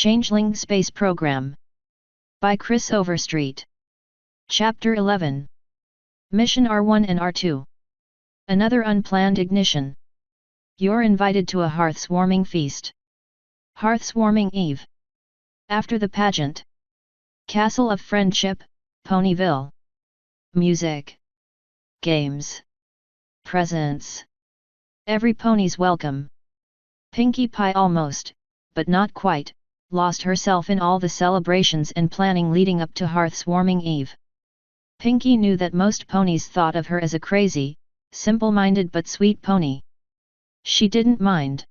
Changeling Space Program by Chris Overstreet. Chapter 11. Mission R1 and R2. Another unplanned ignition. You're invited to a hearth-warming feast. Hearth-warming Eve. After the pageant. Castle of Friendship, Ponyville. Music. Games. Presents. Every pony's welcome. Pinkie Pie almost, but not quite, lost herself in all the celebrations and planning leading up to Hearth-warming Eve. Pinkie knew that most ponies thought of her as a crazy, simple-minded but sweet pony. She didn't mind.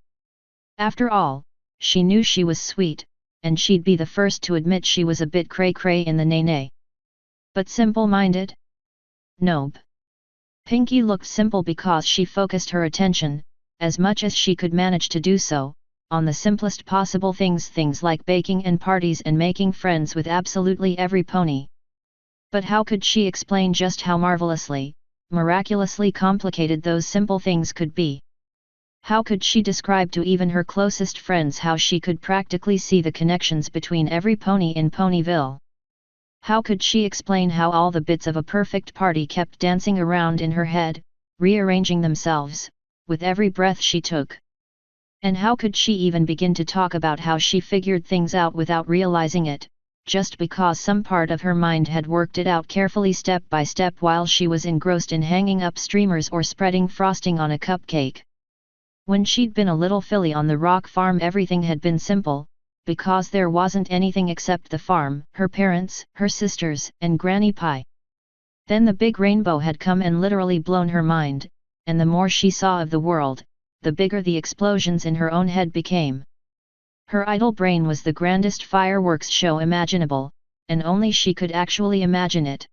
After all, she knew she was sweet, and she'd be the first to admit she was a bit cray-cray in the nay-nay. But simple-minded? Nope. Pinkie looked simple because she focused her attention, as much as she could manage to do so, on the simplest possible things like baking and parties and making friends with absolutely every pony. But how could she explain just how marvelously, miraculously complicated those simple things could be? How could she describe to even her closest friends how she could practically see the connections between every pony in Ponyville? How could she explain how all the bits of a perfect party kept dancing around in her head, rearranging themselves, with every breath she took? And how could she even begin to talk about how she figured things out without realizing it, just because some part of her mind had worked it out carefully step by step while she was engrossed in hanging up streamers or spreading frosting on a cupcake? When she'd been a little filly on the rock farm, everything had been simple, because there wasn't anything except the farm, her parents, her sisters, and Granny Pie. Then the big rainbow had come and literally blown her mind, and the more she saw of the world, the bigger the explosions in her own head became. Her idle brain was the grandest fireworks show imaginable, and only she could actually imagine it.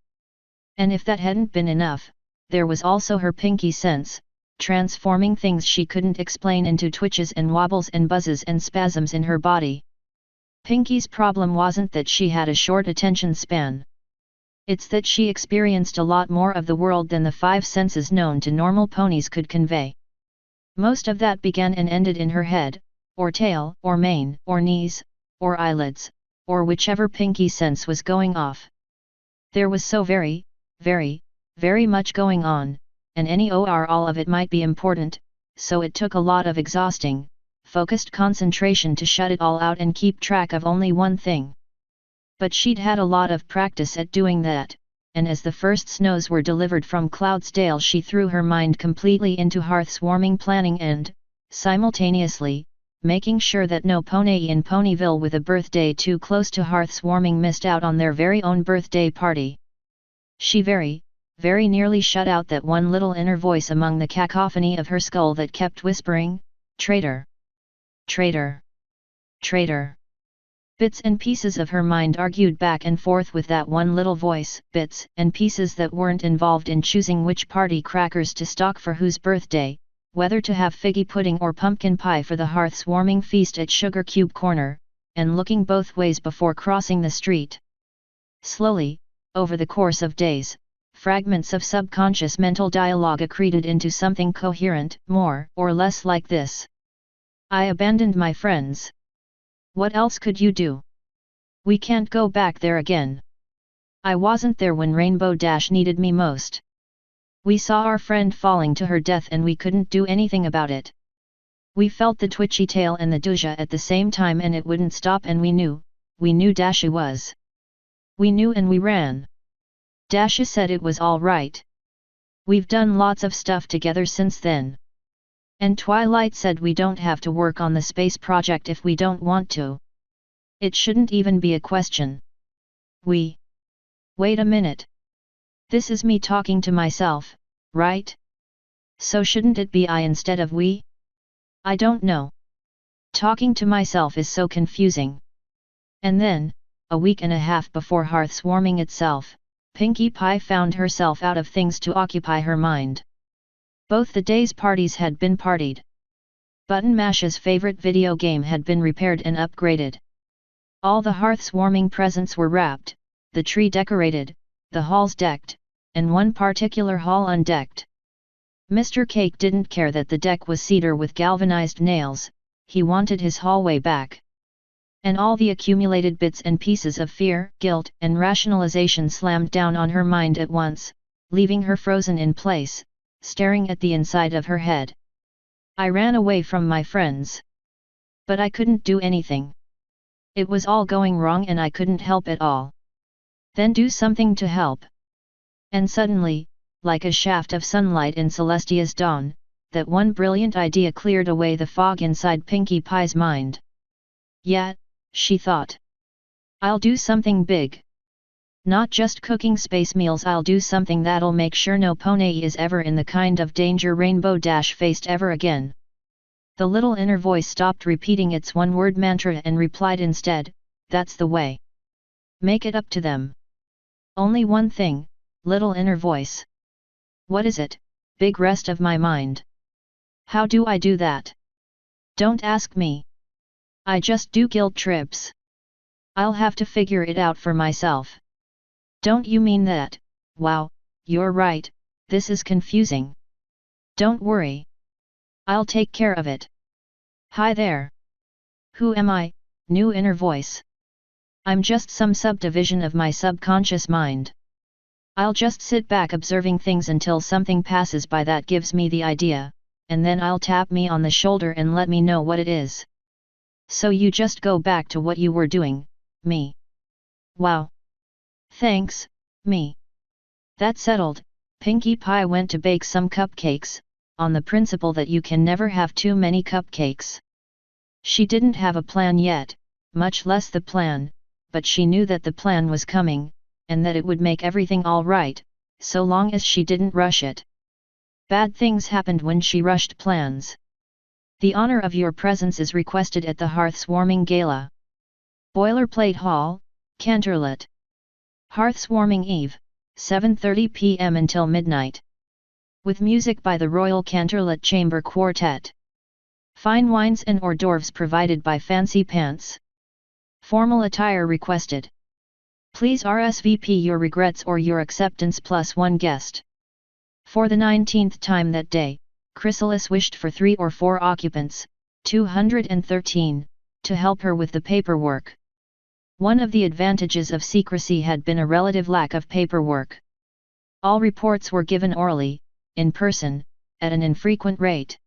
And if that hadn't been enough, there was also her Pinkie sense, transforming things she couldn't explain into twitches and wobbles and buzzes and spasms in her body. Pinkie's problem wasn't that she had a short attention span. It's that she experienced a lot more of the world than the five senses known to normal ponies could convey. Most of that began and ended in her head, or tail, or mane, or knees, or eyelids, or whichever Pinkie sense was going off. There was so very much going on, and all of it might be important, so it took a lot of exhausting, focused concentration to shut it all out and keep track of only one thing. But she'd had a lot of practice at doing that, and as the first snows were delivered from Cloudsdale, she threw her mind completely into hearth-warming planning and, simultaneously, making sure that no pony in Ponyville with a birthday too close to hearth-warming missed out on their very own birthday party. She very nearly shut out that one little inner voice among the cacophony of her skull that kept whispering, "Traitor! Traitor! Traitor!" Bits and pieces of her mind argued back and forth with that one little voice, bits and pieces that weren't involved in choosing which party crackers to stock for whose birthday, whether to have figgy pudding or pumpkin pie for the hearth-warming feast at Sugar Cube Corner, and looking both ways before crossing the street. Slowly, over the course of days, fragments of subconscious mental dialogue accreted into something coherent, more or less like this. I abandoned my friends. What else could you do? We can't go back there again. I wasn't there when Rainbow Dash needed me most. We saw our friend falling to her death and we couldn't do anything about it. We felt the twitchy tail and the duja at the same time and it wouldn't stop, and we knew Dasha was. We knew and we ran. Dasha said it was all right. We've done lots of stuff together since then. And Twilight said we don't have to work on the space project if we don't want to. It shouldn't even be a question. We. Wait a minute. This is me talking to myself, right? So shouldn't it be I instead of we? I don't know. Talking to myself is so confusing. And then, a week and a half before hearth-warming itself, Pinkie Pie found herself out of things to occupy her mind. Both the day's parties had been partied. Button Mash's favorite video game had been repaired and upgraded. All the hearth-warming presents were wrapped, the tree decorated, the halls decked, and one particular hall undecked. Mr. Cake didn't care that the deck was cedar with galvanized nails, he wanted his hallway back. And all the accumulated bits and pieces of fear, guilt, and rationalization slammed down on her mind at once, leaving her frozen in place, staring at the inside of her head. I ran away from my friends. But I couldn't do anything. It was all going wrong and I couldn't help at all. Then do something to help. And suddenly, like a shaft of sunlight in Celestia's dawn, that one brilliant idea cleared away the fog inside Pinkie Pie's mind. Yeah, she thought. I'll do something big. Not just cooking space meals, I'll do something that'll make sure no pony is ever in the kind of danger Rainbow Dash faced ever again. The little inner voice stopped repeating its one-word mantra and replied instead, that's the way. Make it up to them. Only one thing, little inner voice. What is it, big rest of my mind? How do I do that? Don't ask me. I just do guilt trips. I'll have to figure it out for myself. Don't you mean that? Wow, you're right, this is confusing. Don't worry. I'll take care of it. Hi there. Who am I, new inner voice? I'm just some subdivision of my subconscious mind. I'll just sit back observing things until something passes by that gives me the idea, and then I'll tap me on the shoulder and let me know what it is. So you just go back to what you were doing, me. Wow. Thanks, me. That settled, Pinkie Pie went to bake some cupcakes, on the principle that you can never have too many cupcakes. She didn't have a plan yet, much less the plan, but she knew that the plan was coming, and that it would make everything all right, so long as she didn't rush it. Bad things happened when she rushed plans. The honor of your presence is requested at the Hearth's Warming Gala. Boilerplate Hall, Canterlot. Hearth's Warming Eve, 7:30 p.m. until midnight. With music by the Royal Canterlot Chamber Quartet. Fine wines and hors d'oeuvres provided by Fancy Pants. Formal attire requested. Please RSVP your regrets or your acceptance plus one guest. For the 19th time that day, Chrysalis wished for 3 or 4 occupants, 213, to help her with the paperwork. One of the advantages of secrecy had been a relative lack of paperwork. All reports were given orally, in person, at an infrequent rate.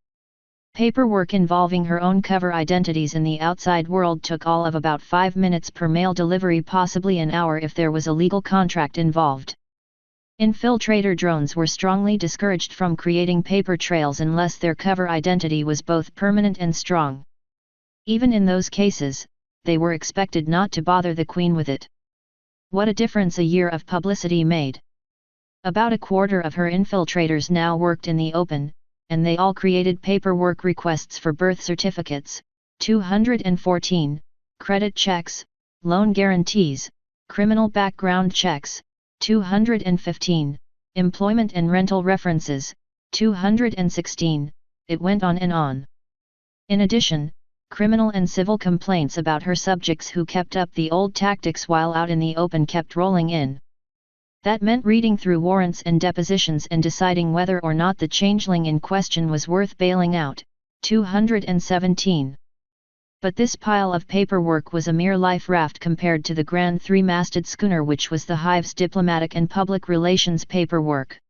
Paperwork involving her own cover identities in the outside world took all of about 5 minutes per mail delivery, possibly an hour if there was a legal contract involved. Infiltrator drones were strongly discouraged from creating paper trails unless their cover identity was both permanent and strong. Even in those cases, they were expected not to bother the Queen with it. What a difference a year of publicity made! About a quarter of her infiltrators now worked in the open, and they all created paperwork requests for birth certificates, 214, credit checks, loan guarantees, criminal background checks, 215, employment and rental references, 216, it went on and on. In addition, criminal and civil complaints about her subjects who kept up the old tactics while out in the open kept rolling in. That meant reading through warrants and depositions and deciding whether or not the changeling in question was worth bailing out, 217. But this pile of paperwork was a mere life raft compared to the grand 3-masted schooner which was the Hive's diplomatic and public relations paperwork.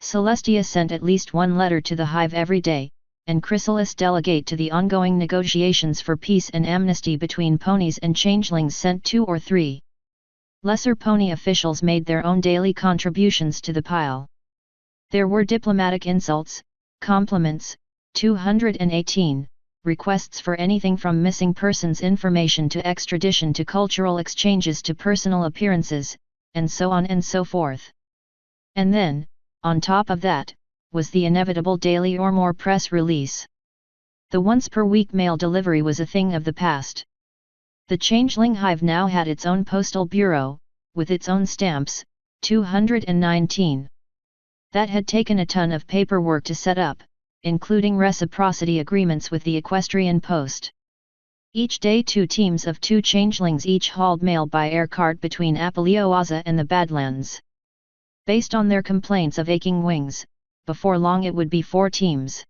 Celestia sent at least one letter to the Hive every day, and Chrysalis, delegate to the ongoing negotiations for peace and amnesty between ponies and changelings, sent 2 or 3. Lesser pony officials made their own daily contributions to the pile. There were diplomatic insults, compliments, 218, requests for anything from missing persons information to extradition to cultural exchanges to personal appearances, and so on and so forth. And then, on top of that, was the inevitable daily or more press release. The once-per-week mail delivery was a thing of the past. The Changeling Hive now had its own postal bureau, with its own stamps, 219. That had taken a ton of paperwork to set up, including reciprocity agreements with the Equestrian Post. Each day 2 teams of 2 changelings each hauled mail by air cart between Apalioaza and the Badlands. Based on their complaints of aching wings, before long it would be 4 teams.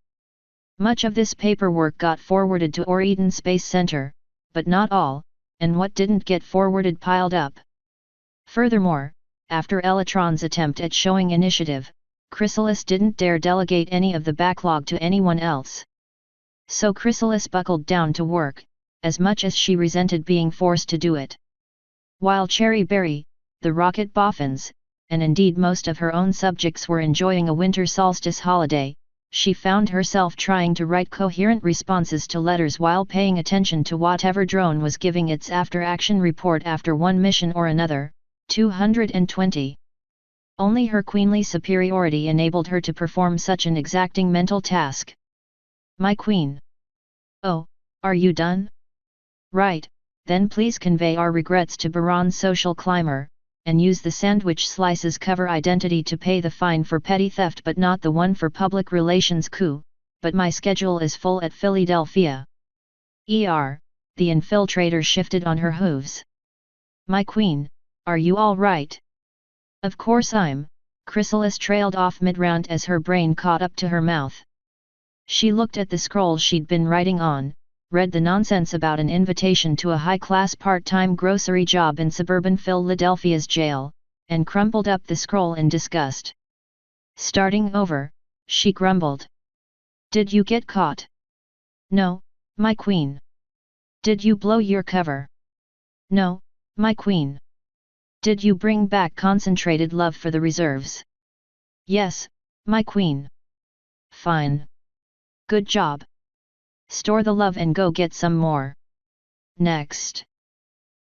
Much of this paperwork got forwarded to Oreton Space Center, but not all, and what didn't get forwarded piled up. Furthermore, after Elatron's attempt at showing initiative, Chrysalis didn't dare delegate any of the backlog to anyone else. So Chrysalis buckled down to work, as much as she resented being forced to do it. While Cherry Berry, the Rocket Boffins, and indeed most of her own subjects were enjoying a winter solstice holiday, she found herself trying to write coherent responses to letters while paying attention to whatever drone was giving its after-action report after one mission or another. 220. Only her queenly superiority enabled her to perform such an exacting mental task. My queen. Oh, are you done? Right, then please convey our regrets to Baron Social Climber, and use the sandwich slices cover identity to pay the fine for petty theft but not the one for public relations coup, but my schedule is full at Philadelphia. The infiltrator shifted on her hooves. My queen, are you all right? Of course I'm. Chrysalis trailed off mid-round as her brain caught up to her mouth. She looked at the scroll she'd been writing on, read the nonsense about an invitation to a high-class part-time grocery job in suburban Philadelphia's jail, and crumpled up the scroll in disgust. Starting over, she grumbled. Did you get caught? No, my queen. Did you blow your cover? No, my queen. Did you bring back concentrated love for the reserves? Yes, my queen. Fine. Good job. Store the love and go get some more. Next.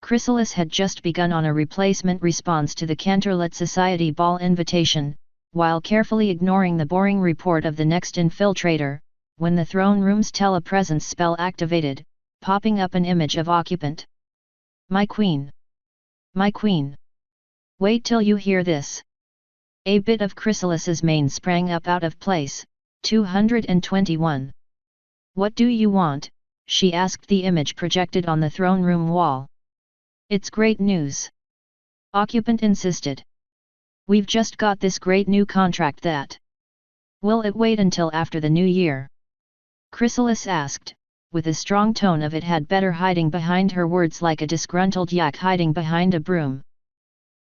Chrysalis had just begun on a replacement response to the Canterlet Society ball invitation, while carefully ignoring the boring report of the next infiltrator, when the throne room's telepresence spell activated, popping up an image of occupant. My queen. My queen. Wait till you hear this. A bit of Chrysalis's mane sprang up out of place. 221. What do you want? She asked the image projected on the throne room wall. It's great news. Occupant insisted. We've just got this great new contract that. Will it wait until after the new year? Chrysalis asked, with a strong tone of it had better hiding behind her words like a disgruntled yak hiding behind a broom.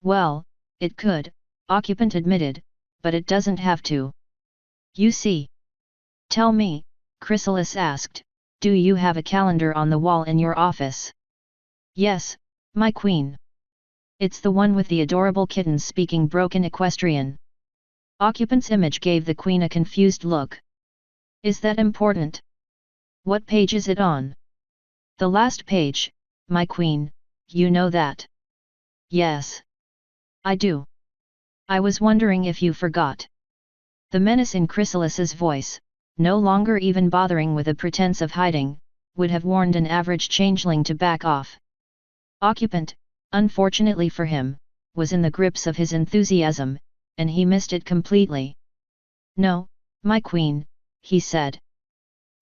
Well, it could, Occupant admitted, but it doesn't have to. You see. Tell me, Chrysalis asked, do you have a calendar on the wall in your office? Yes, my queen. It's the one with the adorable kittens speaking broken equestrian. Occupant's image gave the queen a confused look. Is that important? What page is it on? The last page, my queen, you know that. Yes. I do. I was wondering if you forgot. The menace in Chrysalis's voice, no longer even bothering with a pretense of hiding, would have warned an average changeling to back off. Occupant, unfortunately for him, was in the grips of his enthusiasm, and he missed it completely. No, my queen, he said.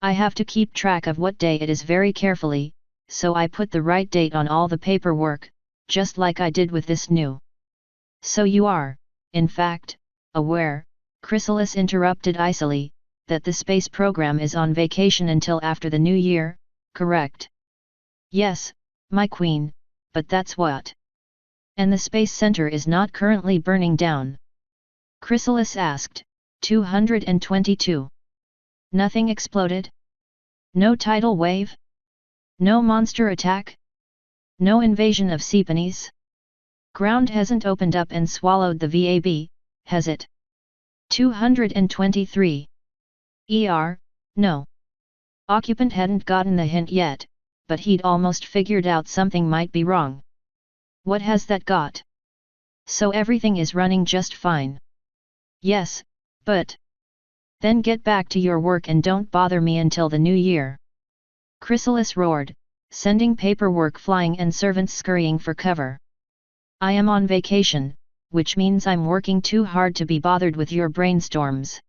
I have to keep track of what day it is very carefully, so I put the right date on all the paperwork, just like I did with this new. So you are, in fact, aware, Chrysalis interrupted icily, that the space program is on vacation until after the new year, correct? Yes, my queen, but that's what. And the space center is not currently burning down? Chrysalis asked. 222. Nothing exploded? No tidal wave? No monster attack? No invasion of Seapenes? Ground hasn't opened up and swallowed the VAB, has it? 223. No. Occupant hadn't gotten the hint yet, but he'd almost figured out something might be wrong. What has that got? So everything is running just fine. Yes, but. Then get back to your work and don't bother me until the new year. Chrysalis roared, sending paperwork flying and servants scurrying for cover. I am on vacation, which means I'm working too hard to be bothered with your brainstorms.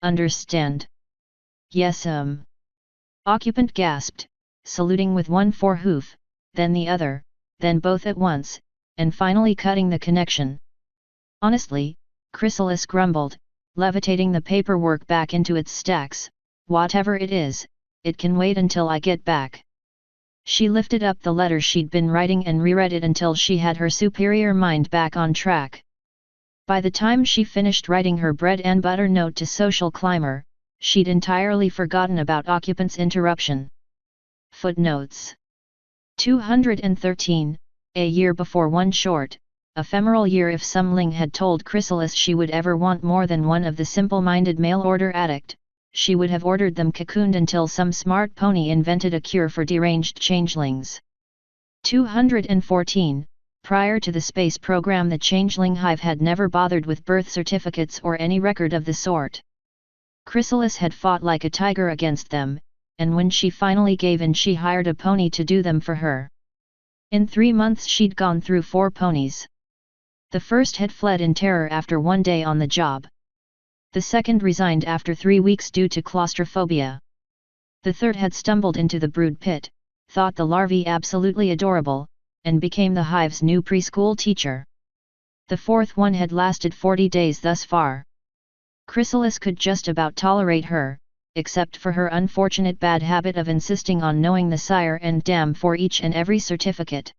Understand? Yes, Occupant gasped, saluting with one forehoof, then the other, then both at once, and finally cutting the connection. Honestly, Chrysalis grumbled, levitating the paperwork back into its stacks, whatever it is, it can wait until I get back. She lifted up the letter she'd been writing and reread it until she had her superior mind back on track. By the time she finished writing her bread and butter note to social climber, she'd entirely forgotten about occupant's interruption. Footnotes 213, a year before one short, ephemeral year. If some Ling had told Chrysalis she would ever want more than one of the simple-minded mail-order addict, she would have ordered them cocooned until some smart pony invented a cure for deranged changelings. 214. Prior to the space program, the Changeling Hive had never bothered with birth certificates or any record of the sort. Chrysalis had fought like a tiger against them, and when she finally gave in, she hired a pony to do them for her. In 3 months she'd gone through 4 ponies. The first had fled in terror after 1 day on the job. The second resigned after 3 weeks due to claustrophobia. The third had stumbled into the brood pit, thought the larvae absolutely adorable, and became the hive's new preschool teacher. The fourth one had lasted 40 days thus far. Chrysalis could just about tolerate her, except for her unfortunate bad habit of insisting on knowing the sire and dam for each and every certificate.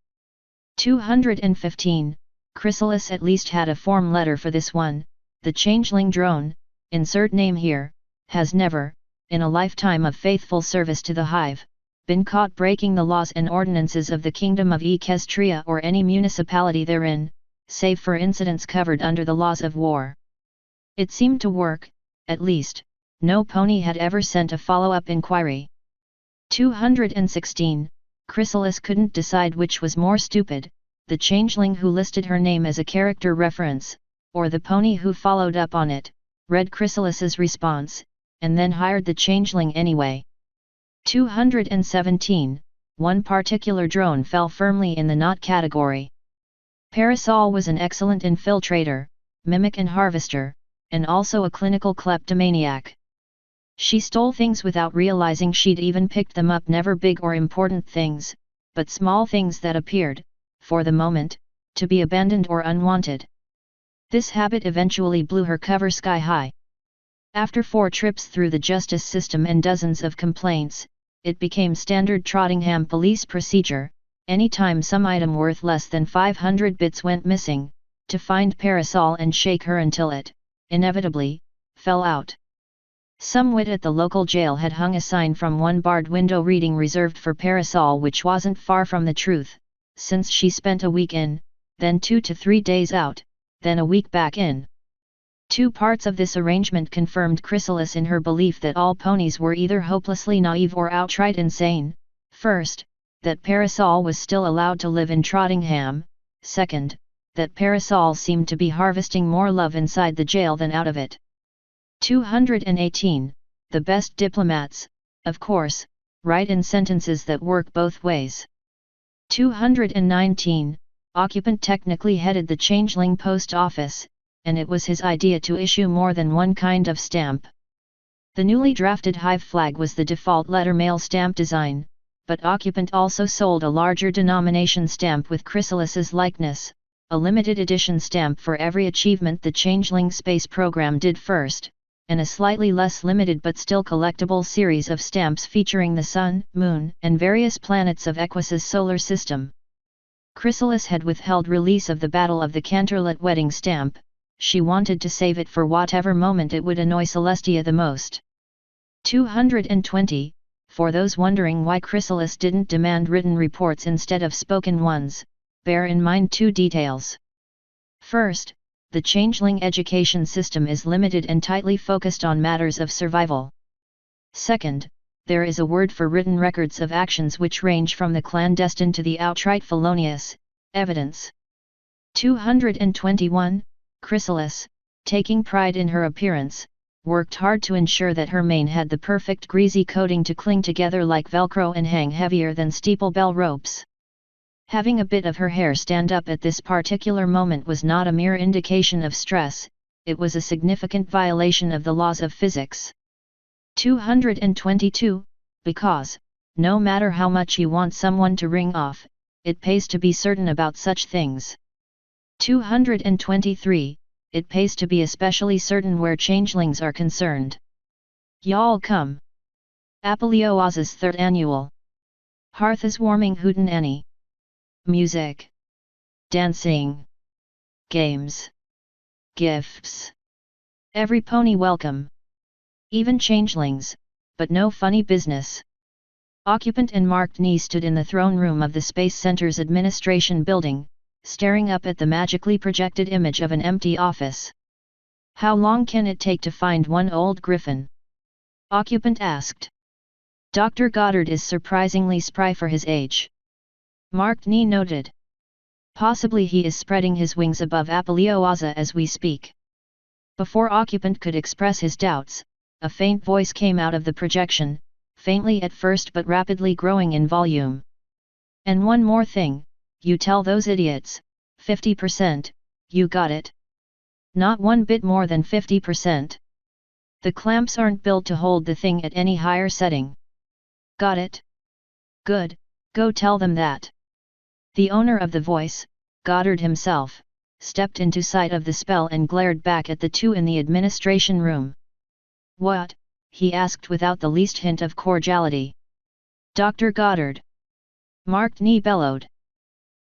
215. Chrysalis at least had a form letter for this one. The changeling drone, insert name here, has never, in a lifetime of faithful service to the hive, been caught breaking the laws and ordinances of the Kingdom of Equestria or any municipality therein, save for incidents covered under the laws of war. It seemed to work, at least. No pony had ever sent a follow-up inquiry. 216. Chrysalis couldn't decide which was more stupid, the changeling who listed her name as a character reference, or the pony who followed up on it, read Chrysalis's response, and then hired the changeling anyway. 217. One particular drone fell firmly in the not category. Parasol was an excellent infiltrator, mimic and harvester, and also a clinical kleptomaniac. She stole things without realizing she'd even picked them up, never big or important things, but small things that appeared, for the moment, to be abandoned or unwanted. This habit eventually blew her cover sky high. After 4 trips through the justice system and dozens of complaints, it became standard Trottingham police procedure, anytime some item worth less than 500 bits went missing, to find Parasol and shake her until it, inevitably, fell out. Some wit at the local jail had hung a sign from one barred window reading reserved for Parasol, which wasn't far from the truth, since she spent a week in, then 2 to 3 days out, then a week back in. 2 parts of this arrangement confirmed Chrysalis in her belief that all ponies were either hopelessly naive or outright insane. First, that Parasol was still allowed to live in Trottingham. Second, that Parasol seemed to be harvesting more love inside the jail than out of it. 218. The best diplomats, of course, write in sentences that work both ways. 219. Occupant technically headed the Changeling post office, and it was his idea to issue more than one kind of stamp. The newly drafted hive flag was the default letter mail stamp design, but Occupant also sold a larger denomination stamp with Chrysalis's likeness, a limited edition stamp for every achievement the Changeling space program did first, and a slightly less limited but still collectible series of stamps featuring the Sun, Moon, and various planets of Equus's solar system. Chrysalis had withheld release of the Battle of the Canterlet wedding stamp. She wanted to save it for whatever moment it would annoy Celestia the most. 220. For those wondering why Chrysalis didn't demand written reports instead of spoken ones, bear in mind 2 details. First, the Changeling education system is limited and tightly focused on matters of survival. Second, there is a word for written records of actions which range from the clandestine to the outright felonious, evidence. 221. Chrysalis, taking pride in her appearance, worked hard to ensure that her mane had the perfect greasy coating to cling together like Velcro and hang heavier than steeple bell ropes. Having a bit of her hair stand up at this particular moment was not a mere indication of stress, it was a significant violation of the laws of physics. 222. Because, no matter how much you want someone to ring off, it pays to be certain about such things. 223. It pays to be especially certain where changelings are concerned. Y'all come. Apollo Oz's 3rd annual Hearth is warming hootenanny. Music. Dancing. Games. Gifts. Every pony welcome. Even changelings, but no funny business. Occupant and Marked Knee stood in the throne room of the Space Center's administration building, staring up at the magically projected image of an empty office. How long can it take to find one old griffin? Occupant asked. Dr. Goddard is surprisingly spry for his age. Marked Knee noted. Possibly he is spreading his wings above Apelioaza as we speak. Before Occupant could express his doubts, a faint voice came out of the projection, faintly at first but rapidly growing in volume. And one more thing, you tell those idiots, 50%, you got it? Not one bit more than 50%. The clamps aren't built to hold the thing at any higher setting. Got it? Good, go tell them that. The owner of the voice, Goddard himself, stepped into sight of the spell and glared back at the two in the administration room. What? He asked without the least hint of cordiality. Dr. Goddard. Marked Knee bellowed.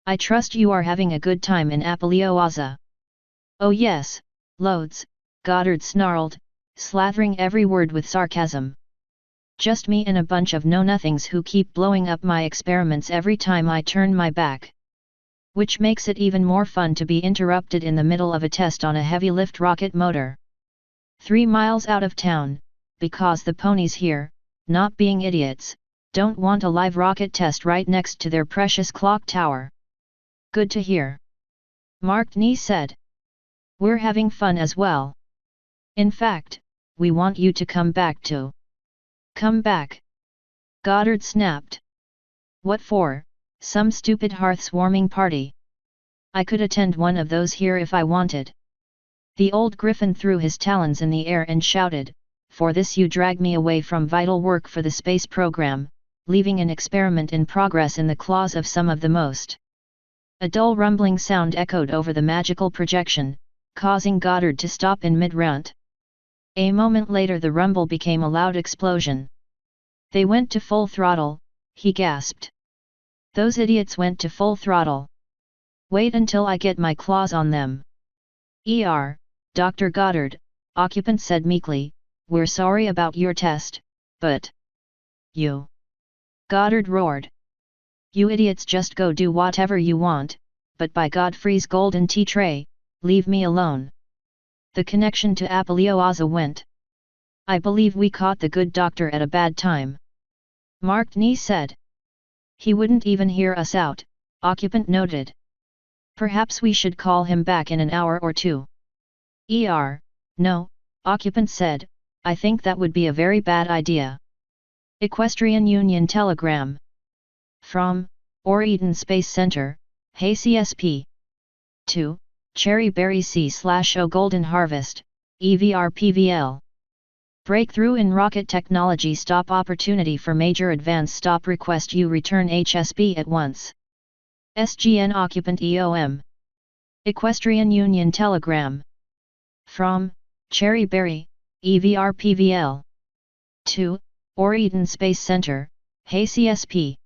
I trust you are having a good time in Apelioaza. Oh yes, loads, Goddard snarled, slathering every word with sarcasm. Just me and a bunch of know-nothings who keep blowing up my experiments every time I turn my back. Which makes it even more fun to be interrupted in the middle of a test on a heavy-lift rocket motor. 3 miles out of town, because the ponies here, not being idiots, don't want a live rocket test right next to their precious clock tower. Good to hear. Marked Knee said. We're having fun as well. In fact, we want you to come back too. Come back. Goddard snapped. What for? Some stupid hearth-warming party? I could attend one of those here if I wanted. The old griffin threw his talons in the air and shouted, for this you drag me away from vital work for the space program, leaving an experiment in progress in the claws of some of the most. A dull rumbling sound echoed over the magical projection, causing Goddard to stop in mid-rant. A moment later the rumble became a loud explosion. They went to full throttle, he gasped. Those idiots went to full throttle. Wait until I get my claws on them. Dr. Goddard, Occupant said meekly, we're sorry about your test, but... You! Goddard roared. You idiots just go do whatever you want, but by Godfrey's golden tea tray, leave me alone. The connection to Apelioaza went. I believe we caught the good doctor at a bad time. Marked Knee said. He wouldn't even hear us out, Occupant noted. Perhaps we should call him back in an hour or two. No, Occupant said, I think that would be a very bad idea. Equestrian Union Telegram. From, Eden Space Center, Hey CSP. 2, Cherry Berry C/O Golden Harvest, EVRPVL. Breakthrough in Rocket Technology. Stop opportunity for major advance. Stop request you return HSB at once. SGN Occupant EOM. Equestrian Union Telegram. From, Cherry Berry, EVRPVL. 2, Eden Space Center, Hey CSP.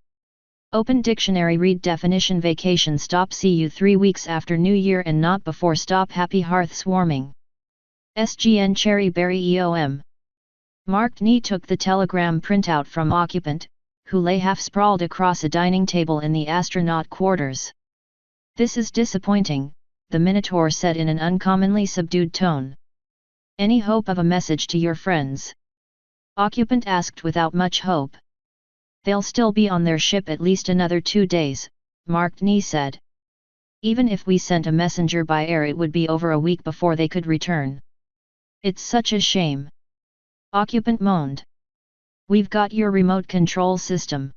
Open dictionary. Read definition. Vacation. Stop. See you 3 weeks after New Year and not before. Stop. Happy hearths warming. SGN Cherry Berry EOM. Marked Knee took the telegram printout from Occupant, who lay half sprawled across a dining table in the astronaut quarters. This is disappointing, the Minotaur said in an uncommonly subdued tone. Any hope of a message to your friends? Occupant asked without much hope. They'll still be on their ship at least another 2 days, Marked Knee said. Even if we sent a messenger by air it would be over a week before they could return. It's such a shame. Occupant moaned. We've got your remote control system.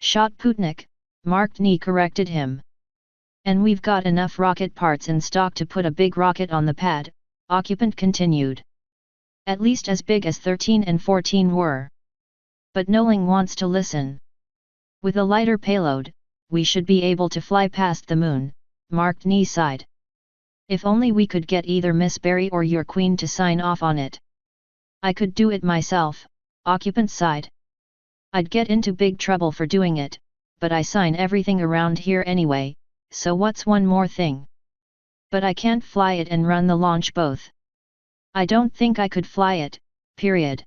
Shot Putnik, Marked Knee corrected him. And we've got enough rocket parts in stock to put a big rocket on the pad, Occupant continued. At least as big as 13 and 14 were. But Noling wants to listen. With a lighter payload, we should be able to fly past the moon, Marked Knee sighed. If only we could get either Miss Berry or your queen to sign off on it. I could do it myself, Occupant sighed. I'd get into big trouble for doing it, but I sign everything around here anyway, so what's one more thing? But I can't fly it and run the launch both. I don't think I could fly it, period.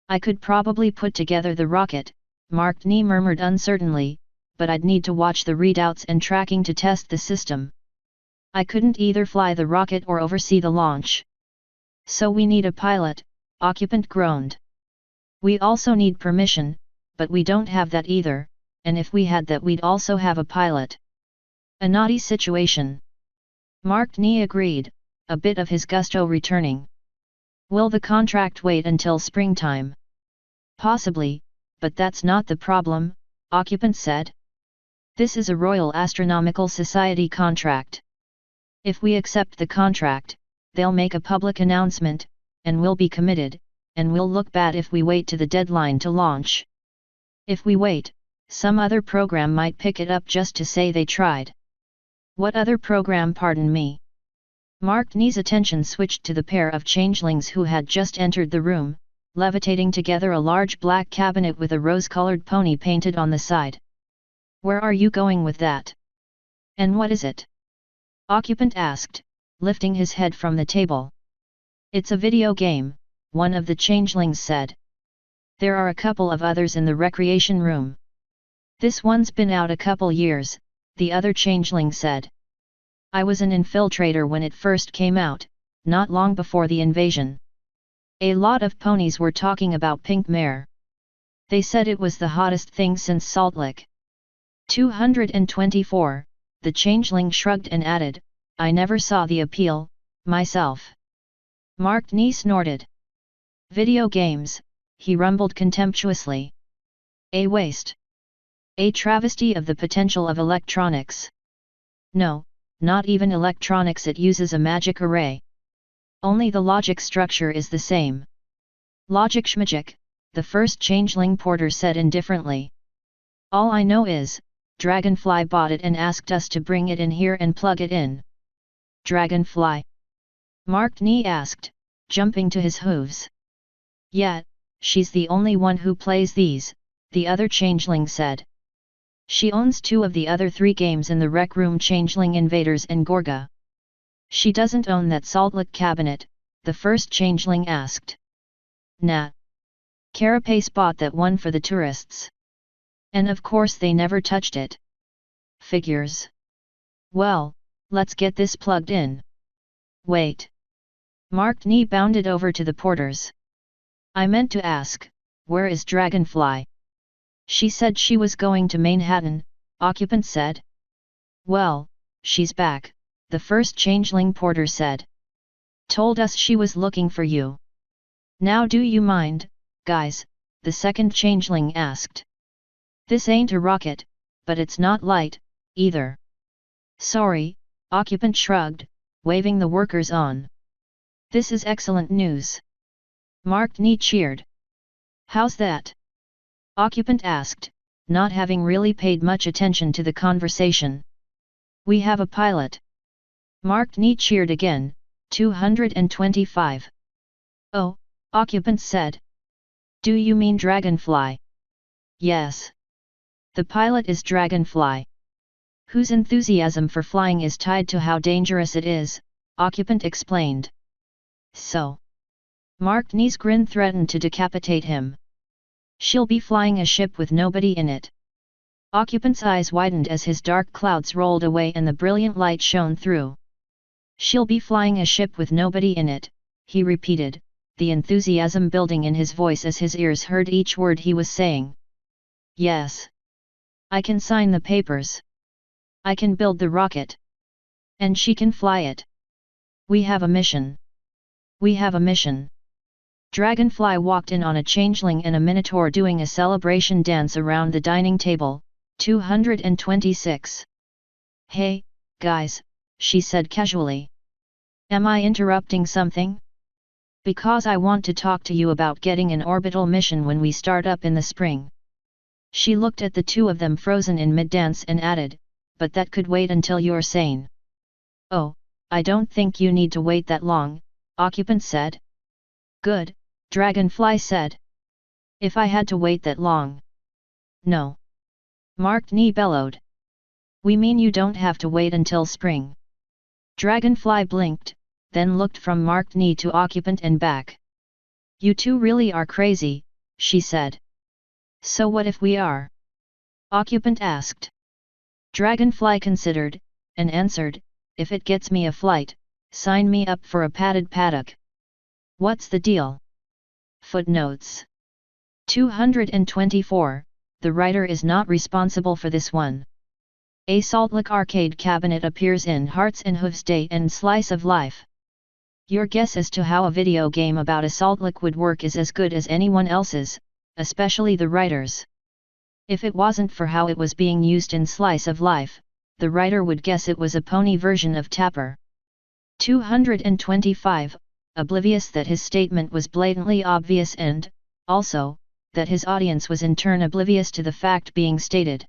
I could probably put together the rocket, Mark Nee murmured uncertainly, but I'd need to watch the readouts and tracking to test the system. I couldn't either fly the rocket or oversee the launch. So we need a pilot, Occupant groaned. We also need permission, but we don't have that either, and if we had that we'd also have a pilot. A naughty situation. Mark Nee agreed, a bit of his gusto returning. Will the contract wait until springtime? Possibly, but that's not the problem, Occupant said. This is a Royal Astronomical Society contract. If we accept the contract, they'll make a public announcement, and we'll be committed, and we'll look bad if we wait to the deadline to launch. If we wait, some other program might pick it up just to say they tried. What other program, pardon me? Mark Nee's attention switched to the pair of changelings who had just entered the room, levitating together a large black cabinet with a rose-colored pony painted on the side. Where are you going with that? And what is it? Occupant asked, lifting his head from the table. It's a video game, one of the changelings said. There are a couple of others in the recreation room. This one's been out a couple years, the other changeling said. I was an infiltrator when it first came out, not long before the invasion. A lot of ponies were talking about Pink Mare. They said it was the hottest thing since Salt Lick. 224, the changeling shrugged and added, I never saw the appeal, myself. Mark Nee snorted. Video games, he rumbled contemptuously. A waste. A travesty of the potential of electronics. No, not even electronics, it uses a magic array. Only the logic structure is the same. Logic schmagic, the first changeling porter said indifferently. All I know is, Dragonfly bought it and asked us to bring it in here and plug it in. Dragonfly? Mark Nee asked, jumping to his hooves. Yeah, she's the only one who plays these, the other changeling said. She owns 2 of the other 3 games in the Rec Room, Changeling Invaders and Gorga. She doesn't own that Saltlick cabinet, the first changeling asked. Nah. Carapace bought that one for the tourists. And of course they never touched it. Figures. Well, let's get this plugged in. Wait. Mark Nee bounded over to the porters. I meant to ask, where is Dragonfly? She said she was going to Manhattan, Occupant said. Well, she's back, the first changeling porter said. Told us she was looking for you. Now do you mind, guys, the second changeling asked. This ain't a rocket, but it's not light, either. Sorry, Occupant shrugged, waving the workers on. This is excellent news. Mark Nee cheered. How's that? Occupant asked, not having really paid much attention to the conversation. We have a pilot. Mark Nee cheered again, 225. Oh, Occupant said. Do you mean Dragonfly? Yes. The pilot is Dragonfly. Whose enthusiasm for flying is tied to how dangerous it is, Occupant explained. So. Mark Nee's grin threatened to decapitate him. She'll be flying a ship with nobody in it. Occupant's eyes widened as his dark clouds rolled away and the brilliant light shone through. She'll be flying a ship with nobody in it, he repeated, the enthusiasm building in his voice as his ears heard each word he was saying. Yes. I can sign the papers. I can build the rocket. And she can fly it. We have a mission. We have a mission. Dragonfly walked in on a changeling and a minotaur doing a celebration dance around the dining table, 226. Hey, guys, she said casually. Am I interrupting something? Because I want to talk to you about getting an orbital mission when we start up in the spring. She looked at the 2 of them frozen in mid-dance and added, but that could wait until you're sane. Oh, I don't think you need to wait that long, Occupant said. Good, Dragonfly said. If I had to wait that long. No. Marked Knee bellowed. We mean you don't have to wait until spring. Dragonfly blinked, then looked from Marked Knee to Occupant and back. You two really are crazy, she said. So what if we are? Occupant asked. Dragonfly considered, and answered, if it gets me a flight, sign me up for a padded paddock. What's the deal? Footnotes 224, the writer is not responsible for this one. A Saltlick arcade cabinet appears in Hearts and Hooves Day and Slice of Life. Your guess as to how a video game about a Saltlick would work is as good as anyone else's, especially the writer's. If it wasn't for how it was being used in Slice of Life, the writer would guess it was a pony version of Tapper. 225, oblivious that his statement was blatantly obvious and, also, that his audience was in turn oblivious to the fact being stated.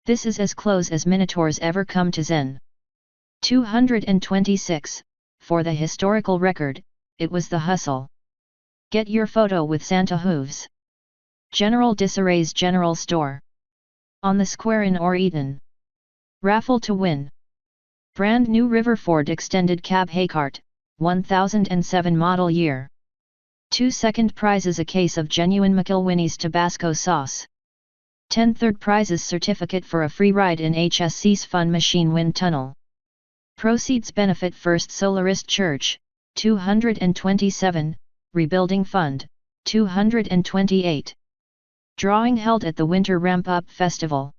This is as close as Minotaurs ever come to Zen. 226, for the historical record, it was the hustle. Get your photo with Santa Hooves. General Disarray's General Store. On the square in Oreton. Raffle to win. Brand new Riverford Extended Cab Haycart, 1007 model year. 2 second prizes a case of genuine McIlwinnie's Tabasco sauce. 10 third prizes certificate for a free ride in HSC's Fun Machine Wind Tunnel. Proceeds benefit First Solarist Church, 227, Rebuilding Fund, 228. Drawing held at the Winter Ramp-Up Festival.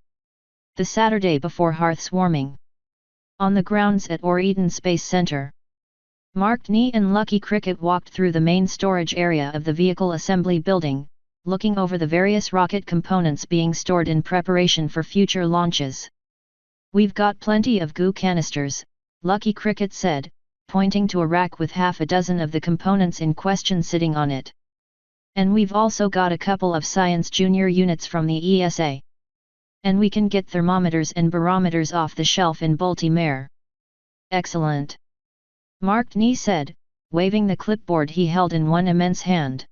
The Saturday before Hearth's warming. On the grounds at Oreton Space Center. Marked Knee and Lucky Cricket walked through the main storage area of the vehicle assembly building, looking over the various rocket components being stored in preparation for future launches. We've got plenty of goo canisters, Lucky Cricket said, pointing to a rack with half a dozen of the components in question sitting on it. And we've also got a couple of science junior units from the ESA. And we can get thermometers and barometers off the shelf in Baltimore. Excellent. Marked Knee said, waving the clipboard he held in one immense hand.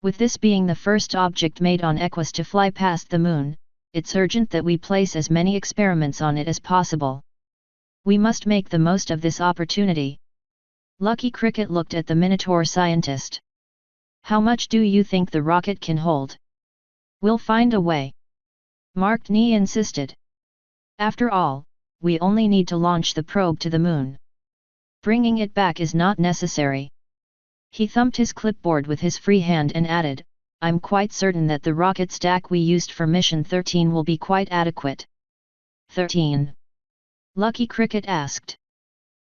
With this being the first object made on Equus to fly past the moon, it's urgent that we place as many experiments on it as possible. We must make the most of this opportunity. Lucky Cricket looked at the Minotaur scientist. How much do you think the rocket can hold? We'll find a way. Marked Knee insisted. After all, we only need to launch the probe to the moon. Bringing it back is not necessary. He thumped his clipboard with his free hand and added, I'm quite certain that the rocket stack we used for Mission 13 will be quite adequate. 13. Lucky Cricket asked.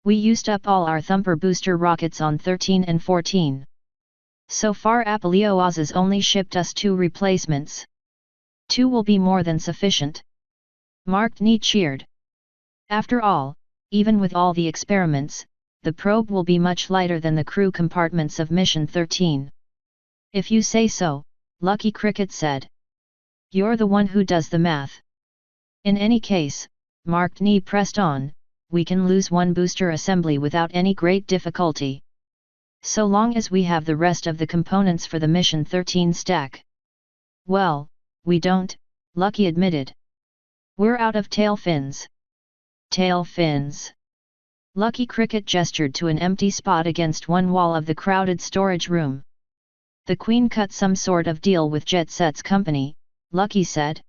We used up all our Thumper booster rockets on 13 and 14. So far Apollo has only shipped us 2 replacements. 2 will be more than sufficient. Marked Knee cheered. After all, even with all the experiments, the probe will be much lighter than the crew compartments of Mission 13. If you say so, Lucky Cricket said. You're the one who does the math. In any case, Marked Knee pressed on, we can lose 1 booster assembly without any great difficulty. So long as we have the rest of the components for the Mission 13 stack. Well, we don't, Lucky admitted. We're out of tail fins. Tail fins. Lucky Cricket gestured to an empty spot against one wall of the crowded storage room. The Queen cut some sort of deal with Jet Set's company, Lucky said.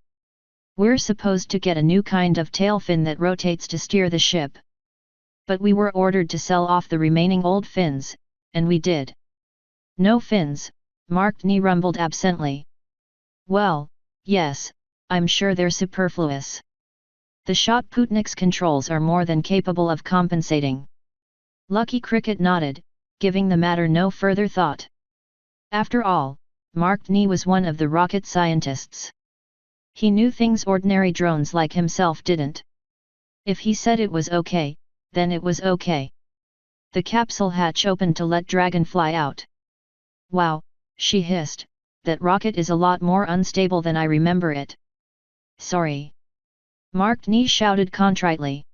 We're supposed to get a new kind of tail fin that rotates to steer the ship. But we were ordered to sell off the remaining old fins, and we did. No fins, Marked Knee rumbled absently. Well, yes, I'm sure they're superfluous. The Shotputnik's controls are more than capable of compensating. Lucky Cricket nodded, giving the matter no further thought. After all, Marked Knee was one of the rocket scientists. He knew things ordinary drones like himself didn't. If he said it was okay, then it was okay. The capsule hatch opened to let Dragonfly out. Wow, she hissed, that rocket is a lot more unstable than I remember it. Sorry. Marked Knee shouted contritely.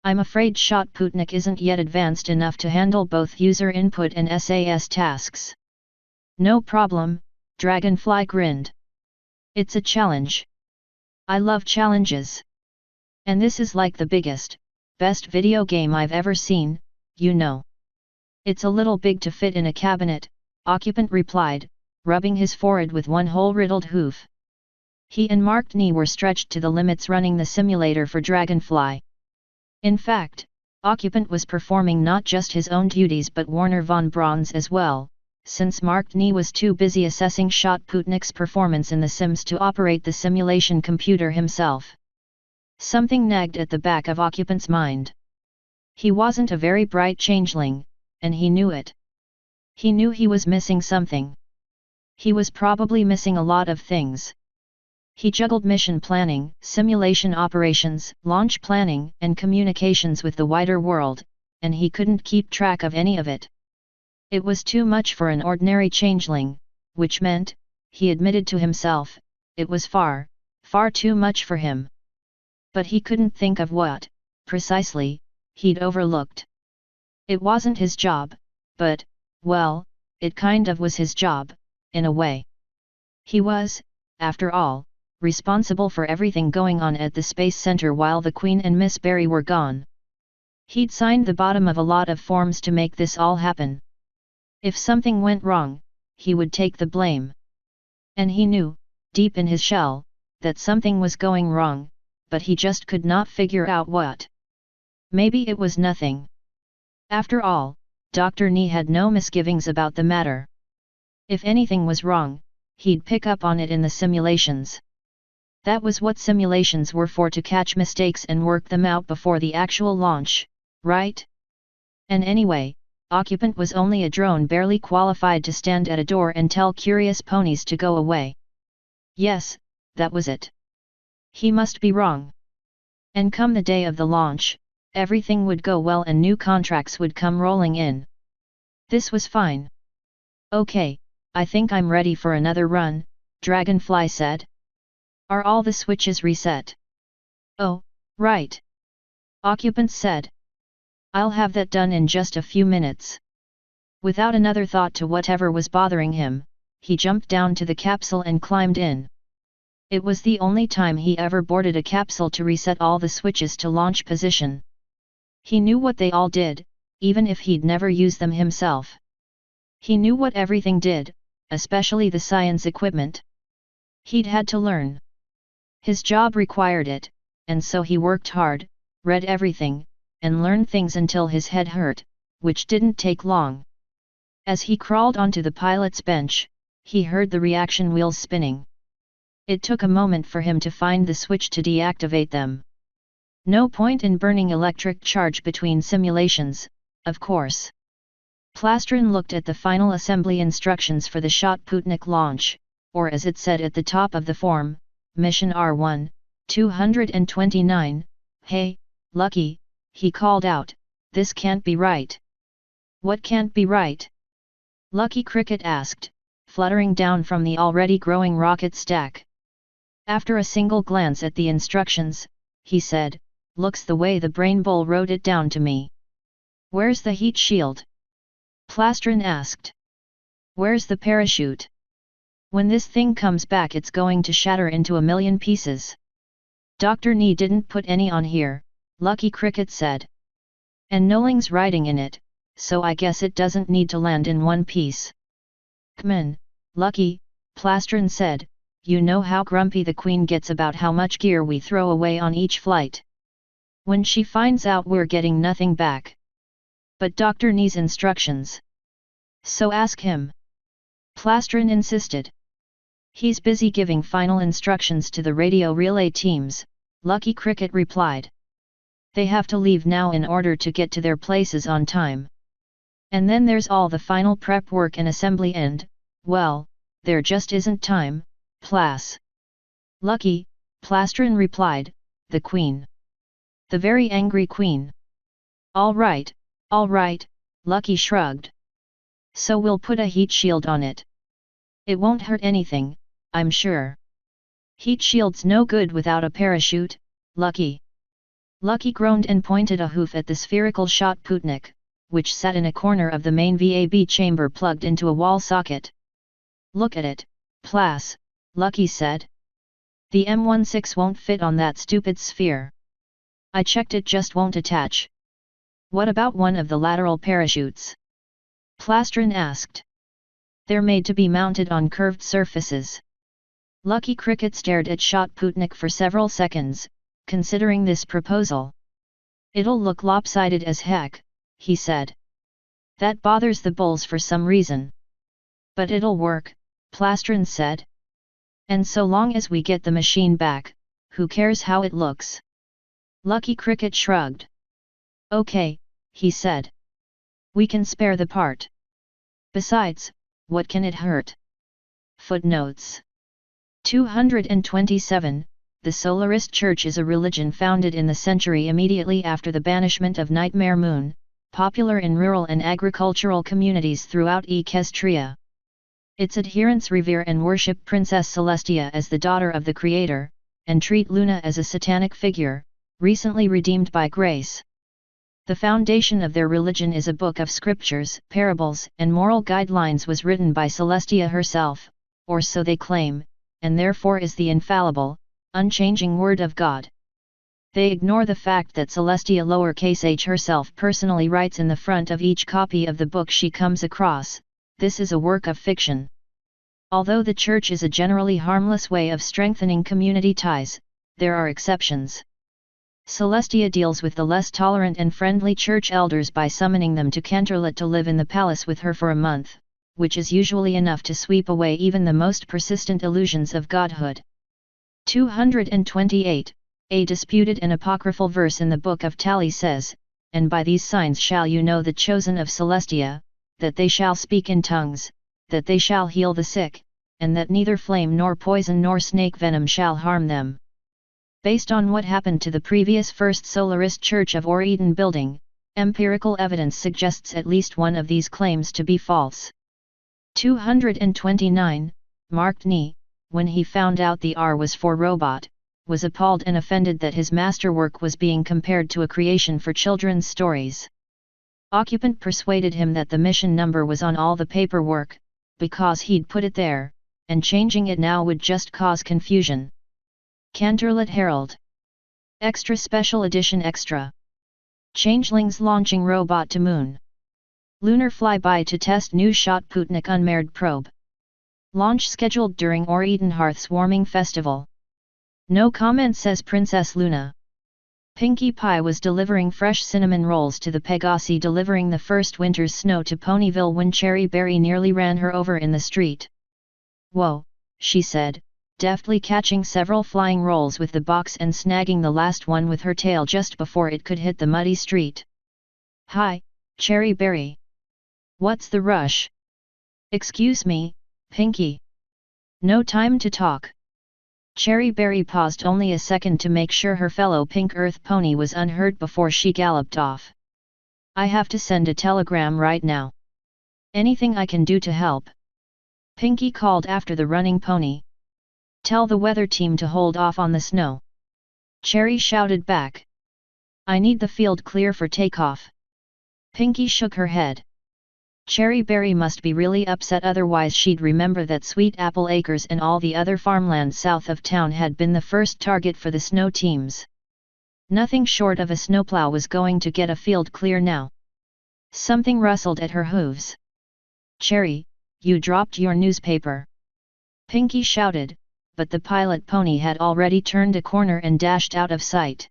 I'm afraid Shotputnik isn't yet advanced enough to handle both user input and SAS tasks. No problem, Dragonfly grinned. It's a challenge. I love challenges. And this is like the biggest, best video game I've ever seen, you know. It's a little big to fit in a cabinet, Occupant replied, rubbing his forehead with one whole riddled hoof. He and Marked Knee were stretched to the limits running the simulator for Dragonfly. In fact, Occupant was performing not just his own duties but Warner von Braun's as well, since Marked Knee was too busy assessing Schott-Putnick's performance in The Sims to operate the simulation computer himself. Something nagged at the back of Occupant's mind. He wasn't a very bright changeling, and he knew it. He knew he was missing something. He was probably missing a lot of things. He juggled mission planning, simulation operations, launch planning, and communications with the wider world, and he couldn't keep track of any of it. It was too much for an ordinary changeling, which meant, he admitted to himself, it was far, far too much for him. But he couldn't think of what, precisely, he'd overlooked. It wasn't his job, but, well, it kind of was his job, in a way. He was, after all, responsible for everything going on at the Space Center while the Queen and Miss Berry were gone. He'd signed the bottom of a lot of forms to make this all happen. If something went wrong, he would take the blame. And he knew, deep in his shell, that something was going wrong, but he just could not figure out what. Maybe it was nothing. After all, Dr. Nee had no misgivings about the matter. If anything was wrong, he'd pick up on it in the simulations. That was what simulations were for, to catch mistakes and work them out before the actual launch, right? And anyway, Occupant was only a drone barely qualified to stand at a door and tell curious ponies to go away. Yes, that was it. He must be wrong. And come the day of the launch, everything would go well and new contracts would come rolling in. This was fine. Okay, I think I'm ready for another run, Dragonfly said. Are all the switches reset? Oh, right. Occupant said. I'll have that done in just a few minutes. Without another thought to whatever was bothering him, he jumped down to the capsule and climbed in. It was the only time he ever boarded a capsule to reset all the switches to launch position. He knew what they all did, even if he'd never used them himself. He knew what everything did, especially the science equipment. He'd had to learn. His job required it, and so he worked hard, read everything, and learned things until his head hurt, which didn't take long. As he crawled onto the pilot's bench, he heard the reaction wheels spinning. It took a moment for him to find the switch to deactivate them. No point in burning electric charge between simulations, of course. Plastron looked at the final assembly instructions for the Schott-Putnick launch, or as it said at the top of the form, Mission R1, 229, Hey, Lucky, he called out, this can't be right. What can't be right? Lucky Cricket asked, fluttering down from the already growing rocket stack. After a single glance at the instructions, he said, looks the way the Brain Bull wrote it down to me. Where's the heat shield? Plastron asked. Where's the parachute? When this thing comes back it's going to shatter into a million pieces. Dr. Nee didn't put any on here, Lucky Cricket said. And Noling's riding in it, so I guess it doesn't need to land in one piece. C'mon, Lucky, Plastron said, you know how grumpy the Queen gets about how much gear we throw away on each flight. When she finds out we're getting nothing back. But Dr. Nee's instructions. So ask him. Plastron insisted. He's busy giving final instructions to the radio relay teams, Lucky Cricket replied. They have to leave now in order to get to their places on time. And then there's all the final prep work and assembly and, well, there just isn't time, Plas. Lucky, Plastron replied, the Queen. The very angry Queen. All right, Lucky shrugged. So we'll put a heat shield on it. It won't hurt anything, I'm sure. Heat shield's no good without a parachute, Lucky. Lucky groaned and pointed a hoof at the spherical Schott-Putnick, which sat in a corner of the main VAB chamber plugged into a wall socket. Look at it, Plas, Lucky said. The M16 won't fit on that stupid sphere. I checked, it just won't attach. What about one of the lateral parachutes? Plastron asked. They're made to be mounted on curved surfaces. Lucky Cricket stared at Shotputnik for several seconds, considering this proposal. It'll look lopsided as heck, he said. That bothers the bulls for some reason. But it'll work, Plastron said. And so long as we get the machine back, who cares how it looks? Lucky Cricket shrugged. Okay, he said. We can spare the part. Besides, what can it hurt? Footnotes 227. The Solarist Church is a religion founded in the century immediately after the banishment of Nightmare Moon, popular in rural and agricultural communities throughout Equestria. Its adherents revere and worship Princess Celestia as the daughter of the Creator, and treat Luna as a satanic figure, recently redeemed by grace. The foundation of their religion is a book of scriptures, parables, and moral guidelines was written by Celestia herself, or so they claim, and therefore is the infallible, unchanging Word of God. They ignore the fact that Celestia h herself personally writes in the front of each copy of the book she comes across, this is a work of fiction. Although the Church is a generally harmless way of strengthening community ties, there are exceptions. Celestia deals with the less tolerant and friendly church elders by summoning them to Canterlot to live in the palace with her for a month, which is usually enough to sweep away even the most persistent illusions of godhood. 228. A disputed and apocryphal verse in the Book of Tally says, "And by these signs shall you know the chosen of Celestia, that they shall speak in tongues, that they shall heal the sick, and that neither flame nor poison nor snake venom shall harm them." Based on what happened to the previous First Solarist Church of Or-Eden building, empirical evidence suggests at least one of these claims to be false. 229. Mark Knee, when he found out the R was for robot, was appalled and offended that his masterwork was being compared to a creation for children's stories. Occupant persuaded him that the mission number was on all the paperwork, because he'd put it there, and changing it now would just cause confusion. Canterlot Herald. Extra Special Edition Extra. Changelings launching robot to moon. Lunar flyby to test new Shotputnik unmanned probe. Launch scheduled during Or-Eden Hearth's warming festival. No comment, says Princess Luna. Pinkie Pie was delivering fresh cinnamon rolls to the Pegasi, delivering the first winter's snow to Ponyville when Cherry Berry nearly ran her over in the street. "Whoa," she said, deftly catching several flying rolls with the box and snagging the last one with her tail just before it could hit the muddy street. "Hi, Cherry Berry. What's the rush?" "Excuse me, Pinkie. No time to talk." Cherry Berry paused only a second to make sure her fellow Pink Earth pony was unhurt before she galloped off. "I have to send a telegram right now. Anything I can do to help?" Pinkie called after the running pony. "Tell the weather team to hold off on the snow." Cherry shouted back. "I need the field clear for takeoff." Pinkie shook her head. Cherry Berry must be really upset, otherwise she'd remember that Sweet Apple Acres and all the other farmland south of town had been the first target for the snow teams. Nothing short of a snowplow was going to get a field clear now. Something rustled at her hooves. "Cherry, you dropped your newspaper!" Pinkie shouted, but the pilot pony had already turned a corner and dashed out of sight.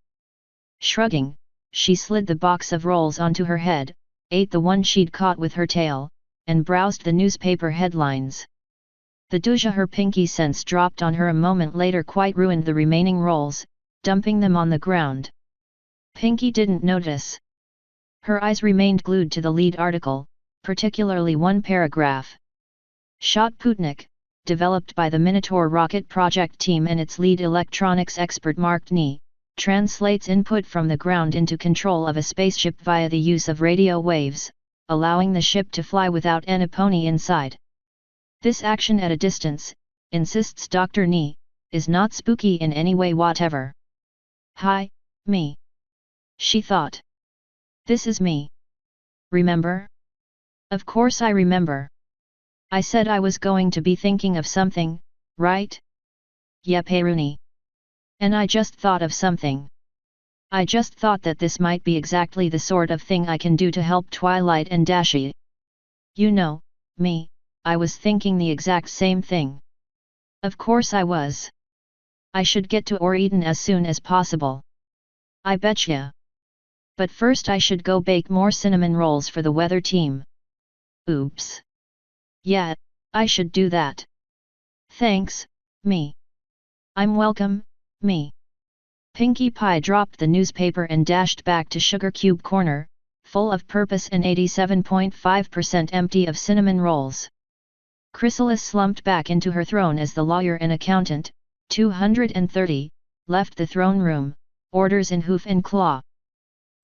Shrugging, she slid the box of rolls onto her head, ate the one she'd caught with her tail, and browsed the newspaper headlines. The douche her pinky sense dropped on her a moment later quite ruined the remaining rolls, dumping them on the ground. Pinky didn't notice. Her eyes remained glued to the lead article, particularly one paragraph. Shotputnik, developed by the Minotaur rocket project team and its lead electronics expert Mark Knee, translates input from the ground into control of a spaceship via the use of radio waves, allowing the ship to fly without any pony inside. This action at a distance, insists Dr. Knee, is not spooky in any way whatever. "Hi, me," she thought. "This is me. Remember?" "Of course I remember. I said I was going to be thinking of something, right? Yep, Rooney. And I just thought of something. I just thought that this might be exactly the sort of thing I can do to help Twilight and Dashi. You know, me, I was thinking the exact same thing. Of course I was. I should get to Oreton as soon as possible. I betcha. But first I should go bake more cinnamon rolls for the weather team. Oops. Yeah, I should do that. Thanks, me. I'm welcome, me. Pinkie Pie dropped the newspaper and dashed back to Sugar Cube Corner, full of purpose and 87.5% empty of cinnamon rolls. Chrysalis slumped back into her throne as the lawyer and accountant, 230, left the throne room, orders in hoof and claw.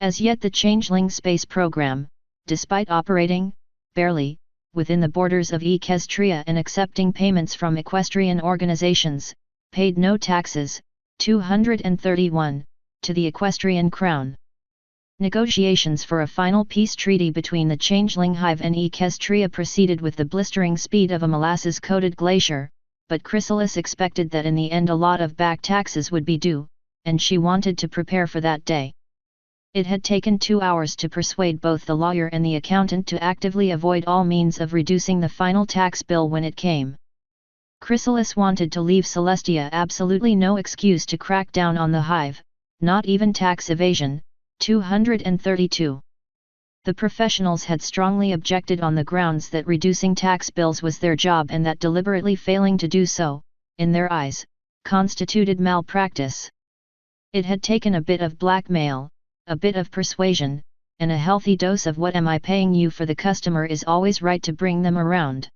As yet the Changeling space program, despite operating, barely, within the borders of Equestria and accepting payments from equestrian organizations, paid no taxes, 231, to the equestrian crown. Negotiations for a final peace treaty between the Changeling Hive and Equestria proceeded with the blistering speed of a molasses-coated glacier, but Chrysalis expected that in the end a lot of back taxes would be due, and she wanted to prepare for that day. It had taken 2 hours to persuade both the lawyer and the accountant to actively avoid all means of reducing the final tax bill when it came. Chrysalis wanted to leave Celestia absolutely no excuse to crack down on the Hive, not even tax evasion, 232. The professionals had strongly objected on the grounds that reducing tax bills was their job and that deliberately failing to do so, in their eyes, constituted malpractice. It had taken a bit of blackmail, a bit of persuasion, and a healthy dose of what am I paying you for. The customer is always right to bring them around.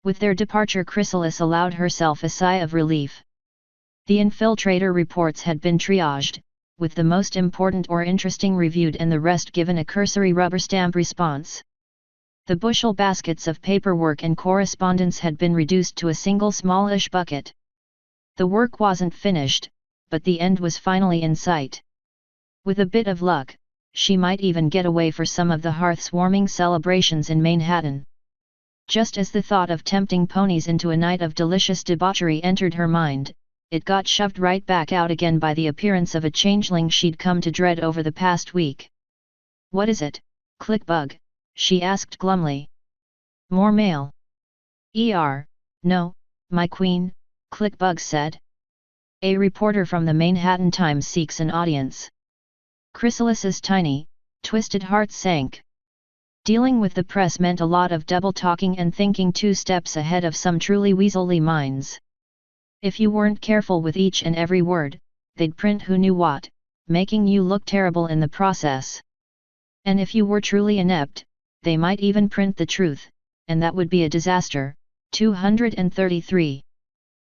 With their departure, Chrysalis allowed herself a sigh of relief. The infiltrator reports had been triaged, with the most important or interesting reviewed and the rest given a cursory rubber stamp response. The bushel baskets of paperwork and correspondence had been reduced to a single smallish bucket. The work wasn't finished, but the end was finally in sight. With a bit of luck, she might even get away for some of the hearth-warming celebrations in Manhattan. Just as the thought of tempting ponies into a night of delicious debauchery entered her mind, it got shoved right back out again by the appearance of a changeling she'd come to dread over the past week. "What is it, Clickbug?" she asked glumly. "More mail." No, my queen," Clickbug said. "A reporter from the Manhattan Times seeks an audience." Chrysalis's tiny, twisted heart sank. Dealing with the press meant a lot of double talking and thinking 2 steps ahead of some truly weaselly minds. If you weren't careful with each and every word, they'd print who knew what, making you look terrible in the process. And if you were truly inept, they might even print the truth, and that would be a disaster. 233.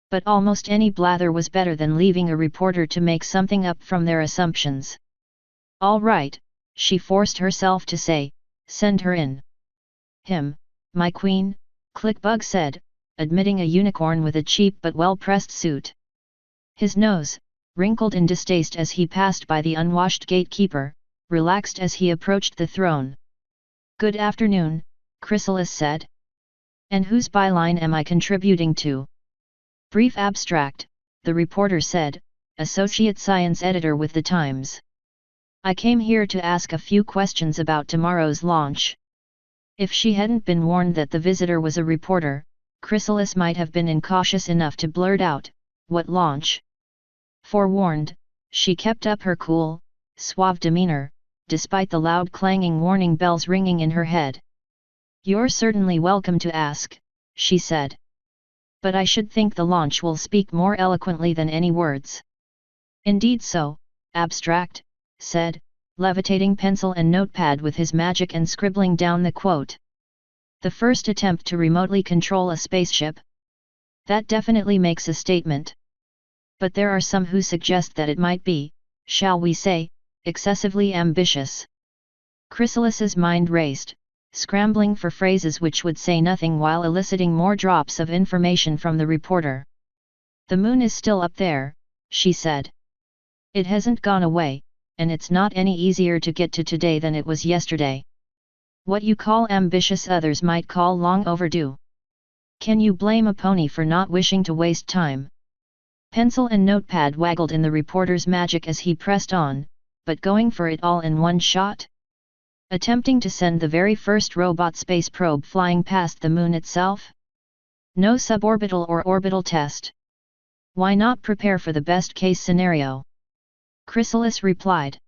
But almost any blather was better than leaving a reporter to make something up from their assumptions. "All right," she forced herself to say, "send her in." "Him, my queen," Clickbug said, admitting a unicorn with a cheap but well-pressed suit. His nose, wrinkled in distaste as he passed by the unwashed gatekeeper, relaxed as he approached the throne. "Good afternoon," Chrysalis said. "And whose byline am I contributing to?" "Brief abstract," the reporter said, associate science editor with the Times. "I came here to ask a few questions about tomorrow's launch." If she hadn't been warned that the visitor was a reporter, Chrysalis might have been incautious enough to blurt out, "What launch?" Forewarned, she kept up her cool, suave demeanor, despite the loud clanging warning bells ringing in her head. "You're certainly welcome to ask," she said. "But I should think the launch will speak more eloquently than any words." "Indeed so, abstract," said, levitating pencil and notepad with his magic and scribbling down the quote. "The first attempt to remotely control a spaceship? That definitely makes a statement. But there are some who suggest that it might be, shall we say, excessively ambitious." Chrysalis's mind raced, scrambling for phrases which would say nothing while eliciting more drops of information from the reporter. "The moon is still up there," she said. "It hasn't gone away, and it's not any easier to get to today than it was yesterday. What you call ambitious others might call long overdue. Can you blame a pony for not wishing to waste time? Pencil and notepad waggled in the reporter's magic as he pressed on, but going for it all in one shot? Attempting to send the very first robot space probe flying past the moon itself? No suborbital or orbital test. Why not prepare for the best-case scenario? Chrysalis replied.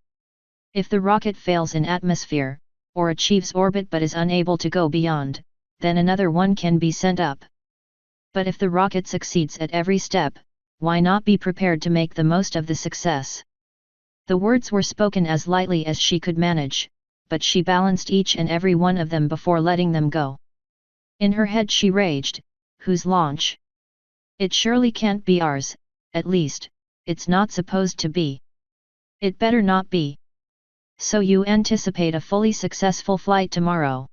If the rocket fails in atmosphere, or achieves orbit but is unable to go beyond, then another one can be sent up. But if the rocket succeeds at every step, why not be prepared to make the most of the success? The words were spoken as lightly as she could manage, but she balanced each and every one of them before letting them go. In her head she raged, whose launch? It surely can't be ours, at least, it's not supposed to be. It better not be. So you anticipate a fully successful flight tomorrow?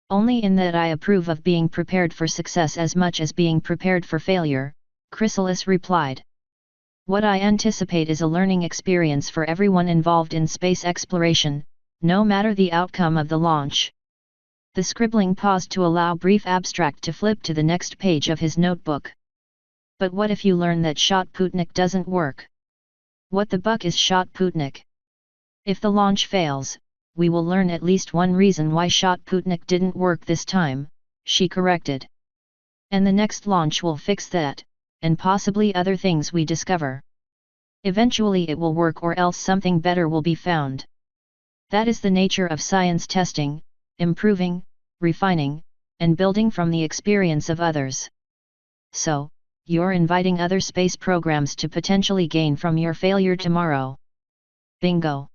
Only in that I approve of being prepared for success as much as being prepared for failure, Chrysalis replied. What I anticipate is a learning experience for everyone involved in space exploration, no matter the outcome of the launch. The scribbling paused to allow Brief Abstract to flip to the next page of his notebook. But what if you learn that Shotputnik doesn't work? What the buck is Shotputnik? If the launch fails, we will learn at least one reason why Shotputnik didn't work this time, she corrected. And the next launch will fix that, and possibly other things we discover. Eventually it will work or else something better will be found. That is the nature of science testing, improving, refining, and building from the experience of others. So, you're inviting other space programs to potentially gain from your failure tomorrow. Bingo!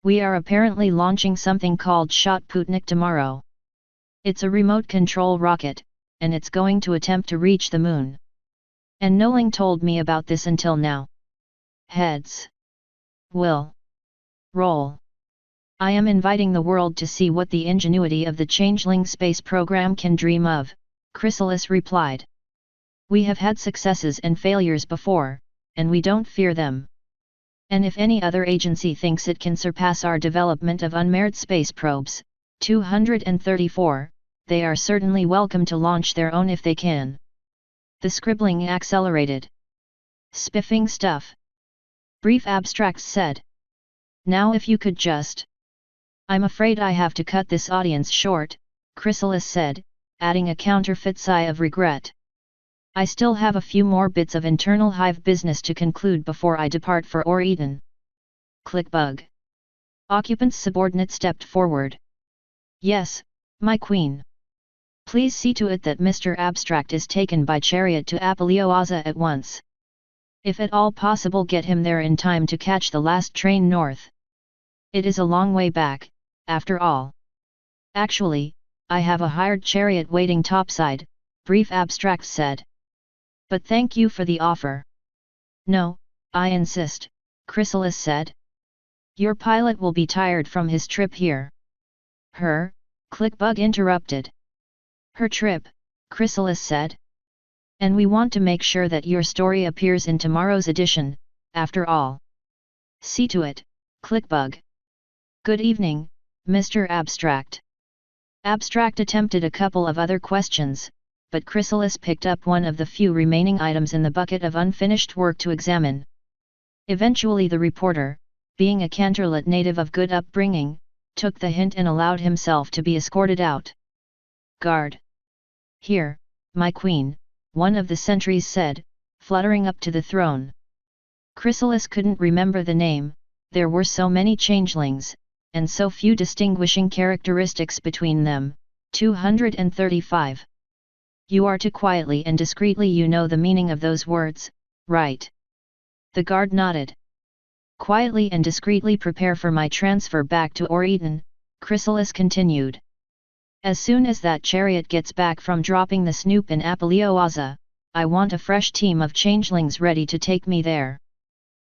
We are apparently launching something called Shotputnik tomorrow. It's a remote control rocket, and it's going to attempt to reach the moon. And Noling told me about this until now. Heads. Will. Roll. I am inviting the world to see what the ingenuity of the Changeling space program can dream of, Chrysalis replied. We have had successes and failures before, and we don't fear them. And if any other agency thinks it can surpass our development of unmanned space probes, 234, they are certainly welcome to launch their own if they can. The scribbling accelerated. Spiffing stuff. Brief Abstracts said. Now if you could just... I'm afraid I have to cut this audience short, Chrysalis said, adding a counterfeit sigh of regret. I still have a few more bits of internal hive business to conclude before I depart for Or-Eden. Clickbug. Occupant's subordinate stepped forward. Yes, my queen. Please see to it that Mr. Abstract is taken by chariot to Apelioaza at once. If at all possible, get him there in time to catch the last train north. It is a long way back, after all. Actually, I have a hired chariot waiting topside, Brief Abstract said. But thank you for the offer. No, I insist, Chrysalis said. Your pilot will be tired from his trip here. Her? Clickbug interrupted. Her trip, Chrysalis said. And we want to make sure that your story appears in tomorrow's edition, after all. See to it, Clickbug. Good evening, Mr. Abstract. Abstract attempted a couple of other questions, but Chrysalis picked up one of the few remaining items in the bucket of unfinished work to examine. Eventually the reporter, being a Canterlet native of good upbringing, took the hint and allowed himself to be escorted out. Guard. Here, my queen, one of the sentries said, fluttering up to the throne. Chrysalis couldn't remember the name, there were so many changelings, and so few distinguishing characteristics between them, 235. You are to quietly and discreetly, you know the meaning of those words, right? The guard nodded. Quietly and discreetly prepare for my transfer back to Or-Eden, Chrysalis continued. As soon as that chariot gets back from dropping the snoop in Apelioaza, I want a fresh team of changelings ready to take me there.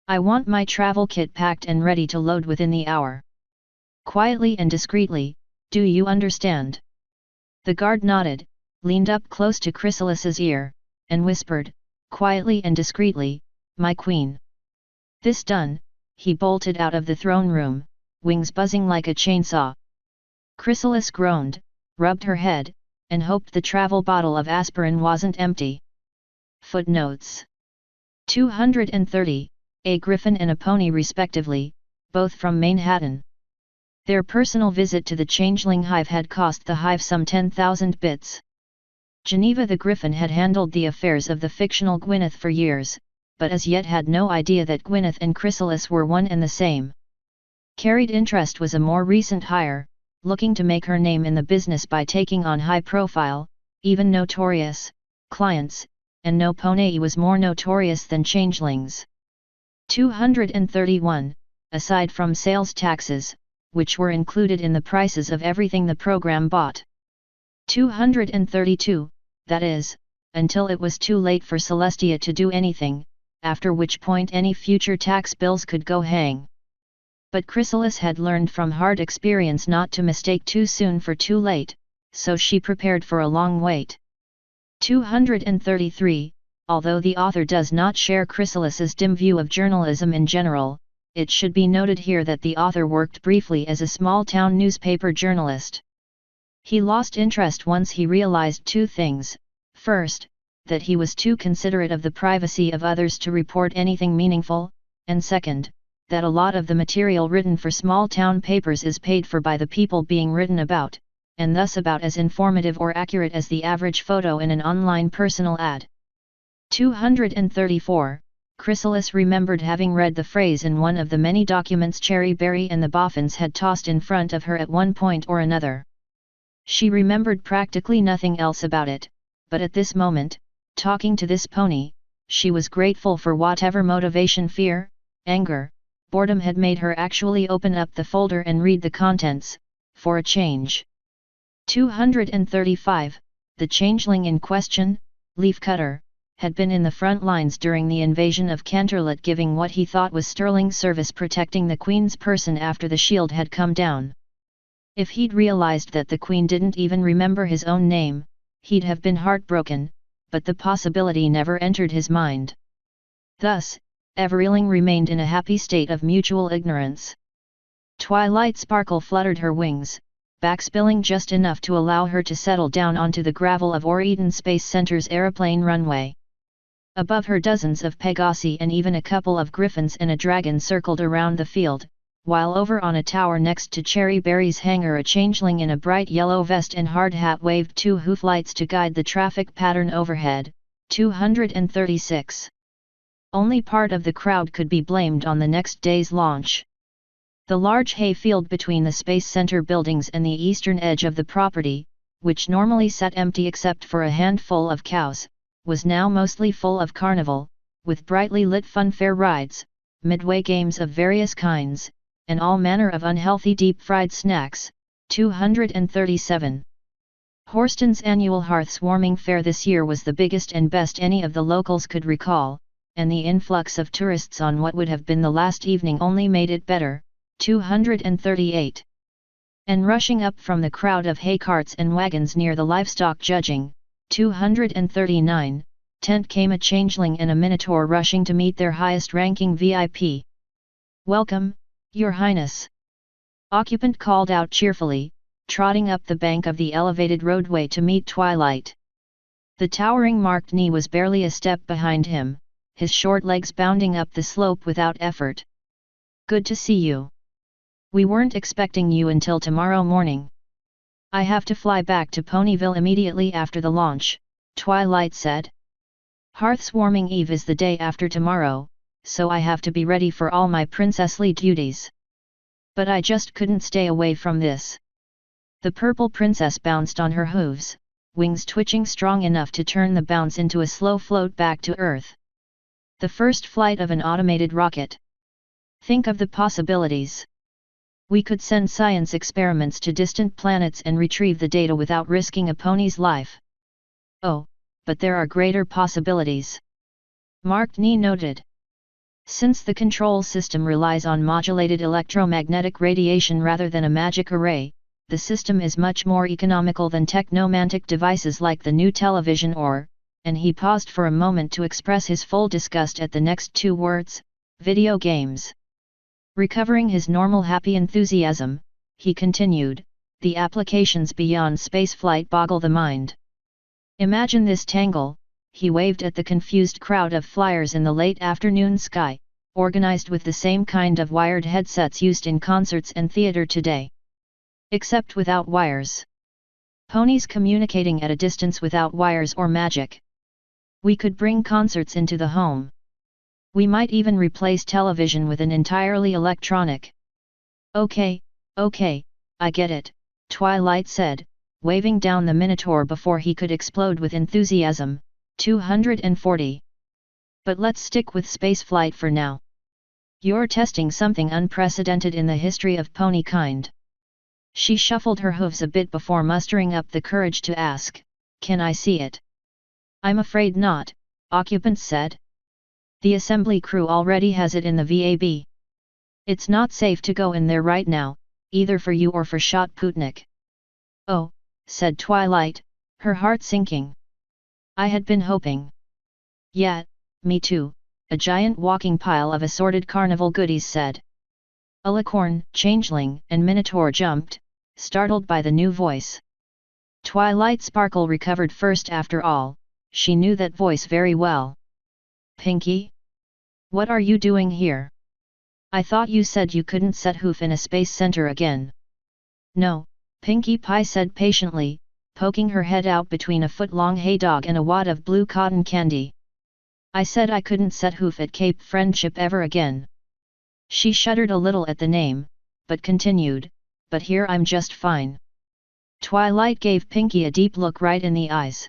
I want my travel kit packed and ready to load within the hour. Quietly and discreetly, do you understand? The guard nodded, leaned up close to Chrysalis's ear, and whispered, quietly and discreetly, my queen. This done, he bolted out of the throne room, wings buzzing like a chainsaw. Chrysalis groaned, rubbed her head, and hoped the travel bottle of aspirin wasn't empty. Footnotes 230, a griffin and a pony respectively, both from Manhattan. Their personal visit to the Changeling hive had cost the hive some 10,000 bits. Geneva the Griffin had handled the affairs of the fictional Gwyneth for years, but as yet had no idea that Gwyneth and Chrysalis were one and the same. Carried Interest was a more recent hire, looking to make her name in the business by taking on high-profile, even notorious, clients, and no pony was more notorious than Changelings. 231, aside from sales taxes, which were included in the prices of everything the program bought. 232, that is, until it was too late for Celestia to do anything, after which point any future tax bills could go hang. But Chrysalis had learned from hard experience not to mistake too soon for too late, so she prepared for a long wait. 233, although the author does not share Chrysalis's dim view of journalism in general, it should be noted here that the author worked briefly as a small-town newspaper journalist. He lost interest once he realized two things: first, that he was too considerate of the privacy of others to report anything meaningful, and second, that a lot of the material written for small-town papers is paid for by the people being written about, and thus about as informative or accurate as the average photo in an online personal ad. 234, Chrysalis remembered having read the phrase in one of the many documents Cherry Berry and the Boffins had tossed in front of her at one point or another. She remembered practically nothing else about it, but at this moment, talking to this pony, she was grateful for whatever motivation fear, anger, boredom had made her actually open up the folder and read the contents, for a change. 235, the changeling in question, Leafcutter, had been in the front lines during the invasion of Canterlot, giving what he thought was sterling service protecting the Queen's person after the shield had come down. If he'd realized that the Queen didn't even remember his own name, he'd have been heartbroken, but the possibility never entered his mind. Thus, Evereeling remained in a happy state of mutual ignorance. Twilight Sparkle fluttered her wings, backspilling just enough to allow her to settle down onto the gravel of Eden Space Center's airplane runway. Above her, dozens of Pegasi and even a couple of griffins and a dragon circled around the field, while over on a tower next to Cherry Berry's hangar a changeling in a bright yellow vest and hard hat waved two hooflights to guide the traffic pattern overhead. 236. Only part of the crowd could be blamed on the next day's launch. The large hay field between the Space Center buildings and the eastern edge of the property, which normally sat empty except for a handful of cows, was now mostly full of carnival, with brightly lit funfair rides, midway games of various kinds, and all manner of unhealthy deep-fried snacks. 237. Horston's annual hearths-warming fair this year was the biggest and best any of the locals could recall, and the influx of tourists on what would have been the last evening only made it better. 238. And rushing up from the crowd of hay carts and wagons near the livestock judging, 239, tent came a changeling and a minotaur rushing to meet their highest-ranking VIP. "Welcome, Your Highness!" Occupant called out cheerfully, trotting up the bank of the elevated roadway to meet Twilight. The towering Marked Knee was barely a step behind him, his short legs bounding up the slope without effort. "Good to see you. We weren't expecting you until tomorrow morning." "I have to fly back to Ponyville immediately after the launch," Twilight said. "Hearth's warming eve is the day after tomorrow, so I have to be ready for all my princessly duties. But I just couldn't stay away from this." The purple princess bounced on her hooves, wings twitching strong enough to turn the bounce into a slow float back to Earth. The first flight of an automated rocket. Think of the possibilities. We could send science experiments to distant planets and retrieve the data without risking a pony's life. "Oh, but there are greater possibilities," Marked Knee noted. "Since the control system relies on modulated electromagnetic radiation rather than a magic array, the system is much more economical than technomantic devices like the new television or," and he paused for a moment to express his full disgust at the next two words, "video games." Recovering his normal happy enthusiasm, he continued, the applications beyond spaceflight boggle the mind. Imagine this tangle, he waved at the confused crowd of flyers in the late afternoon sky, organized with the same kind of wired headsets used in concerts and theater today. Except without wires. Ponies communicating at a distance without wires or magic. We could bring concerts into the home. We might even replace television with an entirely electronic. Okay, I get it, Twilight said, waving down the Minotaur before he could explode with enthusiasm. 240. But let's stick with spaceflight for now. You're testing something unprecedented in the history of pony kind. She shuffled her hooves a bit before mustering up the courage to ask, "Can I see it?" "I'm afraid not," occupants said. "The assembly crew already has it in the VAB. It's not safe to go in there right now, either for you or for Shot Putnik." "Oh," said Twilight, her heart sinking. "I had been hoping." "Yeah, me too," a giant walking pile of assorted carnival goodies said. A licorn, changeling, and minotaur jumped, startled by the new voice. Twilight Sparkle recovered first after all, she knew that voice very well. "Pinky? What are you doing here? I thought you said you couldn't set hoof in a space center again." "No," Pinkie Pie said patiently, poking her head out between a foot-long hay dog and a wad of blue cotton candy. "I said I couldn't set hoof at Cape Friendship ever again." She shuddered a little at the name, but continued, "But here I'm just fine." Twilight gave Pinkie a deep look right in the eyes.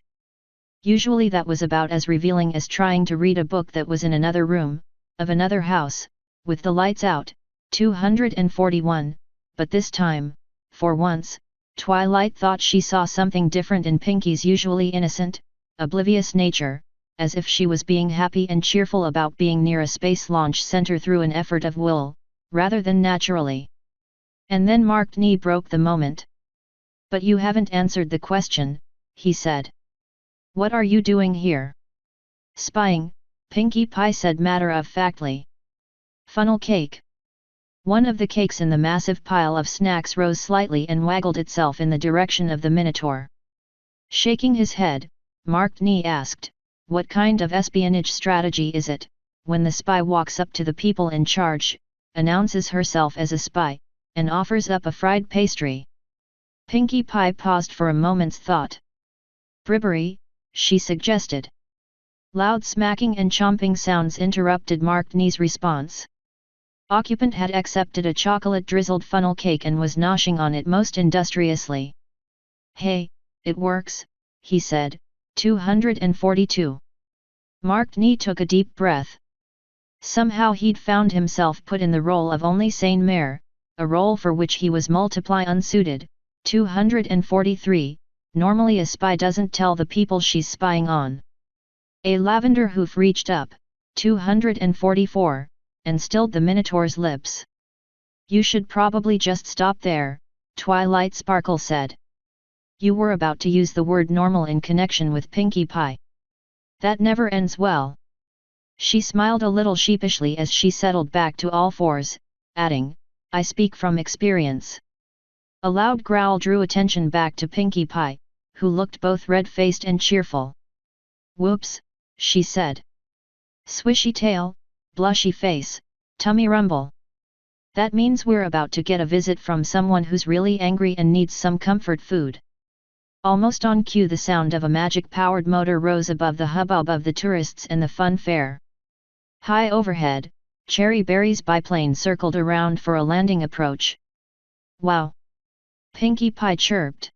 Usually that was about as revealing as trying to read a book that was in another room, of another house, with the lights out. 241, but this time, for once, Twilight thought she saw something different in Pinkie's usually innocent, oblivious nature, as if she was being happy and cheerful about being near a space launch center through an effort of will, rather than naturally. And then Marked Knee broke the moment. "But you haven't answered the question," he said. "What are you doing here?" "Spying," Pinkie Pie said matter-of-factly. "Funnel cake." One of the cakes in the massive pile of snacks rose slightly and waggled itself in the direction of the Minotaur. Shaking his head, Marked Knee asked, "What kind of espionage strategy is it, when the spy walks up to the people in charge, announces herself as a spy, and offers up a fried pastry?" Pinkie Pie paused for a moment's thought. "Bribery," she suggested. Loud smacking and chomping sounds interrupted Marked Knee's response. Occupant had accepted a chocolate-drizzled funnel cake and was noshing on it most industriously. "Hey, it works," he said. 242. Marked Knee took a deep breath. Somehow he'd found himself put in the role of only sane mayor, a role for which he was multiply unsuited. 243. Normally a spy doesn't tell the people she's spying on. A lavender hoof reached up, 244, and stilled the Minotaur's lips. "You should probably just stop there," Twilight Sparkle said. "You were about to use the word normal in connection with Pinkie Pie. That never ends well." She smiled a little sheepishly as she settled back to all fours, adding, "I speak from experience." A loud growl drew attention back to Pinkie Pie, who looked both red-faced and cheerful. "Whoops," she said. "Swishy tail, blushy face, tummy rumble. That means we're about to get a visit from someone who's really angry and needs some comfort food." Almost on cue the sound of a magic-powered motor rose above the hubbub of the tourists and the fun fair. High overhead, Cherry Berry's biplane circled around for a landing approach. "Wow!" Pinkie Pie chirped.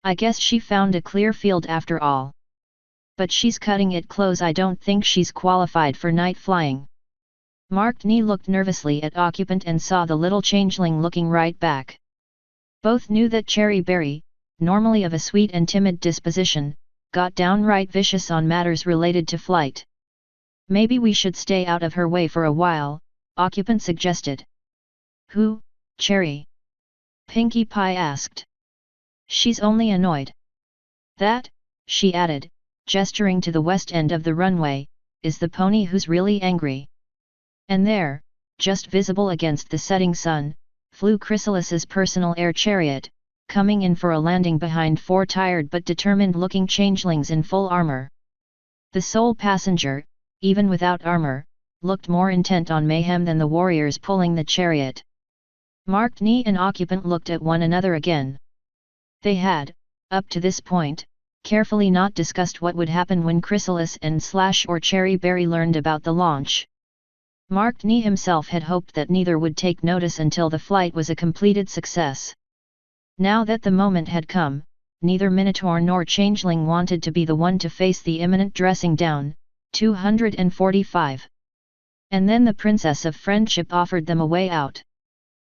"I guess she found a clear field after all. But she's cutting it close. I don't think she's qualified for night flying." Marked Knee looked nervously at Occupant and saw the little changeling looking right back. Both knew that Cherry Berry, normally of a sweet and timid disposition, got downright vicious on matters related to flight. "Maybe we should stay out of her way for a while," Occupant suggested. "Who, Cherry?" Pinkie Pie asked. "She's only annoyed. That," she added, gesturing to the west end of the runway, "is the pony who's really angry." And there, just visible against the setting sun, flew Chrysalis's personal air chariot, coming in for a landing behind 4 tired but determined-looking changelings in full armor. The sole passenger, even without armor, looked more intent on mayhem than the warriors pulling the chariot. Marked Knee and occupant looked at one another again. They had, up to this point, carefully not discussed what would happen when Chrysalis and or Cherry Berry learned about the launch. Marked Knee himself had hoped that neither would take notice until the flight was a completed success. Now that the moment had come, neither Minotaur nor Changeling wanted to be the one to face the imminent dressing down. 245. And then the Princess of Friendship offered them a way out.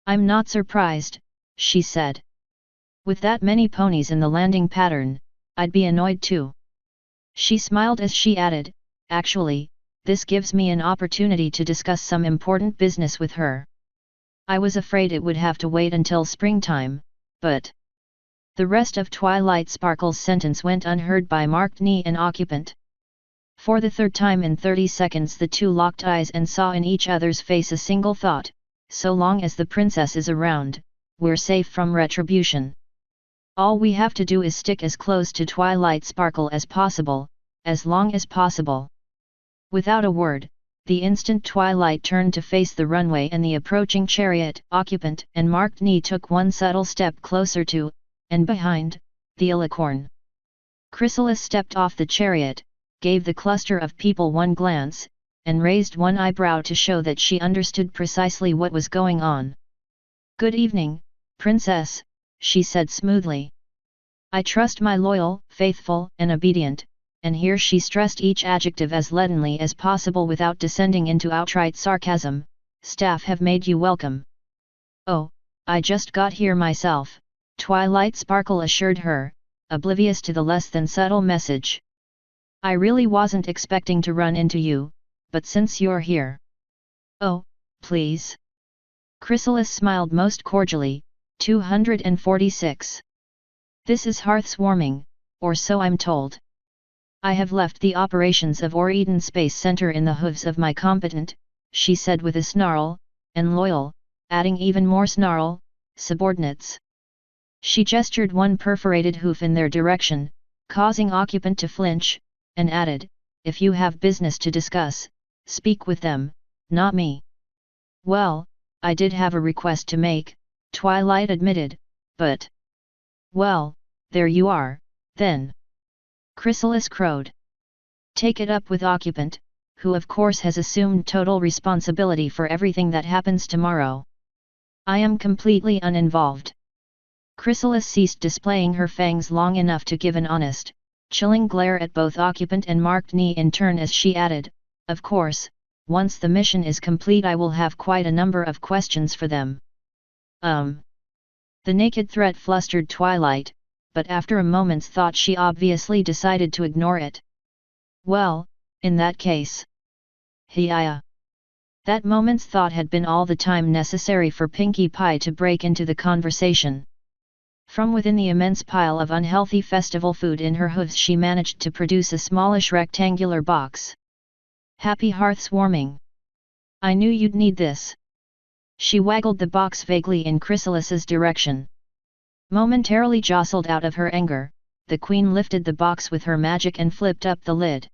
"I'm not surprised," she said. "With that many ponies in the landing pattern, I'd be annoyed too." She smiled as she added, "Actually, this gives me an opportunity to discuss some important business with her. I was afraid it would have to wait until springtime, but..." The rest of Twilight Sparkle's sentence went unheard by Marked Knee and occupant. For the third time in 30 seconds the two locked eyes and saw in each other's face a single thought: so long as the princess is around, we're safe from retribution. All we have to do is stick as close to Twilight Sparkle as possible, as long as possible. Without a word, the instant Twilight turned to face the runway and the approaching chariot, occupant and Marked Knee took one subtle step closer to, and behind, the alicorn. Chrysalis stepped off the chariot, gave the cluster of people one glance, and raised one eyebrow to show that she understood precisely what was going on. "Good evening, Princess," she said smoothly. "I trust my loyal, faithful, and obedient," and here she stressed each adjective as leadenly as possible without descending into outright sarcasm, "staff have made you welcome." "Oh, I just got here myself," Twilight Sparkle assured her, oblivious to the less than subtle message. "I really wasn't expecting to run into you, but since you're here..." "Oh, please." Chrysalis smiled most cordially. 246. "This is Hearth's warming, or so I'm told. I have left the operations of Eden Space Center in the hooves of my competent," she said with a snarl, "and loyal," adding even more snarl, "subordinates." She gestured one perforated hoof in their direction, causing occupant to flinch, and added, "If you have business to discuss, speak with them, not me." "Well, I did have a request to make," Twilight admitted, "but..." "Well, there you are, then," Chrysalis crowed. "Take it up with occupant, who of course has assumed total responsibility for everything that happens tomorrow. I am completely uninvolved." Chrysalis ceased displaying her fangs long enough to give an honest, chilling glare at both occupant and Marked Knee in turn as she added, "Of course, once the mission is complete I will have quite a number of questions for them." The naked threat flustered Twilight, but after a moment's thought she obviously decided to ignore it. "Well, in that case..." "Hiya." That moment's thought had been all the time necessary for Pinkie Pie to break into the conversation. From within the immense pile of unhealthy festival food in her hooves she managed to produce a smallish rectangular box. "Happy Hearth's warming. I knew you'd need this." She waggled the box vaguely in Chrysalis's direction. Momentarily jostled out of her anger, the queen lifted the box with her magic and flipped up the lid.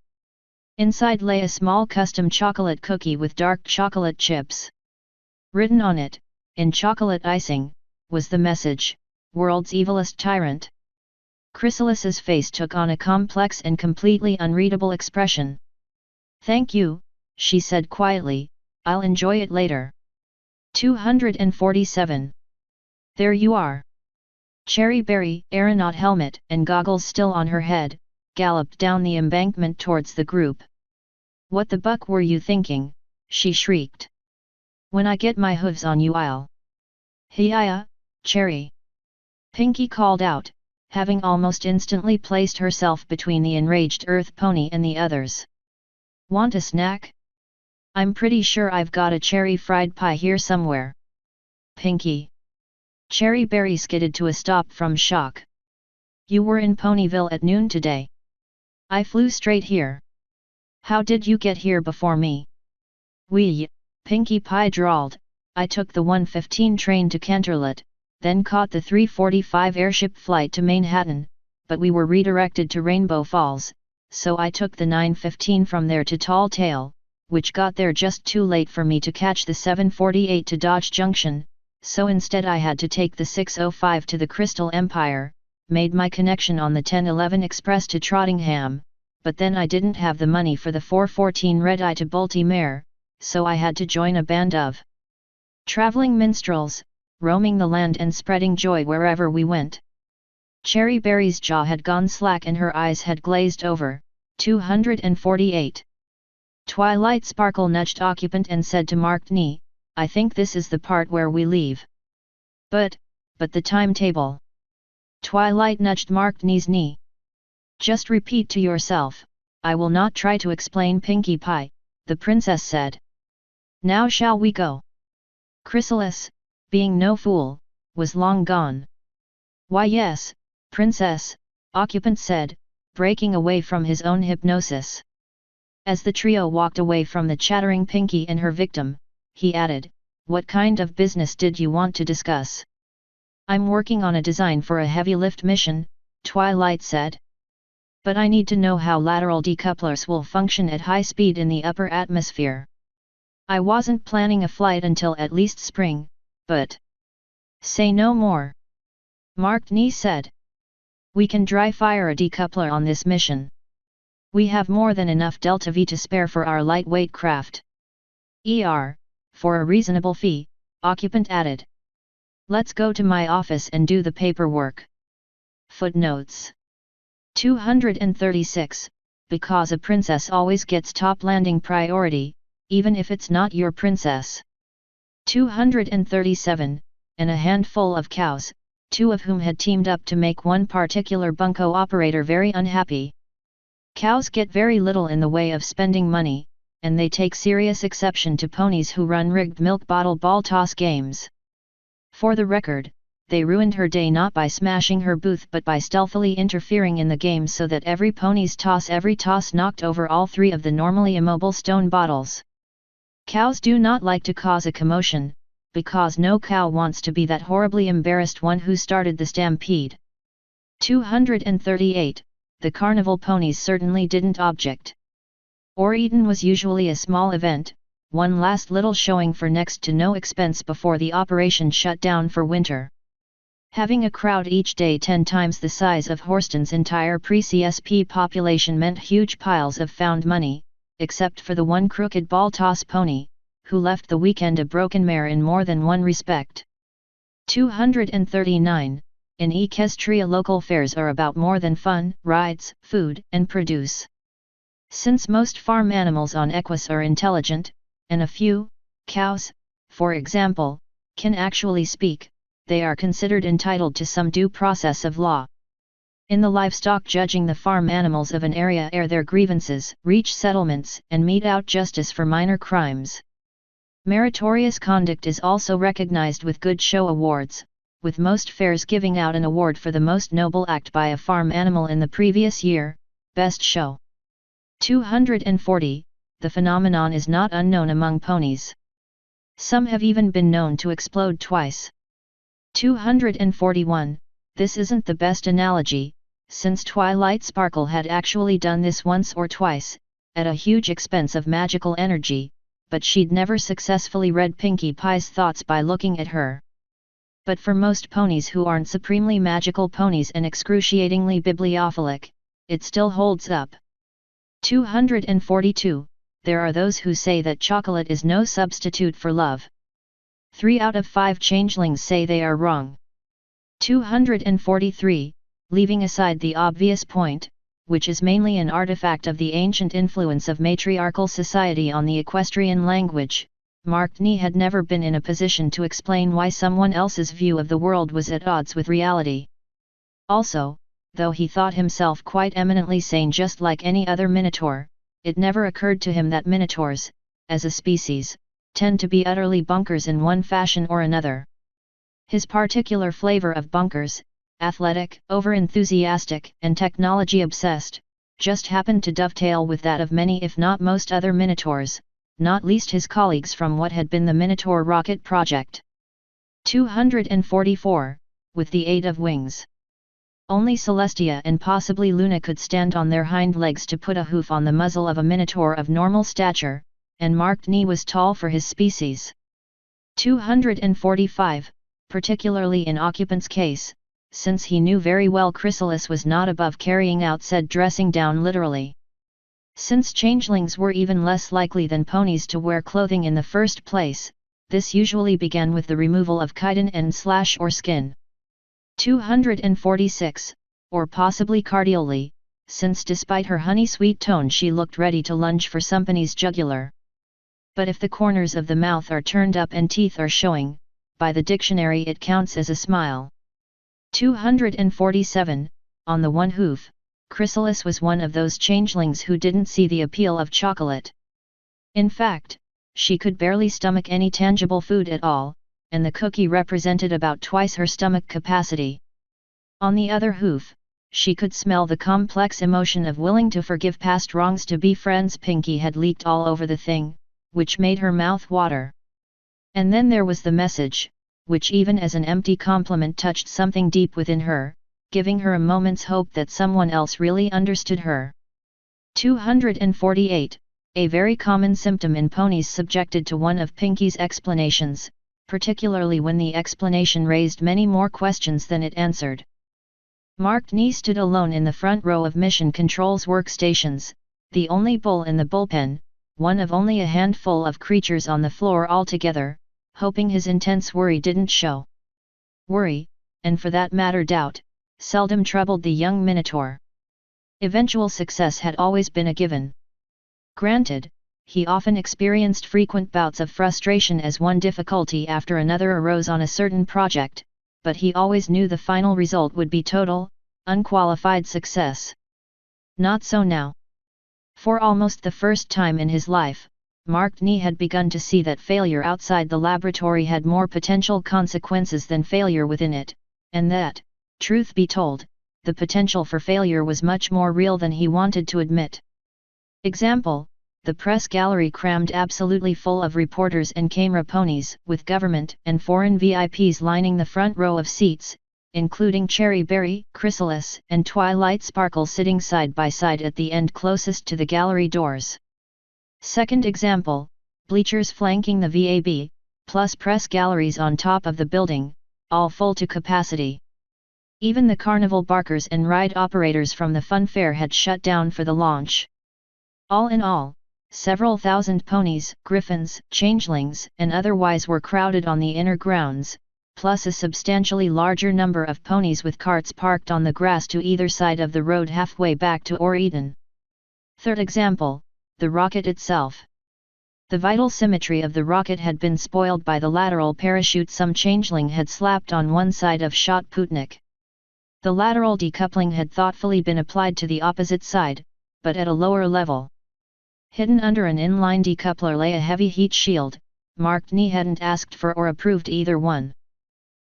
Inside lay a small custom chocolate cookie with dark chocolate chips. Written on it, in chocolate icing, was the message, "World's evilest tyrant." Chrysalis's face took on a complex and completely unreadable expression. "Thank you," she said quietly, "I'll enjoy it later." 247. There you are. Cherry Berry, aeronaut helmet and goggles still on her head, galloped down the embankment towards the group. "What the buck were you thinking?" she shrieked. "When I get my hooves on you I'll..." "Hiya, Cherry!" Pinkie called out, having almost instantly placed herself between the enraged earth pony and the others. "Want a snack? I'm pretty sure I've got a cherry fried pie here somewhere." "Pinkie!" Cherry Berry skidded to a stop from shock. "You were in Ponyville at noon today. I flew straight here. How did you get here before me?" "Pinkie Pie drawled, "I took the 1:15 train to Canterlot, then caught the 3:45 airship flight to Manhattan, but we were redirected to Rainbow Falls, so I took the 9:15 from there to Tall Tale, which got there just too late for me to catch the 7:48 to Dodge Junction, so instead I had to take the 6:05 to the Crystal Empire, made my connection on the 10:11 express to Trottingham, but then I didn't have the money for the 4:14 red-eye to Baltimore, so I had to join a band of traveling minstrels, roaming the land and spreading joy wherever we went. Cherry Berry's jaw had gone slack and her eyes had glazed over. 248. Twilight Sparkle nudged Occupant and said to Marked Knee, I think this is the part where we leave. But the timetable. Twilight nudged Marked Knee's knee. Just repeat to yourself, I will not try to explain Pinkie Pie, the princess said. Now shall we go? Chrysalis, being no fool, was long gone. Why yes, princess, Occupant said, breaking away from his own hypnosis. As the trio walked away from the chattering Pinkie and her victim, he added, what kind of business did you want to discuss? I'm working on a design for a heavy lift mission, Twilight said. But I need to know how lateral decouplers will function at high speed in the upper atmosphere. I wasn't planning a flight until at least spring, but... Say no more. Marked Knee said. We can dry fire a decoupler on this mission. We have more than enough Delta V to spare for our lightweight craft. For a reasonable fee, Occupant added. Let's go to my office and do the paperwork. Footnotes 236, because a princess always gets top landing priority, even if it's not your princess. 237, and a handful of cows, two of whom had teamed up to make one particular bunco operator very unhappy. Cows get very little in the way of spending money, and they take serious exception to ponies who run rigged milk bottle ball toss games. For the record, they ruined her day not by smashing her booth but by stealthily interfering in the game so that every pony's every toss knocked over all three of the normally immobile stone bottles. Cows do not like to cause a commotion, because no cow wants to be that horribly embarrassed one who started the stampede. 238, the carnival ponies certainly didn't object. Or-Eaton was usually a small event, one last little showing for next to no expense before the operation shut down for winter. Having a crowd each day 10 times the size of Horston's entire pre-CSP population meant huge piles of found money, except for the one crooked ball toss pony, who left the weekend a broken mare in more than one respect. 239, in Equestria local fairs are about more than fun, rides, food, and produce. Since most farm animals on Equus are intelligent, and a few, cows, for example, can actually speak, they are considered entitled to some due process of law. In the livestock judging, the farm animals of an area air their grievances, reach settlements, and mete out justice for minor crimes. Meritorious conduct is also recognized with good show awards, with most fairs giving out an award for the most noble act by a farm animal in the previous year, best show. 240, the phenomenon is not unknown among ponies. Some have even been known to explode twice. 241, this isn't the best analogy, since Twilight Sparkle had actually done this once or twice, at a huge expense of magical energy, but she'd never successfully read Pinkie Pie's thoughts by looking at her. But for most ponies who aren't supremely magical ponies and excruciatingly bibliophilic, it still holds up. 242, there are those who say that chocolate is no substitute for love. 3 out of 5 changelings say they are wrong. 243, leaving aside the obvious point, which is mainly an artifact of the ancient influence of matriarchal society on the equestrian language, Marked Knee had never been in a position to explain why someone else's view of the world was at odds with reality. Also, though he thought himself quite eminently sane just like any other minotaur, it never occurred to him that minotaurs, as a species, tend to be utterly bunkers in one fashion or another. His particular flavor of bunkers, athletic, over-enthusiastic, and technology-obsessed, just happened to dovetail with that of many if not most other minotaurs, not least his colleagues from what had been the Minotaur rocket project. 244, with the aid of wings. Only Celestia and possibly Luna could stand on their hind legs to put a hoof on the muzzle of a minotaur of normal stature, and Marked Knee was tall for his species. 245, particularly in Occupant's case, since he knew very well Chrysalis was not above carrying out said dressing down literally. Since changelings were even less likely than ponies to wear clothing in the first place, this usually began with the removal of chitin and / or skin. 246, or possibly cardially, since despite her honey-sweet tone she looked ready to lunge for somebody's jugular. But if the corners of the mouth are turned up and teeth are showing, by the dictionary it counts as a smile. 247, on the one hoof, Chrysalis was one of those changelings who didn't see the appeal of chocolate. In fact, she could barely stomach any tangible food at all, and the cookie represented about twice her stomach capacity. On the other hoof, she could smell the complex emotion of willing to forgive past wrongs to be friends. Pinky had leaked all over the thing, which made her mouth water. And then there was the message, which even as an empty compliment touched something deep within her, giving her a moment's hope that someone else really understood her. 248, a very common symptom in ponies subjected to one of Pinky's explanations, particularly when the explanation raised many more questions than it answered. Marked Knee stood alone in the front row of Mission Control's workstations, the only bull in the bullpen, one of only a handful of creatures on the floor altogether, hoping his intense worry didn't show. Worry, and for that matter doubt, seldom troubled the young Minotaur. Eventual success had always been a given. Granted, he often experienced frequent bouts of frustration as one difficulty after another arose on a certain project, but he always knew the final result would be total, unqualified success. Not so now. For almost the first time in his life, Marked Knee had begun to see that failure outside the laboratory had more potential consequences than failure within it, and that, truth be told, the potential for failure was much more real than he wanted to admit. Example: the press gallery crammed absolutely full of reporters and camera ponies, with government and foreign VIPs lining the front row of seats, including Cherry Berry, Chrysalis, and Twilight Sparkle sitting side by side at the end closest to the gallery doors. Second example: bleachers flanking the VAB, plus press galleries on top of the building, all full to capacity. Even the carnival barkers and ride operators from the fun fair had shut down for the launch. All in all, several thousand ponies, griffins, changelings, and otherwise were crowded on the inner grounds, plus a substantially larger number of ponies with carts parked on the grass to either side of the road halfway back to Eden. Third example: the rocket itself. The vital symmetry of the rocket had been spoiled by the lateral parachute some changeling had slapped on one side of Shot Putnik. The lateral decoupling had thoughtfully been applied to the opposite side, but at a lower level. Hidden under an inline decoupler lay a heavy heat shield. Marked Knee hadn't asked for or approved either one.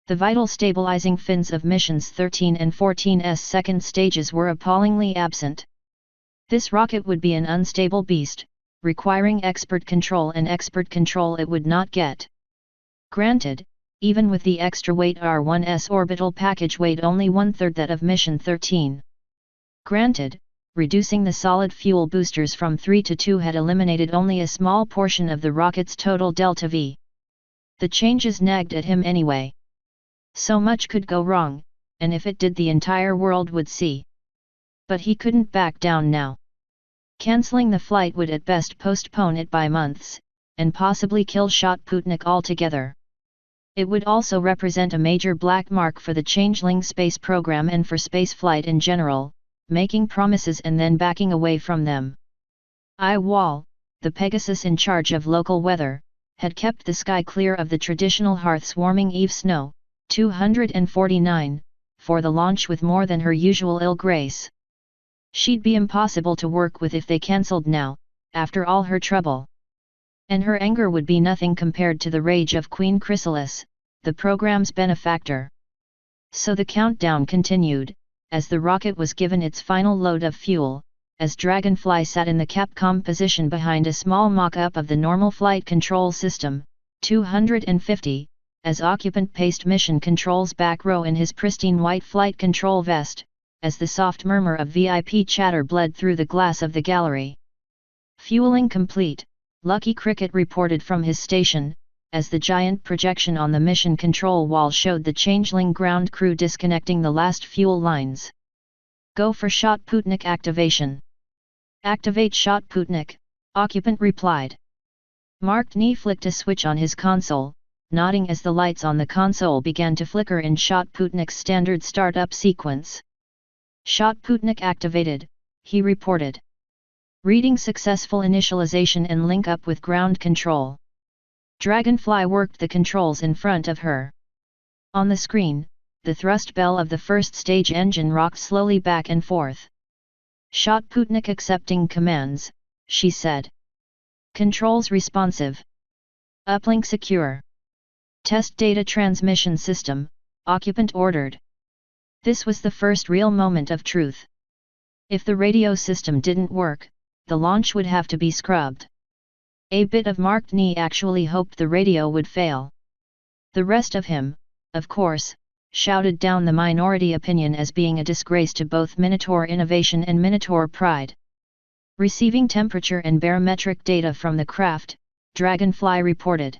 The vital stabilizing fins of missions 13 and 14's second stages were appallingly absent. This rocket would be an unstable beast, requiring expert control, and expert control it would not get. Granted, even with the extra weight, R1's orbital package weighed only 1/3 that of mission 13. Granted, reducing the solid fuel boosters from 3 to 2 had eliminated only a small portion of the rocket's total delta V. The changes nagged at him anyway. So much could go wrong, and if it did, the entire world would see. But he couldn't back down now. Canceling the flight would at best postpone it by months, and possibly kill Shot Putnik altogether. It would also represent a major black mark for the Changeling space program and for spaceflight in general, making promises and then backing away from them. Wall, the Pegasus in charge of local weather, had kept the sky clear of the traditional hearth-warming eve snow, 249, for the launch with more than her usual ill grace. She'd be impossible to work with if they cancelled now, after all her trouble. And her anger would be nothing compared to the rage of Queen Chrysalis, the program's benefactor. So the countdown continued, as the rocket was given its final load of fuel, as Dragonfly sat in the Capcom position behind a small mock-up of the normal flight control system. 250, as occupant paced mission control's back row in his pristine white flight control vest, as the soft murmur of VIP chatter bled through the glass of the gallery. Fueling complete, Lucky Cricket reported from his station, as the giant projection on the mission control wall showed the Changeling ground crew disconnecting the last fuel lines. Go for shot Sputnik activation. Activate shot Sputnik, occupant replied. Mark Knee flicked a switch on his console, nodding as the lights on the console began to flicker in shot Sputnik's standard startup sequence. Shot Sputnik activated, he reported. Reading successful initialization and link up with ground control. Dragonfly worked the controls in front of her. On the screen, the thrust bell of the first stage engine rocked slowly back and forth. Shot Sputnik accepting commands, she said. Controls responsive. Uplink secure. Test data transmission system, occupant ordered. This was the first real moment of truth. If the radio system didn't work, the launch would have to be scrubbed. A bit of Mark Knee actually hoped the radio would fail. The rest of him, of course, shouted down the minority opinion as being a disgrace to both Minotaur innovation and Minotaur pride. Receiving temperature and barometric data from the craft, Dragonfly reported.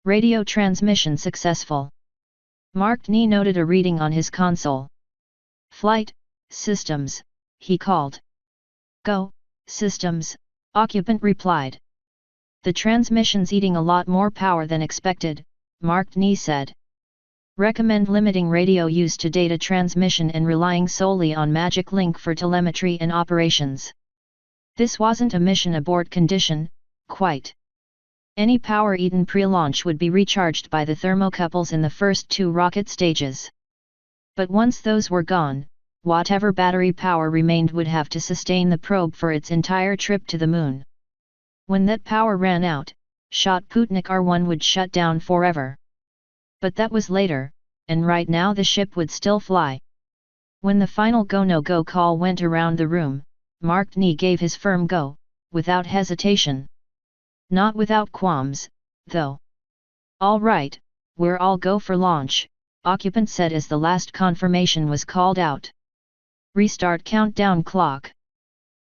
Radio transmission successful. Mark Knee noted a reading on his console. Flight, systems, he called. Go, systems, occupant replied. The transmission's eating a lot more power than expected, Mark Knee said. Recommend limiting radio use to data transmission and relying solely on Magic Link for telemetry and operations. This wasn't a mission abort condition, quite. Any power eaten pre-launch would be recharged by the thermocouples in the first two rocket stages. But once those were gone, whatever battery power remained would have to sustain the probe for its entire trip to the moon. When that power ran out, shot Sputnik R1 would shut down forever. But that was later, and right now the ship would still fly. When the final go-no-go call went around the room, Mark Knee gave his firm go, without hesitation. Not without qualms, though. All right, we're all go for launch, occupant said as the last confirmation was called out. Restart countdown clock.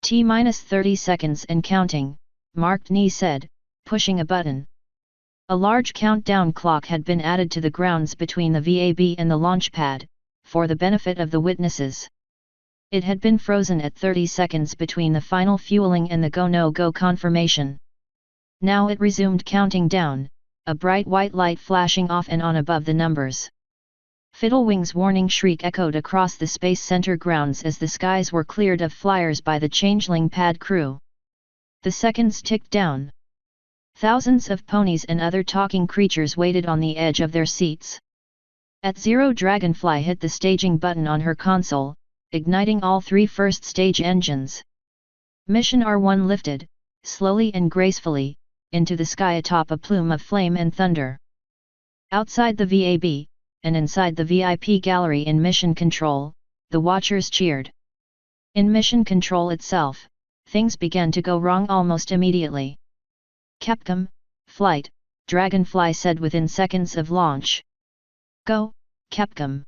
T-minus 30 seconds and counting, Mark Knee said, pushing a button. A large countdown clock had been added to the grounds between the VAB and the launch pad, for the benefit of the witnesses. It had been frozen at 30 seconds between the final fueling and the go-no-go confirmation. Now it resumed counting down, a bright white light flashing off and on above the numbers. Fiddlewing's warning shriek echoed across the Space Center grounds as the skies were cleared of flyers by the Changeling pad crew. The seconds ticked down. Thousands of ponies and other talking creatures waited on the edge of their seats. At 0, Dragonfly hit the staging button on her console, igniting all three first stage engines. Mission R1 lifted, slowly and gracefully, into the sky atop a plume of flame and thunder. Outside the VAB, and inside the VIP gallery in Mission Control, the watchers cheered. In Mission Control itself, things began to go wrong almost immediately. Capcom, flight, Dragonfly said within seconds of launch. Go, Capcom.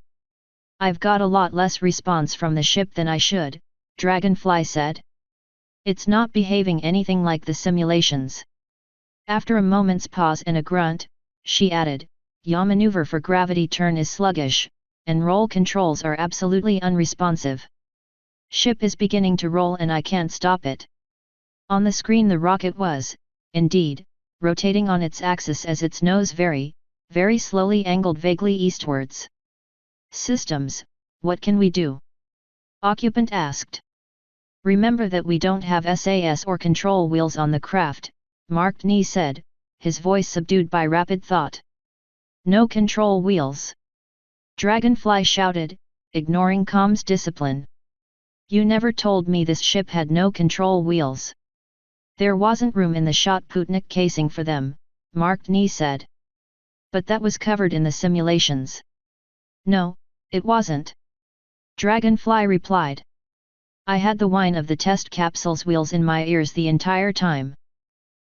I've got a lot less response from the ship than I should, Dragonfly said. It's not behaving anything like the simulations. After a moment's pause and a grunt, she added, yaw maneuver for gravity turn is sluggish, and roll controls are absolutely unresponsive. Ship is beginning to roll and I can't stop it. On the screen the rocket was, indeed, rotating on its axis as its nose very slowly angled vaguely eastwards. Systems, what can we do? Occupant asked. Remember that we don't have SAS or control wheels on the craft, Mark Knee said, his voice subdued by rapid thought. No control wheels. Dragonfly shouted, ignoring comms discipline. You never told me this ship had no control wheels. There wasn't room in the shot Sputnik casing for them, Mark Knee said. But that was covered in the simulations. No, it wasn't. Dragonfly replied. I had the whine of the test capsule's wheels in my ears the entire time.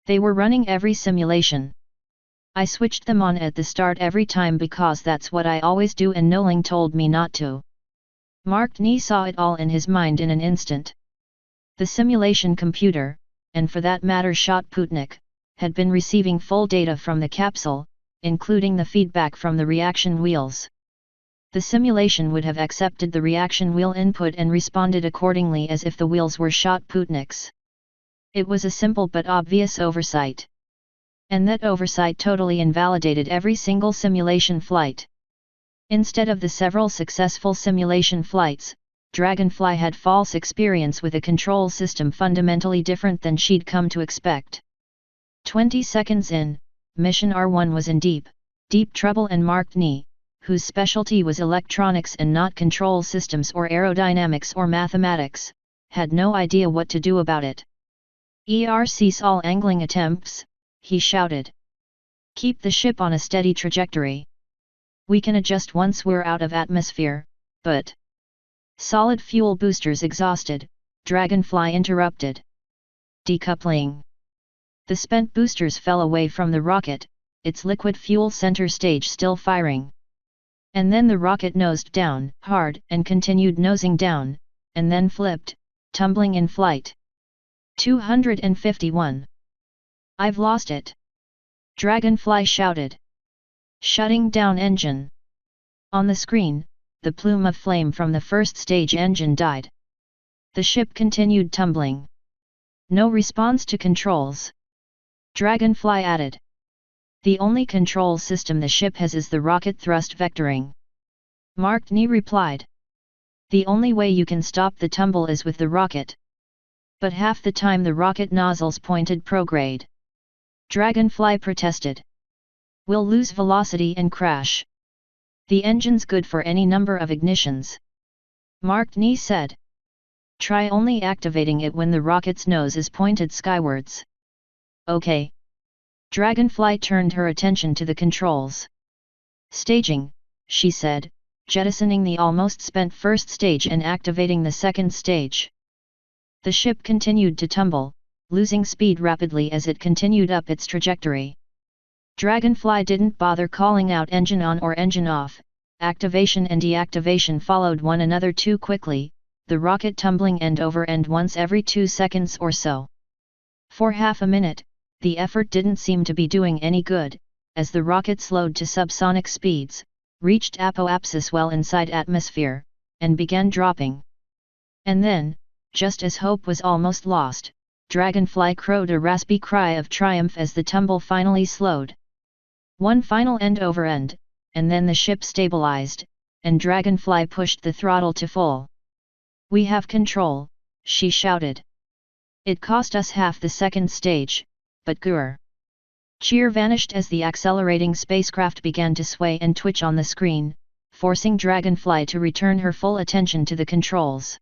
They were running every simulation. I switched them on at the start every time because that's what I always do and Noling told me not to. Mark Ni saw it all in his mind in an instant. The simulation computer, and for that matter Shotputnik, had been receiving full data from the capsule, including the feedback from the reaction wheels. The simulation would have accepted the reaction wheel input and responded accordingly as if the wheels were Shotputniks. It was a simple but obvious oversight. And that oversight totally invalidated every single simulation flight. Instead of the several successful simulation flights, Dragonfly had false experience with a control system fundamentally different than she'd come to expect. 20 seconds in, Mission R1 was in deep trouble and Mark Ni, whose specialty was electronics and not control systems or aerodynamics or mathematics, had no idea what to do about it. Cease all angling attempts, he shouted. Keep the ship on a steady trajectory. We can adjust once we're out of atmosphere, but... Solid fuel boosters exhausted, Dragonfly interrupted. Decoupling. The spent boosters fell away from the rocket, its liquid fuel center stage still firing. And then the rocket nosed down hard and continued nosing down, and then flipped, tumbling in flight. 251. I've lost it. Dragonfly shouted. Shutting down engine. On the screen, the plume of flame from the first stage engine died. The ship continued tumbling. No response to controls. Dragonfly added. The only control system the ship has is the rocket thrust vectoring. Mark Ni replied. The only way you can stop the tumble is with the rocket. But half the time the rocket nozzle's pointed prograde. Dragonfly protested. We'll lose velocity and crash. The engine's good for any number of ignitions. Mark Ni said. Try only activating it when the rocket's nose is pointed skywards. Okay. Dragonfly turned her attention to the controls. Staging, she said, jettisoning the almost spent first stage and activating the second stage. The ship continued to tumble, losing speed rapidly as it continued up its trajectory. Dragonfly didn't bother calling out engine on or engine off, activation and deactivation followed one another too quickly, the rocket tumbling end over end once every 2 seconds or so. For half a minute, the effort didn't seem to be doing any good, as the rocket slowed to subsonic speeds, reached apoapsis well inside atmosphere, and began dropping. And then, just as hope was almost lost, Dragonfly crowed a raspy cry of triumph as the tumble finally slowed. One final end over end, and then the ship stabilized, and Dragonfly pushed the throttle to full. We have control, she shouted. It cost us half the second stage, but grr. Cheer vanished as the accelerating spacecraft began to sway and twitch on the screen, forcing Dragonfly to return her full attention to the controls.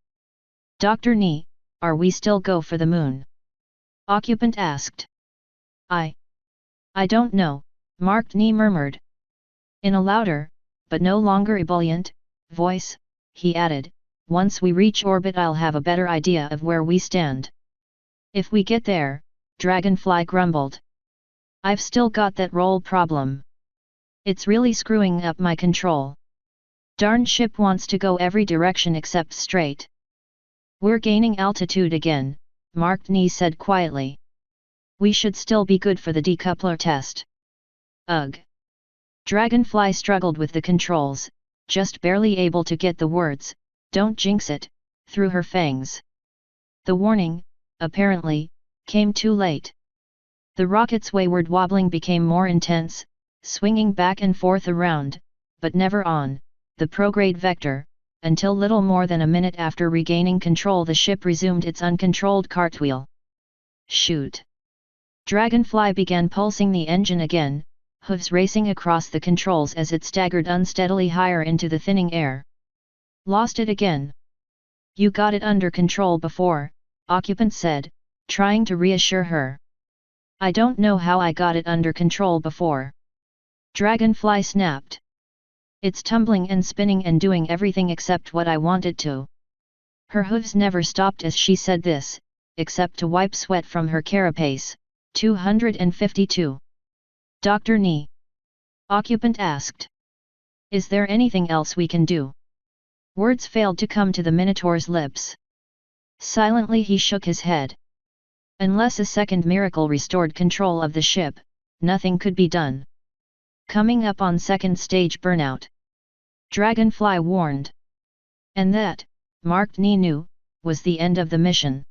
Dr. Ni, are we still go for the moon? Occupant asked. I don't know, Mark Ni murmured. In a louder, but no longer ebullient, voice, he added, once we reach orbit I'll have a better idea of where we stand. If we get there, Dragonfly grumbled. I've still got that roll problem. It's really screwing up my control. Darn ship wants to go every direction except straight. We're gaining altitude again, Mark Ni said quietly. We should still be good for the decoupler test. Ugh. Dragonfly struggled with the controls, just barely able to get the words, "Don't jinx it," through her fangs. The warning, apparently, came too late. The rocket's wayward wobbling became more intense, swinging back and forth around, but never on, the prograde vector, until little more than a minute after regaining control the ship resumed its uncontrolled cartwheel. Shoot! Dragonfly began pulsing the engine again, hooves racing across the controls as it staggered unsteadily higher into the thinning air. Lost it again. You got it under control before, Occupant said, trying to reassure her. I don't know how I got it under control before. Dragonfly snapped. It's tumbling and spinning and doing everything except what I want it to. Her hooves never stopped as she said this, except to wipe sweat from her carapace. 252. Dr. Ni. Occupant asked. Is there anything else we can do? Words failed to come to the Minotaur's lips. Silently he shook his head. Unless a second miracle restored control of the ship, nothing could be done. Coming up on second stage burnout. Dragonfly warned. And that, Mark Ni knew, was the end of the mission.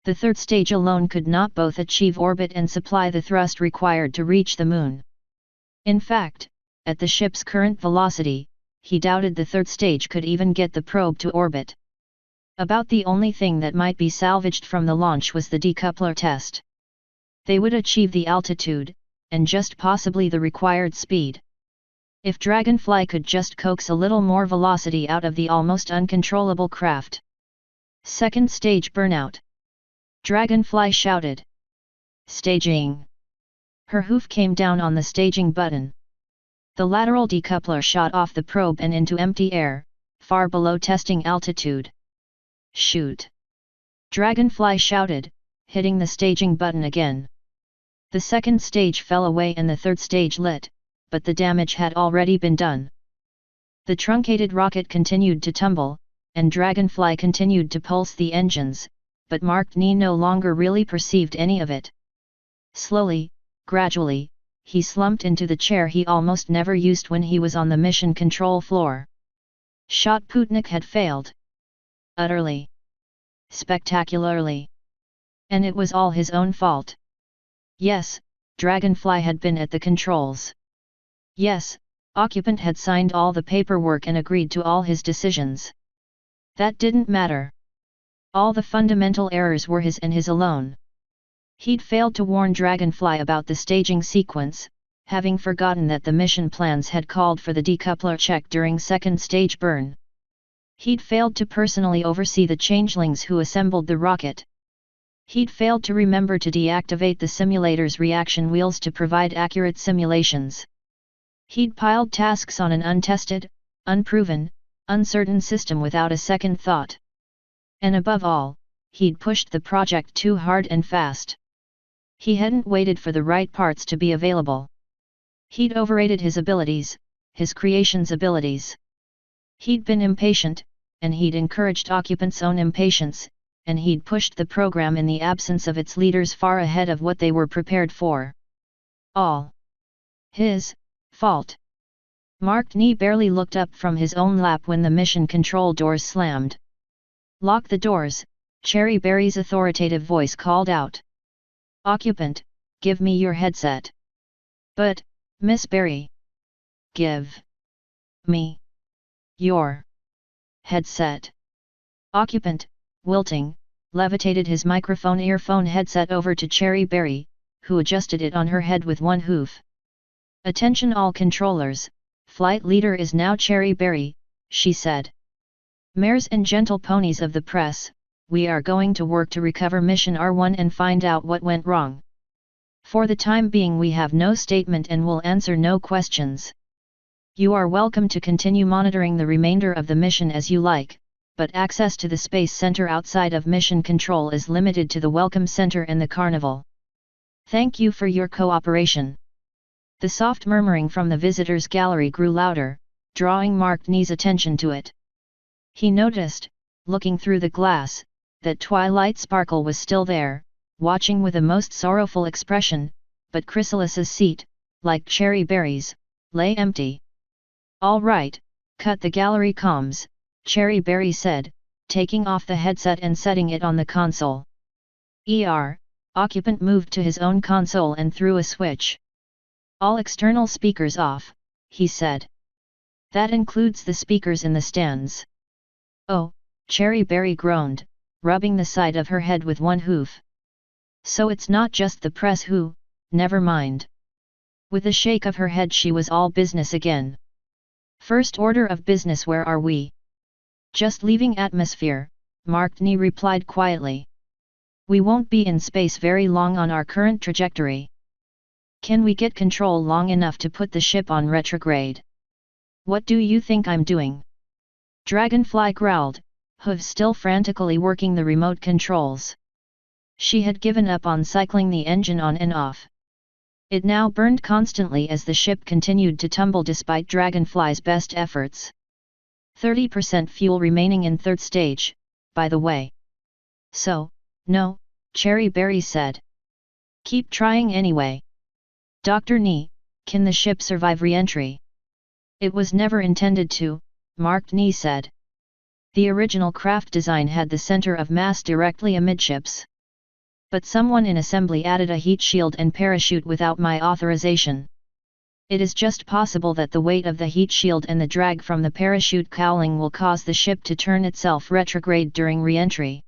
The third stage alone could not both achieve orbit and supply the thrust required to reach the moon. In fact, at the ship's current velocity, he doubted the third stage could even get the probe to orbit. About the only thing that might be salvaged from the launch was the decoupler test. They would achieve the altitude, and just possibly the required speed. If Dragonfly could just coax a little more velocity out of the almost uncontrollable craft. Second stage burnout. Dragonfly shouted. Staging. Her hoof came down on the staging button. The lateral decoupler shot off the probe and into empty air, far below testing altitude. Shoot! Dragonfly shouted, hitting the staging button again. The second stage fell away and the third stage lit, but the damage had already been done. The truncated rocket continued to tumble, and Dragonfly continued to pulse the engines, but Mark Ni no longer really perceived any of it. Slowly, gradually, he slumped into the chair he almost never used when he was on the mission control floor. Shot Putnik had failed. Utterly. Spectacularly. And it was all his own fault. Yes, Dragonfly had been at the controls. Yes, Occupant had signed all the paperwork and agreed to all his decisions. That didn't matter. All the fundamental errors were his and his alone. He'd failed to warn Dragonfly about the staging sequence, having forgotten that the mission plans had called for the decoupler check during second stage burn. He'd failed to personally oversee the changelings who assembled the rocket. He'd failed to remember to deactivate the simulator's reaction wheels to provide accurate simulations. He'd piled tasks on an untested, unproven, uncertain system without a second thought. And above all, he'd pushed the project too hard and fast. He hadn't waited for the right parts to be available. He'd overrated his abilities, his creation's abilities. He'd been impatient, and he'd encouraged Occupant's own impatience, and he'd pushed the program in the absence of its leaders far ahead of what they were prepared for. All his fault. Mark Ni barely looked up from his own lap when the mission control doors slammed. Lock the doors, Cherry Berry's authoritative voice called out. Occupant, give me your headset. But, Miss Berry. Give me your headset. Occupant, wilting, levitated his microphone earphone headset over to Cherry Berry, who adjusted it on her head with one hoof. Attention all controllers, flight leader is now Cherry Berry, she said. Mares and gentle ponies of the press, we are going to work to recover Mission R1 and find out what went wrong. For the time being we have no statement and will answer no questions. You are welcome to continue monitoring the remainder of the mission as you like, but access to the Space Center outside of Mission Control is limited to the Welcome Center and the Carnival. Thank you for your cooperation. The soft murmuring from the visitors' gallery grew louder, drawing Mark Ni's attention to it. He noticed, looking through the glass, that Twilight Sparkle was still there, watching with a most sorrowful expression, but Chrysalis's seat, like Cherry Berry's, lay empty. All right, cut the gallery comms, Cherry Berry said, taking off the headset and setting it on the console. Occupant moved to his own console and threw a switch. All external speakers off, he said. That includes the speakers in the stands. Oh, Cherry Berry groaned, rubbing the side of her head with one hoof. So it's not just the press who, never mind. With a shake of her head she was all business again. First order of business, where are we? Just leaving atmosphere, Mark Ni replied quietly. We won't be in space very long on our current trajectory. Can we get control long enough to put the ship on retrograde? What do you think I'm doing? Dragonfly growled, hooves still frantically working the remote controls. She had given up on cycling the engine on and off. It now burned constantly as the ship continued to tumble despite Dragonfly's best efforts. 30% fuel remaining in third stage, by the way. So, no, Cherry Berry said. Keep trying anyway. Dr. Nee, can the ship survive re-entry? It was never intended to, Mark Nee said. The original craft design had the center of mass directly amidships. But someone in assembly added a heat shield and parachute without my authorization. It is just possible that the weight of the heat shield and the drag from the parachute cowling will cause the ship to turn itself retrograde during re-entry.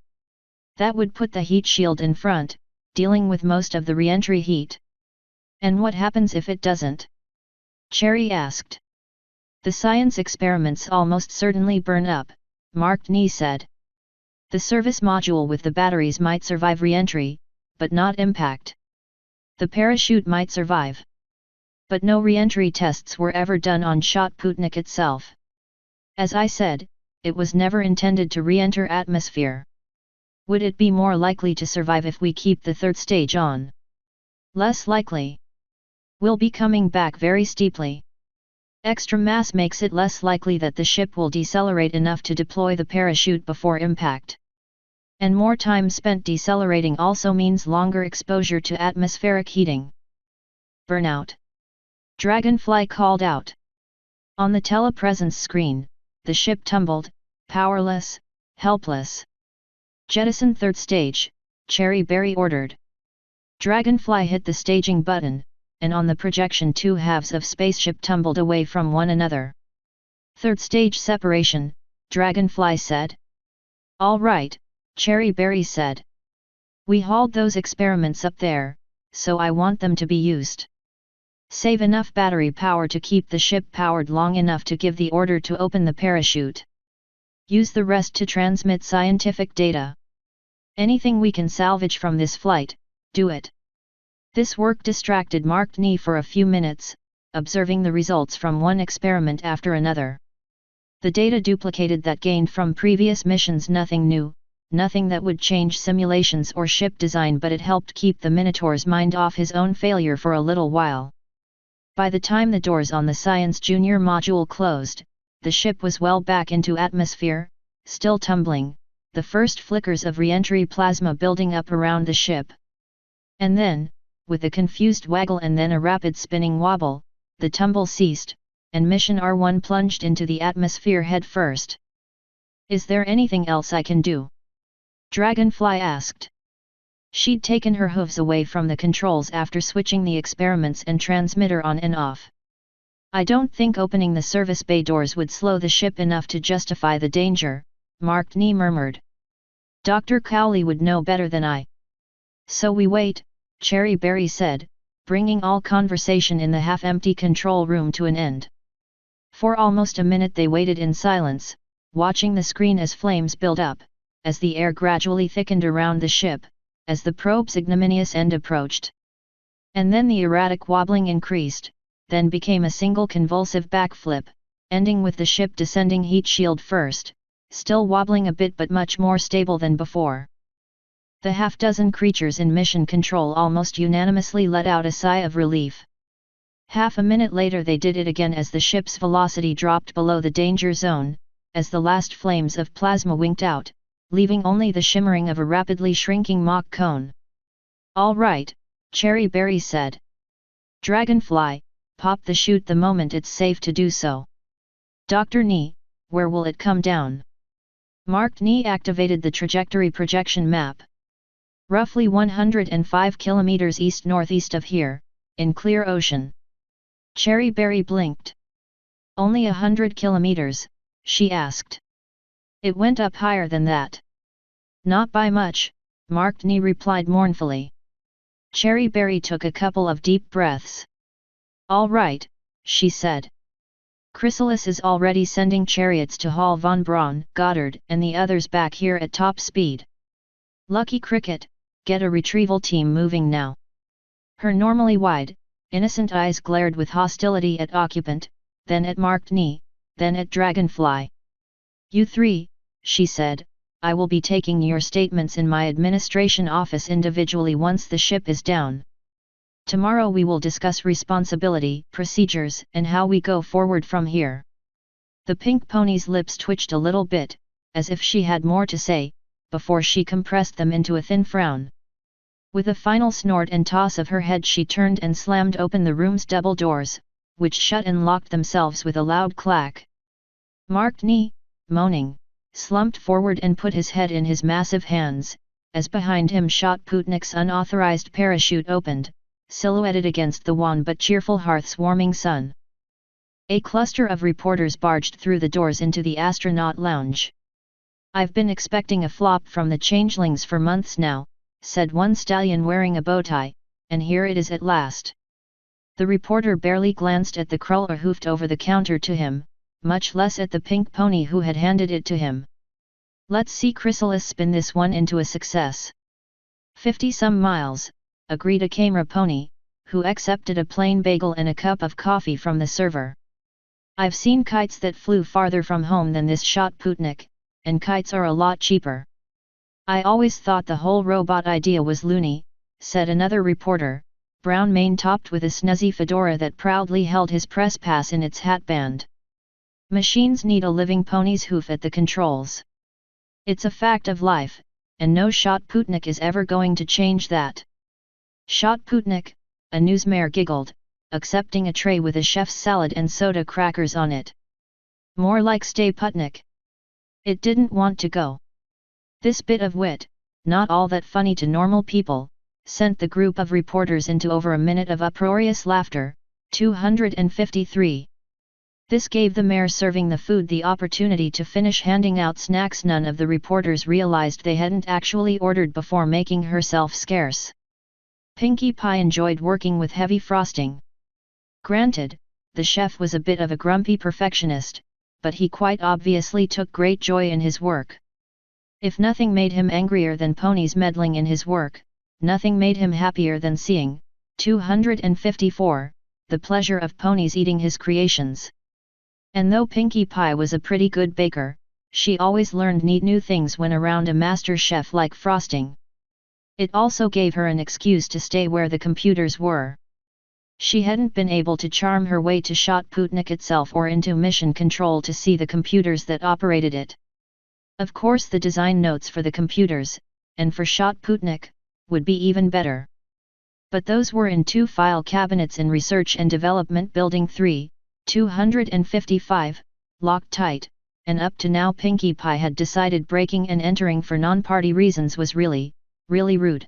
That would put the heat shield in front, dealing with most of the re-entry heat. And what happens if it doesn't? Cherry asked. The science experiments almost certainly burn up, Mark Nee said. The service module with the batteries might survive re-entry, but not impact. The parachute might survive. But no re-entry tests were ever done on Shotputnik itself. As I said, it was never intended to re-enter atmosphere. Would it be more likely to survive if we keep the third stage on? Less likely. We'll be coming back very steeply. Extra mass makes it less likely that the ship will decelerate enough to deploy the parachute before impact. And more time spent decelerating also means longer exposure to atmospheric heating. Burnout. Dragonfly called out. On the telepresence screen, the ship tumbled, powerless, helpless. Jettison third stage, Cherry Berry ordered. Dragonfly hit the staging button, and on the projection two halves of spaceship tumbled away from one another. Third stage separation, Dragonfly said. All right, Cherry Berry said. We hauled those experiments up there, so I want them to be used. Save enough battery power to keep the ship powered long enough to give the order to open the parachute. Use the rest to transmit scientific data. Anything we can salvage from this flight, do it. This work distracted Mark Nee for a few minutes, observing the results from one experiment after another. The data duplicated that gained from previous missions, nothing new, nothing that would change simulations or ship design, but it helped keep the Minotaur's mind off his own failure for a little while. By the time the doors on the Science Junior module closed, the ship was well back into atmosphere, still tumbling, the first flickers of re-entry plasma building up around the ship. And then, with a confused waggle and then a rapid spinning wobble, the tumble ceased, and Mission R1 plunged into the atmosphere head first. Is there anything else I can do? Dragonfly asked. She'd taken her hooves away from the controls after switching the experiments and transmitter on and off. I don't think opening the service bay doors would slow the ship enough to justify the danger, Mark Nee murmured. Dr. Cowley would know better than I. So we wait, Cherry Berry said, bringing all conversation in the half-empty control room to an end. For almost a minute they waited in silence, watching the screen as flames built up, as the air gradually thickened around the ship, as the probe's ignominious end approached. And then the erratic wobbling increased, then became a single convulsive backflip, ending with the ship descending heat shield first, still wobbling a bit but much more stable than before. The half-dozen creatures in mission control almost unanimously let out a sigh of relief. Half a minute later they did it again as the ship's velocity dropped below the danger zone, as the last flames of plasma winked out, leaving only the shimmering of a rapidly shrinking mock cone. All right, Cherry Berry said. Dragonfly, pop the chute the moment it's safe to do so. Dr. Nee, where will it come down? Mark Nee activated the trajectory projection map. Roughly 105 kilometers east-northeast of here, in clear ocean. Cherry Berry blinked. Only 100 kilometers, she asked. It went up higher than that. Not by much, Mark Nee replied mournfully. Cherry Berry took a couple of deep breaths. All right, she said. Chrysalis is already sending chariots to haul von Braun, Goddard, and the others back here at top speed. Lucky Cricket, get a retrieval team moving now. Her normally wide, innocent eyes glared with hostility at Occupant, then at Mark Nee, then at Dragonfly. You three, she said, I will be taking your statements in my administration office individually once the ship is down. Tomorrow we will discuss responsibility, procedures, and how we go forward from here. The pink pony's lips twitched a little bit, as if she had more to say, before she compressed them into a thin frown. With a final snort and toss of her head she turned and slammed open the room's double doors, which shut and locked themselves with a loud clack. Markny, moaning, slumped forward and put his head in his massive hands, as behind him shot Putnik's unauthorized parachute opened, silhouetted against the wan but cheerful hearth's warming sun. A cluster of reporters barged through the doors into the astronaut lounge. "I've been expecting a flop from the Changelings for months now," said one stallion wearing a bowtie, "and here it is at last." The reporter barely glanced at the crawler hoofed over the counter to him, much less at the pink pony who had handed it to him. "Let's see Chrysalis spin this one into a success." 50-some miles, agreed a camera pony, who accepted a plain bagel and a cup of coffee from the server. "I've seen kites that flew farther from home than this," shot Putnik, "and kites are a lot cheaper." "I always thought the whole robot idea was loony," said another reporter, brown mane topped with a snazzy fedora that proudly held his press pass in its hatband. "Machines need a living pony's hoof at the controls. It's a fact of life, and no shot Putnik is ever going to change that." "Shot Putnik," a newsmare giggled, accepting a tray with a chef's salad and soda crackers on it. "More like Stay Putnik. It didn't want to go." This bit of wit, not all that funny to normal people, sent the group of reporters into over a minute of uproarious laughter. 253. This gave the mayor serving the food the opportunity to finish handing out snacks. None of the reporters realized they hadn't actually ordered before making herself scarce. Pinkie Pie enjoyed working with heavy frosting. Granted, the chef was a bit of a grumpy perfectionist, but he quite obviously took great joy in his work. If nothing made him angrier than ponies meddling in his work, nothing made him happier than seeing, 254, the pleasure of ponies eating his creations. And though Pinkie Pie was a pretty good baker, she always learned neat new things when around a master chef like Frosting. It also gave her an excuse to stay where the computers were. She hadn't been able to charm her way to Shot Putnik itself or into mission control to see the computers that operated it. Of course the design notes for the computers, and for Shot Putnik, would be even better. But those were in 2 file cabinets in Research and Development Building 3, 255, locked tight, and up to now Pinkie Pie had decided breaking and entering for non-party reasons was really rude.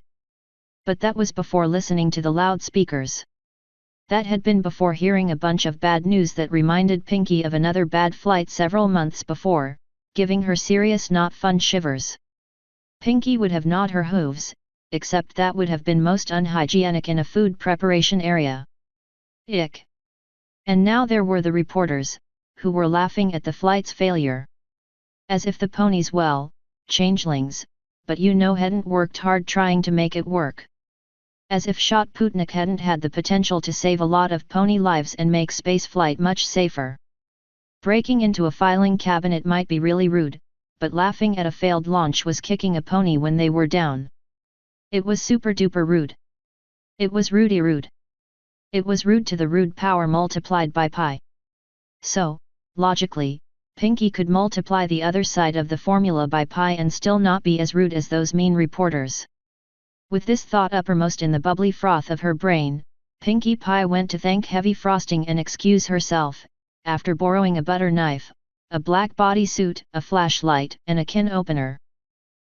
But that was before listening to the loudspeakers. That had been before hearing a bunch of bad news that reminded Pinkie of another bad flight several months before, giving her serious not fun shivers. Pinkie would have gnawed her hooves, except that would have been most unhygienic in a food preparation area. Ick. And now there were the reporters, who were laughing at the flight's failure. As if the ponies, well, changelings, but hadn't worked hard trying to make it work. As if Shot Putnik hadn't had the potential to save a lot of pony lives and make spaceflight much safer. Breaking into a filing cabinet might be really rude, but laughing at a failed launch was kicking a pony when they were down. It was super duper rude. It was rudy rude. It was rude to the rude power multiplied by pi. So, logically, Pinkie could multiply the other side of the formula by pi and still not be as rude as those mean reporters. With this thought uppermost in the bubbly froth of her brain, Pinkie Pie went to thank Heavy Frosting and excuse herself, after borrowing a butter knife, a black bodysuit, a flashlight, and a can opener.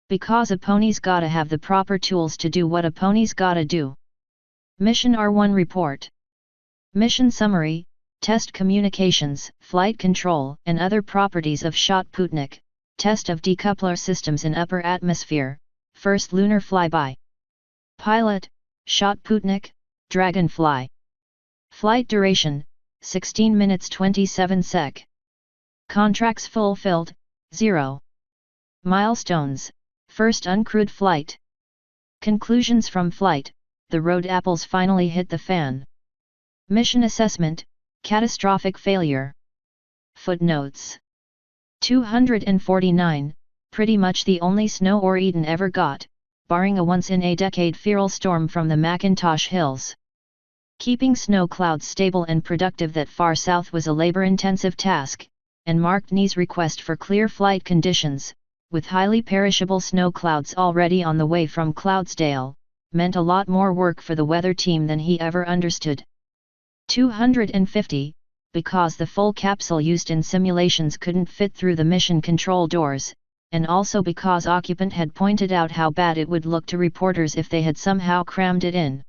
Because a pony's gotta have the proper tools to do what a pony's gotta do. Mission R1 Report. Mission Summary: Test communications, flight control, and other properties of Shot Putnik. Test of decoupler systems in upper atmosphere. First lunar flyby. Pilot: Shot Putnik, Dragonfly. Flight duration: 16 minutes 27 sec. Contracts fulfilled: 0. Milestones: First uncrewed flight. Conclusions from flight: the road apples finally hit the fan. Mission assessment: catastrophic failure. Footnotes. 249, pretty much the only snow or Eden ever got, barring a once-in-a-decade feral storm from the Macintosh Hills. Keeping snow clouds stable and productive that far south was a labor-intensive task, and Mark Nee's request for clear flight conditions, with highly perishable snow clouds already on the way from Cloudsdale, meant a lot more work for the weather team than he ever understood. 250, because the full capsule used in simulations couldn't fit through the mission control doors, and also because Occupant had pointed out how bad it would look to reporters if they had somehow crammed it in.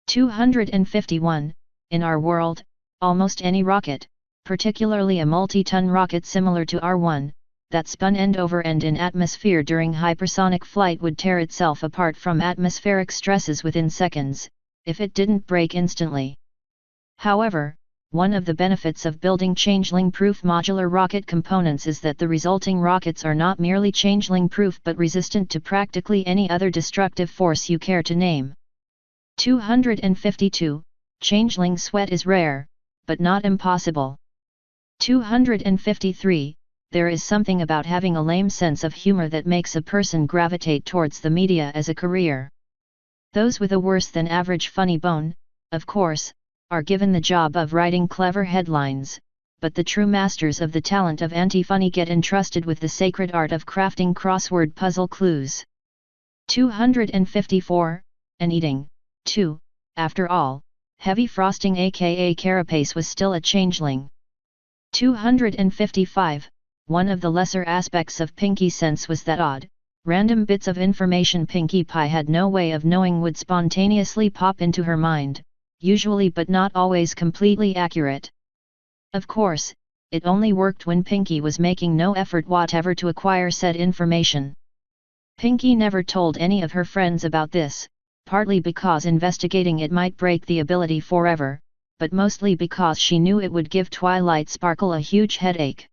251, in our world, almost any rocket, particularly a multi-ton rocket similar to R1, that spun end over end in atmosphere during hypersonic flight would tear itself apart from atmospheric stresses within seconds, if it didn't break instantly. However, one of the benefits of building Changeling-proof modular rocket components is that the resulting rockets are not merely Changeling-proof but resistant to practically any other destructive force you care to name. 252, Changeling sweat is rare, but not impossible. 253, there is something about having a lame sense of humor that makes a person gravitate towards the media as a career. Those with a worse than average funny bone, of course, are given the job of writing clever headlines, but the true masters of the talent of anti-funny get entrusted with the sacred art of crafting crossword puzzle clues. 254, and eating, too, after all, heavy frosting aka carapace was still a changeling. 255, one of the lesser aspects of Pinky Sense was that odd, random bits of information Pinkie Pie had no way of knowing would spontaneously pop into her mind, usually but not always completely accurate. Of course, it only worked when Pinky was making no effort whatever to acquire said information. Pinky never told any of her friends about this, partly because investigating it might break the ability forever, but mostly because she knew it would give Twilight Sparkle a huge headache.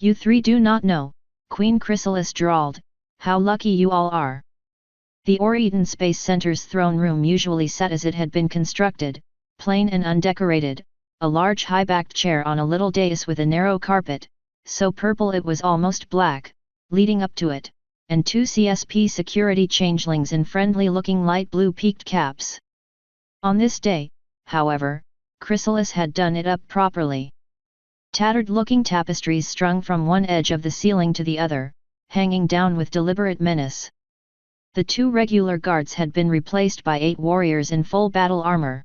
"You three do not know," Queen Chrysalis drawled, "how lucky you all are." The Oriton Space Center's throne room usually sat as it had been constructed, plain and undecorated, a large high-backed chair on a little dais with a narrow carpet, so purple it was almost black, leading up to it, and two CSP security changelings in friendly-looking light blue peaked caps. On this day, however, Chrysalis had done it up properly. Tattered-looking tapestries strung from one edge of the ceiling to the other, hanging down with deliberate menace. The two regular guards had been replaced by 8 warriors in full battle armor.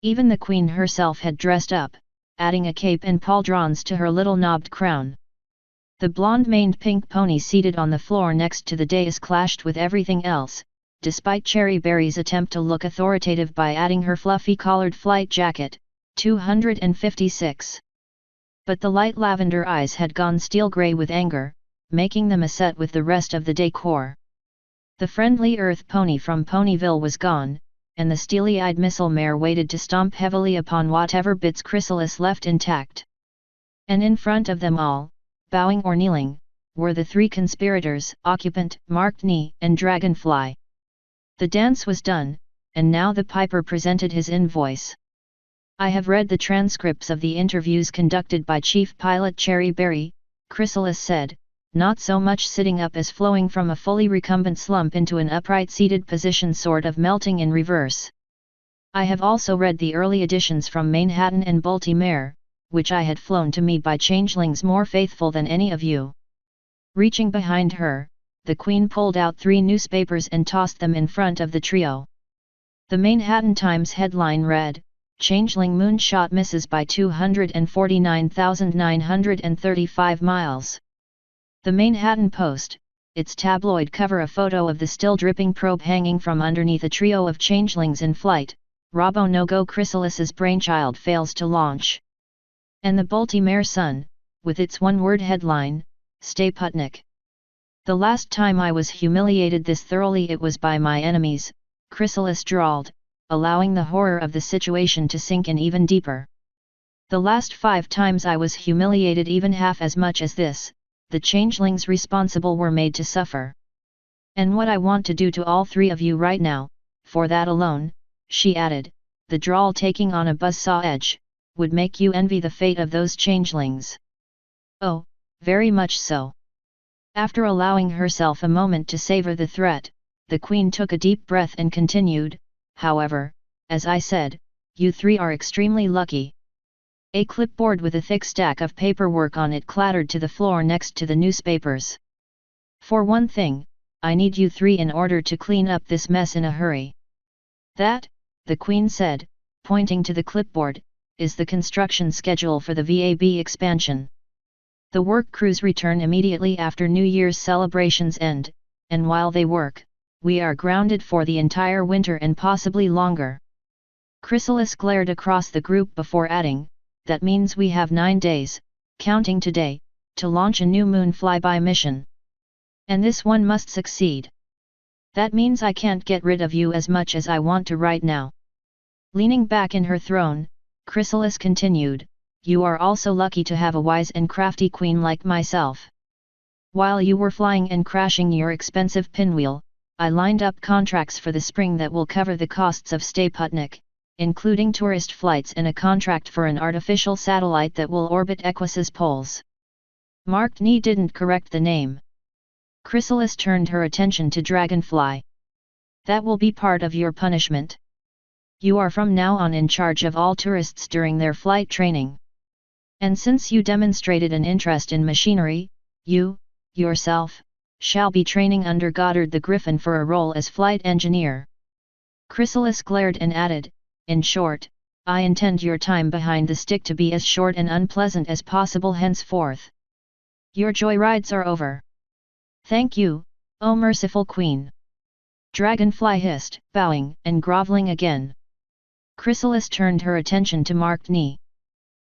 Even the queen herself had dressed up, adding a cape and pauldrons to her little knobbed crown. The blonde-maned pink pony seated on the floor next to the dais clashed with everything else, despite Cherry Berry's attempt to look authoritative by adding her fluffy collared flight jacket. 256. But the light lavender eyes had gone steel grey with anger, making them a set with the rest of the decor. The friendly earth pony from Ponyville was gone, and the steely-eyed missile mare waited to stomp heavily upon whatever bits Chrysalis left intact. And in front of them all, bowing or kneeling, were the 3 conspirators, Occupant, Marked Knee, and Dragonfly. The dance was done, and now the piper presented his invoice. "I have read the transcripts of the interviews conducted by Chief Pilot Cherry Berry," Chrysalis said, not so much sitting up as flowing from a fully recumbent slump into an upright seated position, sort of melting in reverse. "I have also read the early editions from Manhattan and Baltimore, which I had flown to me by changelings more faithful than any of you." Reaching behind her, the Queen pulled out 3 newspapers and tossed them in front of the trio. The Manhattan Times headline read, "Changeling moonshot misses by 249,935 miles." The Manhattan Post, its tabloid cover a photo of the still-dripping probe hanging from underneath a trio of changelings in flight, Robo No-Go Chrysalis's brainchild fails to launch. And the Baltimore Sun, with its one-word headline, "Stay Putnik." "The last time I was humiliated this thoroughly it was by my enemies," Chrysalis drawled, allowing the horror of the situation to sink in even deeper. "The last 5 times I was humiliated even half as much as this, the changelings responsible were made to suffer. And what I want to do to all 3 of you right now, for that alone," she added, the drawl taking on a buzzsaw edge, "would make you envy the fate of those changelings." "Oh, very much so." After allowing herself a moment to savor the threat, the Queen took a deep breath and continued, "However, as I said, you three are extremely lucky. A clipboard with a thick stack of paperwork on it clattered to the floor next to the newspapers. For one thing, I need you three in order to clean up this mess in a hurry. That, the Queen said, pointing to the clipboard, is the construction schedule for the VAB expansion. The work crews return immediately after New Year's celebrations end, and while they work, we are grounded for the entire winter and possibly longer. Chrysalis glared across the group before adding, that means we have 9 days, counting today, to launch a new moon flyby mission. And this one must succeed. That means I can't get rid of you as much as I want to right now. Leaning back in her throne, Chrysalis continued, you are also lucky to have a wise and crafty queen like myself. While you were flying and crashing your expensive pinwheel, I lined up contracts for the spring that will cover the costs of Staputnik, including tourist flights and a contract for an artificial satellite that will orbit Equus's poles. Marked Knee didn't correct the name. Chrysalis turned her attention to Dragonfly. That will be part of your punishment. You are from now on in charge of all tourists during their flight training. And since you demonstrated an interest in machinery, you, yourself, shall be training under Goddard the Griffin for a role as flight engineer. Chrysalis glared and added, in short, I intend your time behind the stick to be as short and unpleasant as possible henceforth. Your joyrides are over. Thank you, O merciful Queen. Dragonfly hissed, bowing and groveling again. Chrysalis turned her attention to Marked Knee.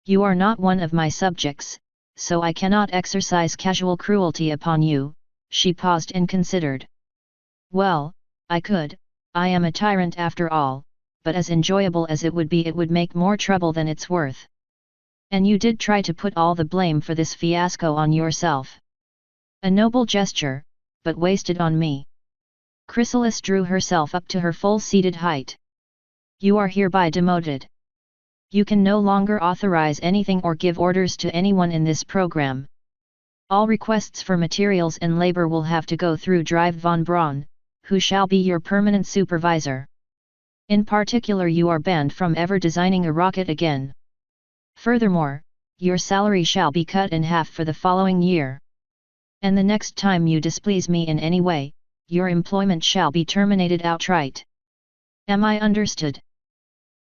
You are not one of my subjects, so I cannot exercise casual cruelty upon you, she paused and considered. Well, I could, I am a tyrant after all, but as enjoyable as it would make more trouble than it's worth. And you did try to put all the blame for this fiasco on yourself. A noble gesture, but wasted on me. Chrysalis drew herself up to her full-seated height. You are hereby demoted. You can no longer authorize anything or give orders to anyone in this program. All requests for materials and labor will have to go through Drive von Braun, who shall be your permanent supervisor. In particular, you are banned from ever designing a rocket again. Furthermore, your salary shall be cut in half for the following year. And the next time you displease me in any way, your employment shall be terminated outright. Am I understood?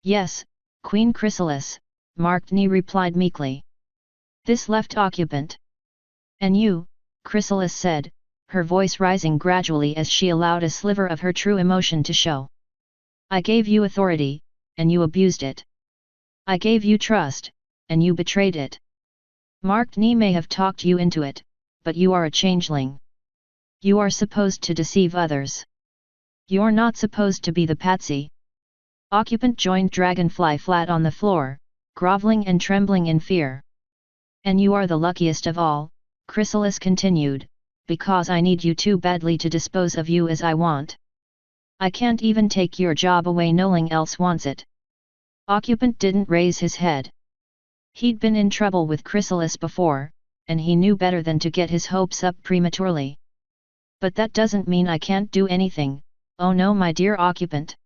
Yes, Queen Chrysalis, Marked Knee replied meekly. This left occupant. And you, Chrysalis said, her voice rising gradually as she allowed a sliver of her true emotion to show. I gave you authority, and you abused it. I gave you trust, and you betrayed it. Marked Knee may have talked you into it, but you are a changeling. You are supposed to deceive others. You're not supposed to be the patsy. Occupant joined Dragonfly flat on the floor, groveling and trembling in fear. And you are the luckiest of all, Chrysalis continued, because I need you too badly to dispose of you as I want. I can't even take your job away, no one else wants it. Occupant didn't raise his head. He'd been in trouble with Chrysalis before, and he knew better than to get his hopes up prematurely. But that doesn't mean I can't do anything, oh no my dear occupant.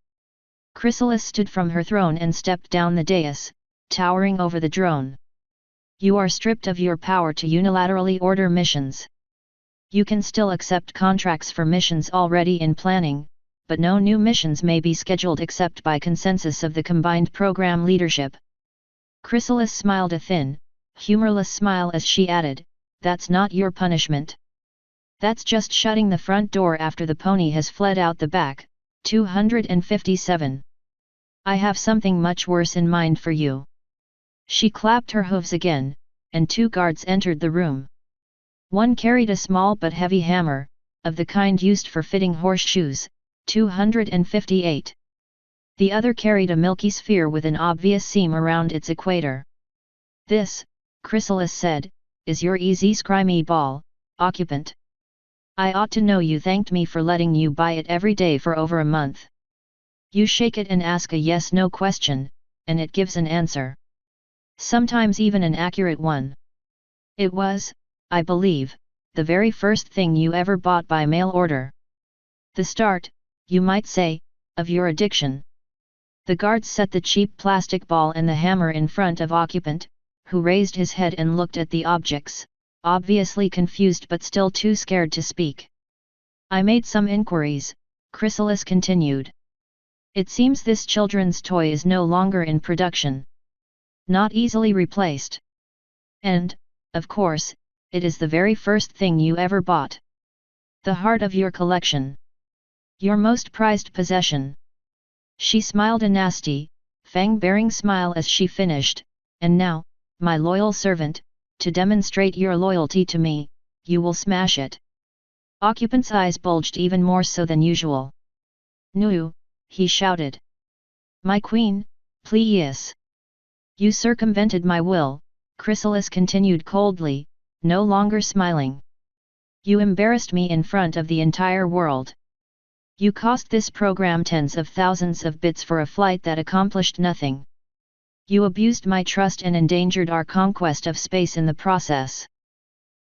Chrysalis stood from her throne and stepped down the dais, towering over the drone. You are stripped of your power to unilaterally order missions. You can still accept contracts for missions already in planning, but no new missions may be scheduled except by consensus of the combined program leadership. Chrysalis smiled a thin, humorless smile as she added, that's not your punishment. That's just shutting the front door after the pony has fled out the back. 257. I have something much worse in mind for you. She clapped her hooves again, and 2 guards entered the room. One carried a small but heavy hammer, of the kind used for fitting horseshoes, 258. The other carried a milky sphere with an obvious seam around its equator. This, Chrysalis said, is your easy scrimmy ball, occupant. I ought to know you thanked me for letting you buy it every day for over a month. You shake it and ask a yes-no question, and it gives an answer. Sometimes even an accurate one. It was, I believe, the very first thing you ever bought by mail order. The start, you might say, of your addiction. The guards set the cheap plastic ball and the hammer in front of occupant, who raised his head and looked at the objects, obviously confused but still too scared to speak. I made some inquiries, Chrysalis continued. It seems this children's toy is no longer in production. Not easily replaced. And, of course, it is the very first thing you ever bought. The heart of your collection. Your most prized possession. She smiled a nasty, fang-bearing smile as she finished, and now, my loyal servant, to demonstrate your loyalty to me, you will smash it. Occupant's eyes bulged even more so than usual. Nu, he shouted. My queen, please. You circumvented my will, Chrysalis continued coldly, no longer smiling. You embarrassed me in front of the entire world. You cost this program tens of thousands of bits for a flight that accomplished nothing. You abused my trust and endangered our conquest of space in the process.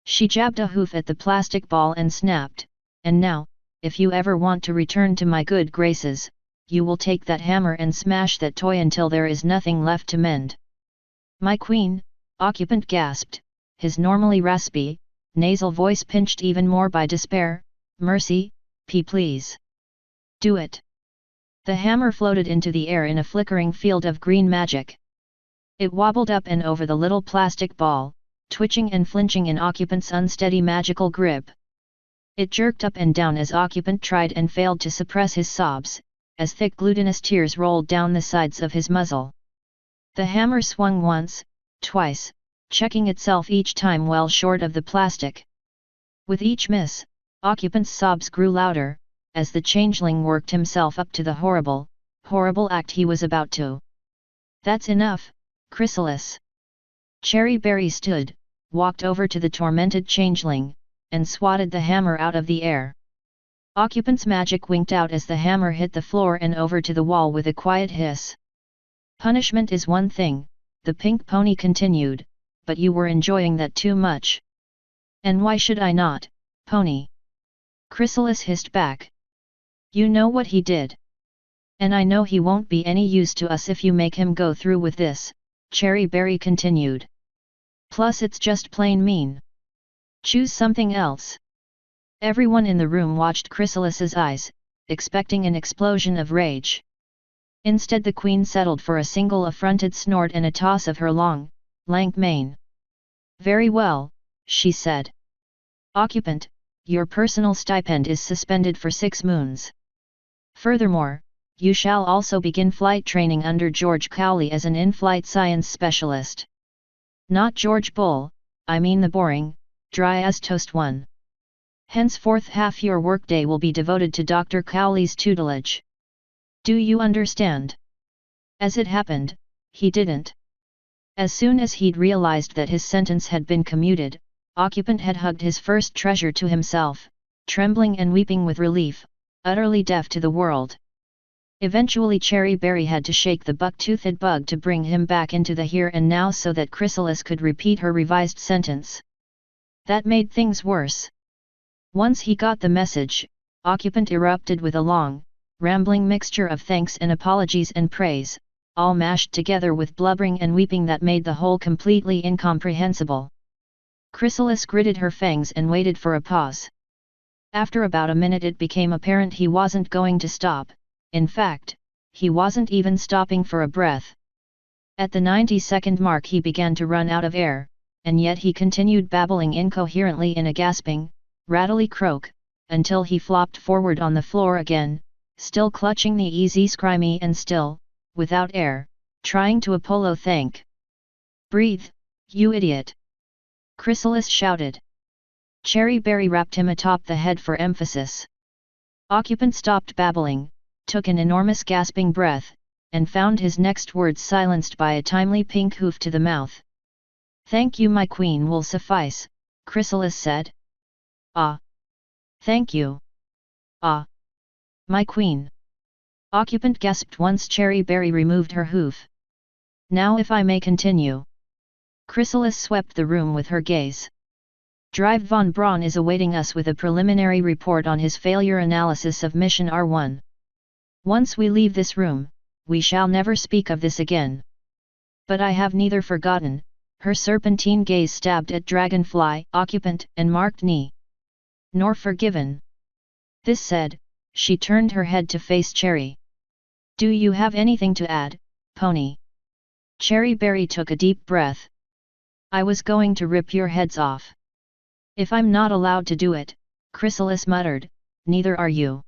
She jabbed a hoof at the plastic ball and snapped, and now, if you ever want to return to my good graces, you will take that hammer and smash that toy until there is nothing left to mend. My queen, occupant gasped, his normally raspy, nasal voice pinched even more by despair. Mercy, please. Do it. The hammer floated into the air in a flickering field of green magic. It wobbled up and over the little plastic ball, twitching and flinching in occupant's unsteady magical grip. It jerked up and down as occupant tried and failed to suppress his sobs, as thick glutinous tears rolled down the sides of his muzzle. The hammer swung once, twice, checking itself each time well short of the plastic. With each miss, occupant's sobs grew louder, as the changeling worked himself up to the horrible, horrible act he was about to. That's enough, Chrysalis. Cherry Berry stood, walked over to the tormented changeling, and swatted the hammer out of the air. Occupant's magic winked out as the hammer hit the floor and over to the wall with a quiet hiss. Punishment is one thing, the pink pony continued, but you were enjoying that too much. And why should I not, pony? Chrysalis hissed back. You know what he did. And I know he won't be any use to us if you make him go through with this, Cherry Berry continued. Plus it's just plain mean. Choose something else. Everyone in the room watched Chrysalis's eyes, expecting an explosion of rage. Instead the queen settled for a single affronted snort and a toss of her long, lank mane. Very well, she said. Occupant, your personal stipend is suspended for 6 moons. Furthermore, you shall also begin flight training under George Cowley as an in-flight science specialist. Not George Bull, I mean the boring, dry as toast one. Henceforth half your workday will be devoted to Dr. Cowley's tutelage. Do you understand? As it happened, he didn't. As soon as he'd realized that his sentence had been commuted, Occupant had hugged his first treasure to himself, trembling and weeping with relief, utterly deaf to the world. Eventually Cherry Berry had to shake the buck-toothed bug to bring him back into the here and now so that Chrysalis could repeat her revised sentence. That made things worse. Once he got the message, Occupant erupted with a long, rambling mixture of thanks and apologies and praise, all mashed together with blubbering and weeping that made the whole completely incomprehensible. Chrysalis gritted her fangs and waited for a pause. After about a minute it became apparent he wasn't going to stop. In fact, he wasn't even stopping for a breath. At the 90-second mark he began to run out of air, and yet he continued babbling incoherently in a gasping, rattly croak, until he flopped forward on the floor again, still clutching the easy scrimmy and still, without air, trying to Apollo thank. Breathe, you idiot! Chrysalis shouted. Cherry Berry rapped him atop the head for emphasis. Occupant stopped babbling, took an enormous gasping breath, and found his next words silenced by a timely pink hoof to the mouth. Thank you, my queen will suffice, Chrysalis said. Ah! Thank you! Ah! My queen! Occupant gasped once Cherry Berry removed her hoof. Now if I may continue. Chrysalis swept the room with her gaze. Drive von Braun is awaiting us with a preliminary report on his failure analysis of Mission R1. Once we leave this room, we shall never speak of this again. But I have neither forgotten, her serpentine gaze stabbed at Dragonfly, occupant, and marked knee. Nor forgiven. This said, she turned her head to face Cherry. Do you have anything to add, Pony? Cherry Berry took a deep breath. I was going to rip your heads off. If I'm not allowed to do it, Chrysalis muttered, neither are you.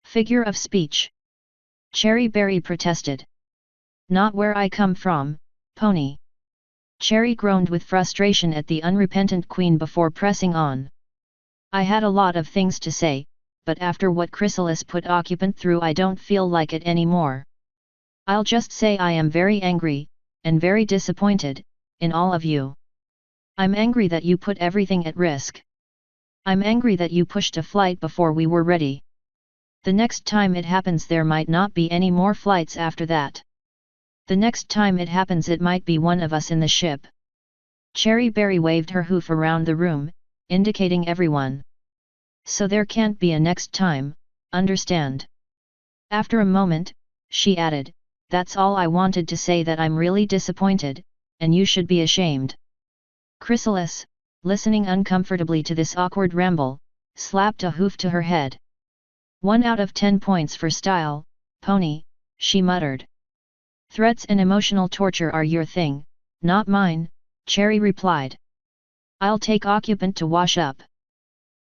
Figure of speech. Cherry Berry protested. Not where I come from, Pony. Cherry groaned with frustration at the unrepentant queen before pressing on. I had a lot of things to say, but after what Chrysalis put occupant through I don't feel like it anymore. I'll just say I am very angry, and very disappointed, in all of you. I'm angry that you put everything at risk. I'm angry that you pushed a flight before we were ready. The next time it happens there might not be any more flights after that. The next time it happens it might be one of us in the ship. Cherry Berry waved her hoof around the room, indicating everyone. So there can't be a next time, understand? After a moment, she added, that's all I wanted to say, that I'm really disappointed, and you should be ashamed. Chrysalis, listening uncomfortably to this awkward ramble, slapped a hoof to her head. 1 out of 10 points for style, Pony, she muttered. Threats and emotional torture are your thing, not mine, Cherry replied. I'll take occupant to wash up.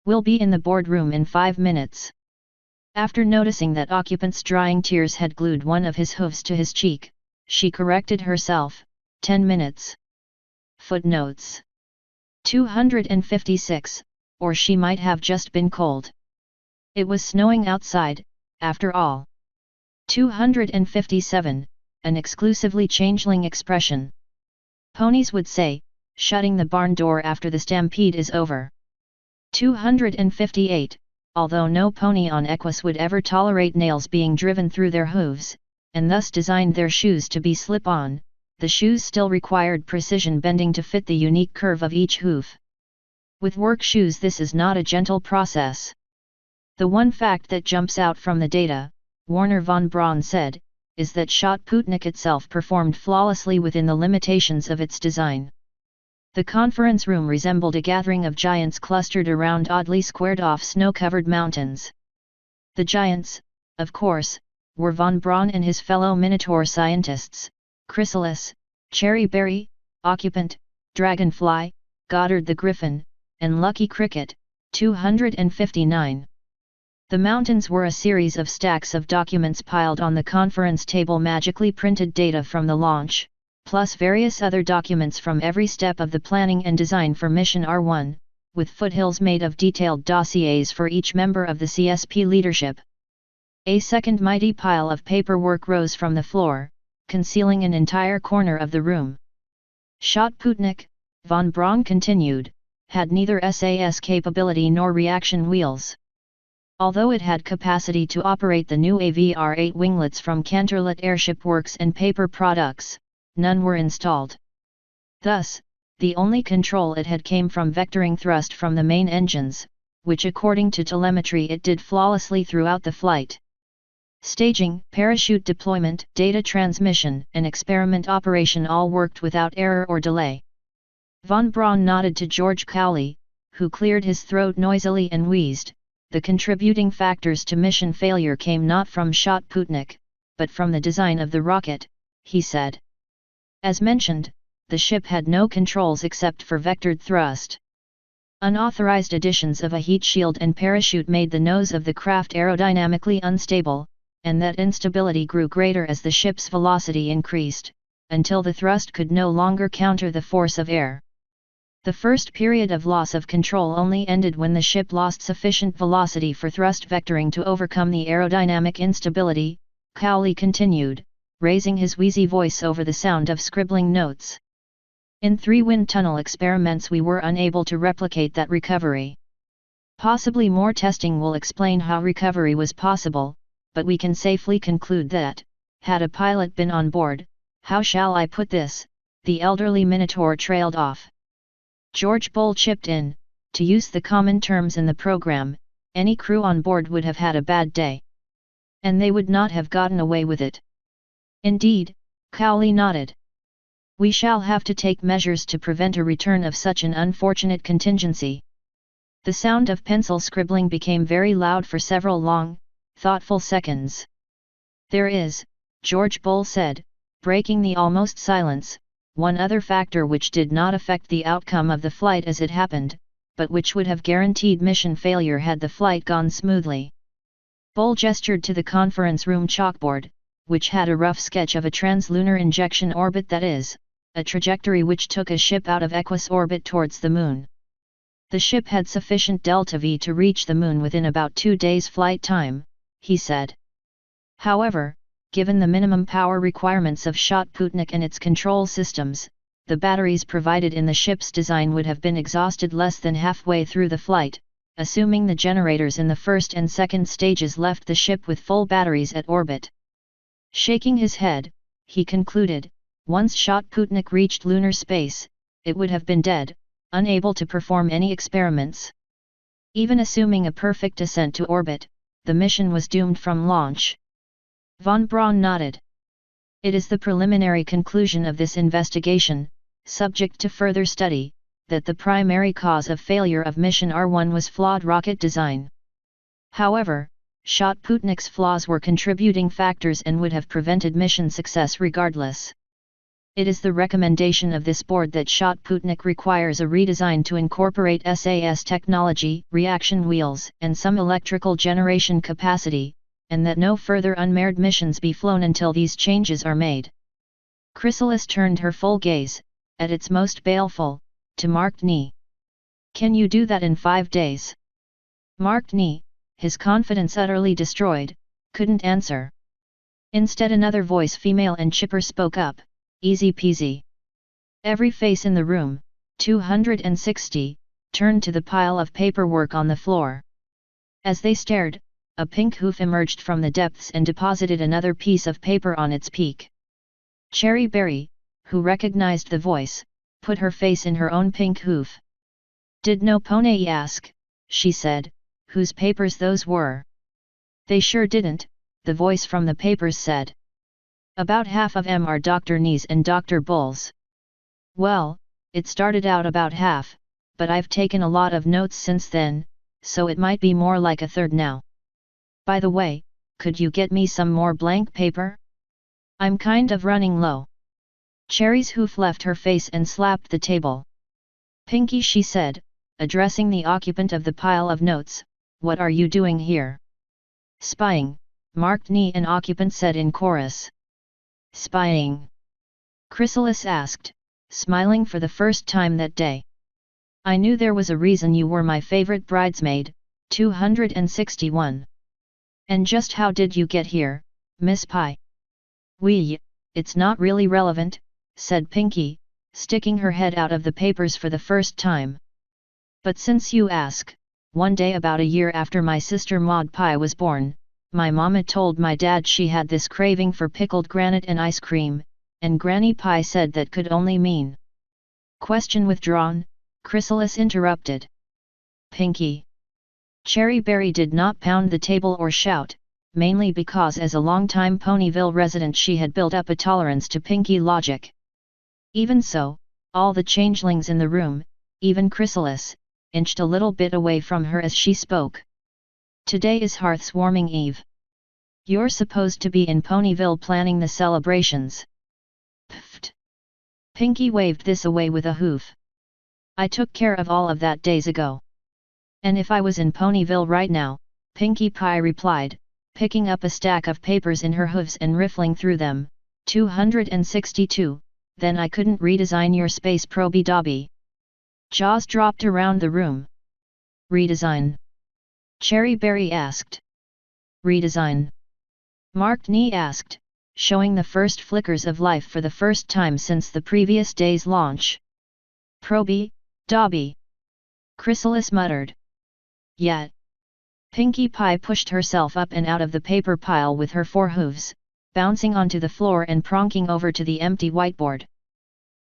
We'll be in the boardroom in 5 minutes. After noticing that occupant's drying tears had glued one of his hoofs to his cheek, she corrected herself, 10 minutes. Footnotes 256, or she might have just been cold. It was snowing outside, after all. 257, an exclusively Changeling expression. Ponies would say, shutting the barn door after the stampede is over. 258, although no pony on Equus would ever tolerate nails being driven through their hooves, and thus designed their shoes to be slip-on, the shoes still required precision bending to fit the unique curve of each hoof. With work shoes this is not a gentle process. The one fact that jumps out from the data, Warner von Braun said, is that Schott Putnik itself performed flawlessly within the limitations of its design. The conference room resembled a gathering of giants clustered around oddly squared-off snow-covered mountains. The giants, of course, were von Braun and his fellow Minotaur scientists, Chrysalis, Cherry Berry, Occupant, Dragonfly, Goddard the Griffin, and Lucky Cricket, 259. The mountains were a series of stacks of documents piled on the conference table, magically printed data from the launch, plus various other documents from every step of the planning and design for Mission R1, with foothills made of detailed dossiers for each member of the CSP leadership. A second mighty pile of paperwork rose from the floor, concealing an entire corner of the room. Schott Putnik, von Braun continued, had neither SAS capability nor reaction wheels. Although it had capacity to operate the new AVR-8 winglets from Canterlot Airship Works and paper products, none were installed. Thus, the only control it had came from vectoring thrust from the main engines, which according to telemetry it did flawlessly throughout the flight. Staging, parachute deployment, data transmission, and experiment operation all worked without error or delay. Von Braun nodded to George Cowley, who cleared his throat noisily and wheezed. The contributing factors to mission failure came not from Schott Putnik, but from the design of the rocket, he said. As mentioned, the ship had no controls except for vectored thrust. Unauthorized additions of a heat shield and parachute made the nose of the craft aerodynamically unstable, and that instability grew greater as the ship's velocity increased, until the thrust could no longer counter the force of air. The first period of loss of control only ended when the ship lost sufficient velocity for thrust vectoring to overcome the aerodynamic instability, Cowley continued, raising his wheezy voice over the sound of scribbling notes. In 3 wind tunnel experiments we were unable to replicate that recovery. Possibly more testing will explain how recovery was possible, but we can safely conclude that, had a pilot been on board, how shall I put this, the elderly Minotaur trailed off. George Bull chipped in, to use the common terms in the program, any crew on board would have had a bad day. And they would not have gotten away with it. Indeed, Cowley nodded. We shall have to take measures to prevent a return of such an unfortunate contingency. The sound of pencil scribbling became very loud for several long, thoughtful seconds. There is, George Bull said, breaking the almost silence, one other factor which did not affect the outcome of the flight as it happened, but which would have guaranteed mission failure had the flight gone smoothly. Bull gestured to the conference room chalkboard, which had a rough sketch of a translunar injection orbit, that is, a trajectory which took a ship out of equus orbit towards the Moon. The ship had sufficient delta-V to reach the Moon within about 2 days flight time, he said. However, given the minimum power requirements of Sputnik and its control systems, the batteries provided in the ship's design would have been exhausted less than halfway through the flight, assuming the generators in the first and second stages left the ship with full batteries at orbit. Shaking his head, he concluded, once Sputnik reached lunar space, it would have been dead, unable to perform any experiments. Even assuming a perfect descent to orbit, the mission was doomed from launch. Von Braun nodded. It is the preliminary conclusion of this investigation, subject to further study, that the primary cause of failure of mission R1 was flawed rocket design. However, Sputnik's flaws were contributing factors and would have prevented mission success regardless. It is the recommendation of this board that Sputnik requires a redesign to incorporate SAS technology, reaction wheels, and some electrical generation capacity, and that no further unmanned missions be flown until these changes are made. Chrysalis turned her full gaze, at its most baleful, to Mark Knee. Can you do that in 5 days? Mark Knee, his confidence utterly destroyed, couldn't answer. Instead, another voice, female and chipper, spoke up. Easy peasy. Every face in the room, 260, turned to the pile of paperwork on the floor. As they stared, a pink hoof emerged from the depths and deposited another piece of paper on its peak. Cherry Berry, who recognized the voice, put her face in her own pink hoof. Did no pony ask, she said, whose papers those were? They sure didn't, the voice from the papers said. About half of 'em are Dr. Knee's and Dr. Bull's. Well, it started out about half, but I've taken a lot of notes since then, so it might be more like a third now. By the way, could you get me some more blank paper? I'm kind of running low. Cherry's hoof left her face and slapped the table. Pinky, she said, addressing the occupant of the pile of notes, what are you doing here? Spying, Mark Knee and occupant said in chorus. Spying? Chrysalis asked, smiling for the first time that day. I knew there was a reason you were my favorite bridesmaid, 261. And just how did you get here, Miss Pie? It's not really relevant, said Pinky, sticking her head out of the papers for the first time. But since you ask, one day about a year after my sister Maud Pie was born, my mama told my dad she had this craving for pickled granite and ice cream, and Granny Pie said that could only mean. Question withdrawn, Chrysalis interrupted. Pinky. Cherry Berry did not pound the table or shout, mainly because as a longtime Ponyville resident she had built up a tolerance to Pinky logic. Even so, all the changelings in the room, even Chrysalis, inched a little bit away from her as she spoke. Today is Hearth's Warming Eve. You're supposed to be in Ponyville planning the celebrations. Pfft. Pinky waved this away with a hoof. I took care of all of that days ago. And if I was in Ponyville right now, Pinkie Pie replied, picking up a stack of papers in her hooves and riffling through them, 262, then I couldn't redesign your space proby dobby. Jaws dropped around the room. Redesign? Cherry Berry asked. Redesign? Mark Knee asked, showing the first flickers of life for the first time since the previous day's launch. Proby, dobby. Chrysalis muttered. Yet. Pinkie Pie pushed herself up and out of the paper pile with her 4 hooves, bouncing onto the floor and pronking over to the empty whiteboard.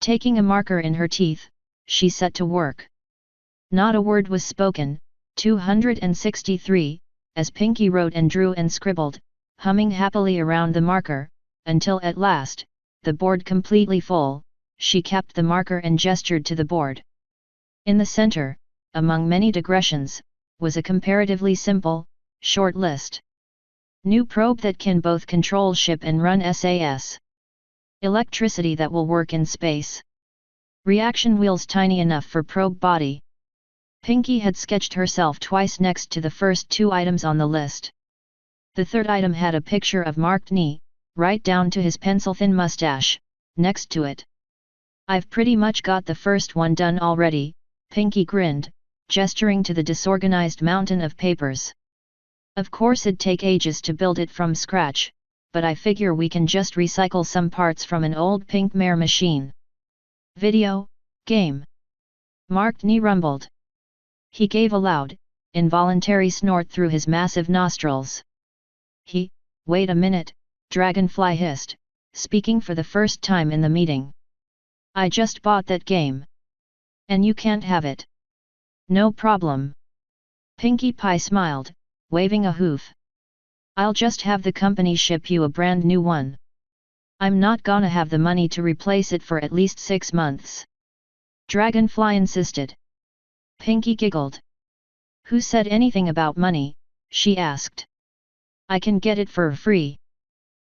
Taking a marker in her teeth, she set to work. Not a word was spoken, 263, as Pinkie wrote and drew and scribbled, humming happily around the marker, until at last, the board completely full, she capped the marker and gestured to the board. In the center, among many digressions, was a comparatively simple, short list. New probe that can both control ship and run SAS. Electricity that will work in space. Reaction wheels tiny enough for probe body. Pinky had sketched herself twice next to the first two items on the list. The third item had a picture of marked knee, right down to his pencil-thin mustache, next to it. I've pretty much got the first one done already, Pinky grinned, gesturing to the disorganized mountain of papers. Of course it'd take ages to build it from scratch, but I figure we can just recycle some parts from an old pink mare machine. Video game. Marked knee rumbled. He gave a loud, involuntary snort through his massive nostrils. Wait a minute, Dragonfly hissed, speaking for the first time in the meeting. I just bought that game. And you can't have it. No problem. Pinkie Pie smiled, waving a hoof. I'll just have the company ship you a brand new one. I'm not gonna have the money to replace it for at least 6 months. Dragonfly insisted. Pinkie giggled. Who said anything about money? She asked. I can get it for free.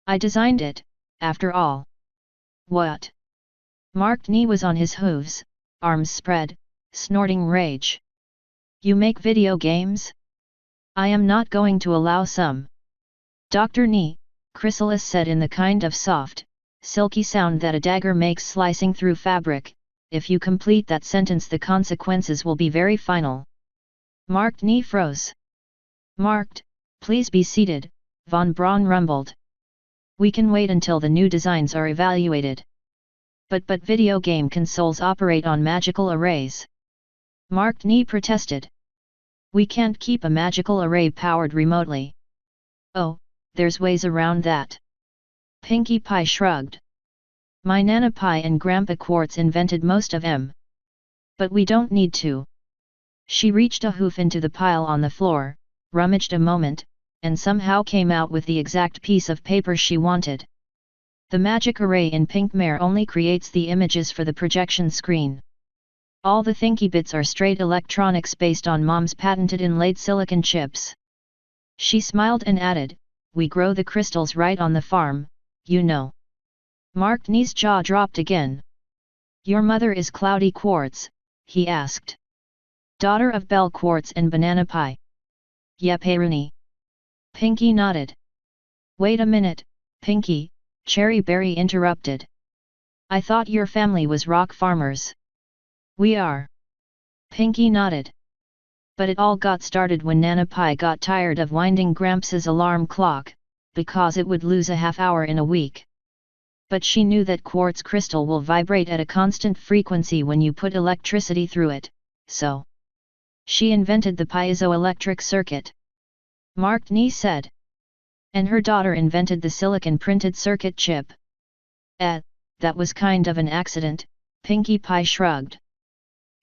I designed it, after all. What? Marked Knee was on his hooves, arms spread, snorting rage. You make video games? I am not going to allow some. Dr. Knee, Chrysalis said in the kind of soft, silky sound that a dagger makes slicing through fabric. If you complete that sentence, the consequences will be very final. Marked Knee froze. Marked, please be seated, Von Braun rumbled. We can wait until the new designs are evaluated. But video game consoles operate on magical arrays. Marked Knee protested. We can't keep a magical array powered remotely. Oh, there's ways around that. Pinkie Pie shrugged. My Nana Pie and Grandpa Quartz invented most of them. But we don't need to. She reached a hoof into the pile on the floor, rummaged a moment, and somehow came out with the exact piece of paper she wanted. The magic array in Pink Mare only creates the images for the projection screen. All the thinky bits are straight electronics based on Mom's patented inlaid silicon chips. She smiled and added, we grow the crystals right on the farm, you know. Marked Knee's jaw dropped again. Your mother is Cloudy Quartz? He asked. Daughter of Bell Quartz and Banana Pie. Yep, Rooney. Pinkie nodded. Wait a minute, Pinkie, Cherry Berry interrupted. I thought your family was rock farmers. We are. Pinkie nodded. But it all got started when Nana Pie got tired of winding Gramps' alarm clock, because it would lose a half hour in a week. But she knew that quartz crystal will vibrate at a constant frequency when you put electricity through it, so she invented the piezoelectric circuit. Marked Knee said. And her daughter invented the silicon-printed circuit chip. That was kind of an accident, Pinkie Pie shrugged.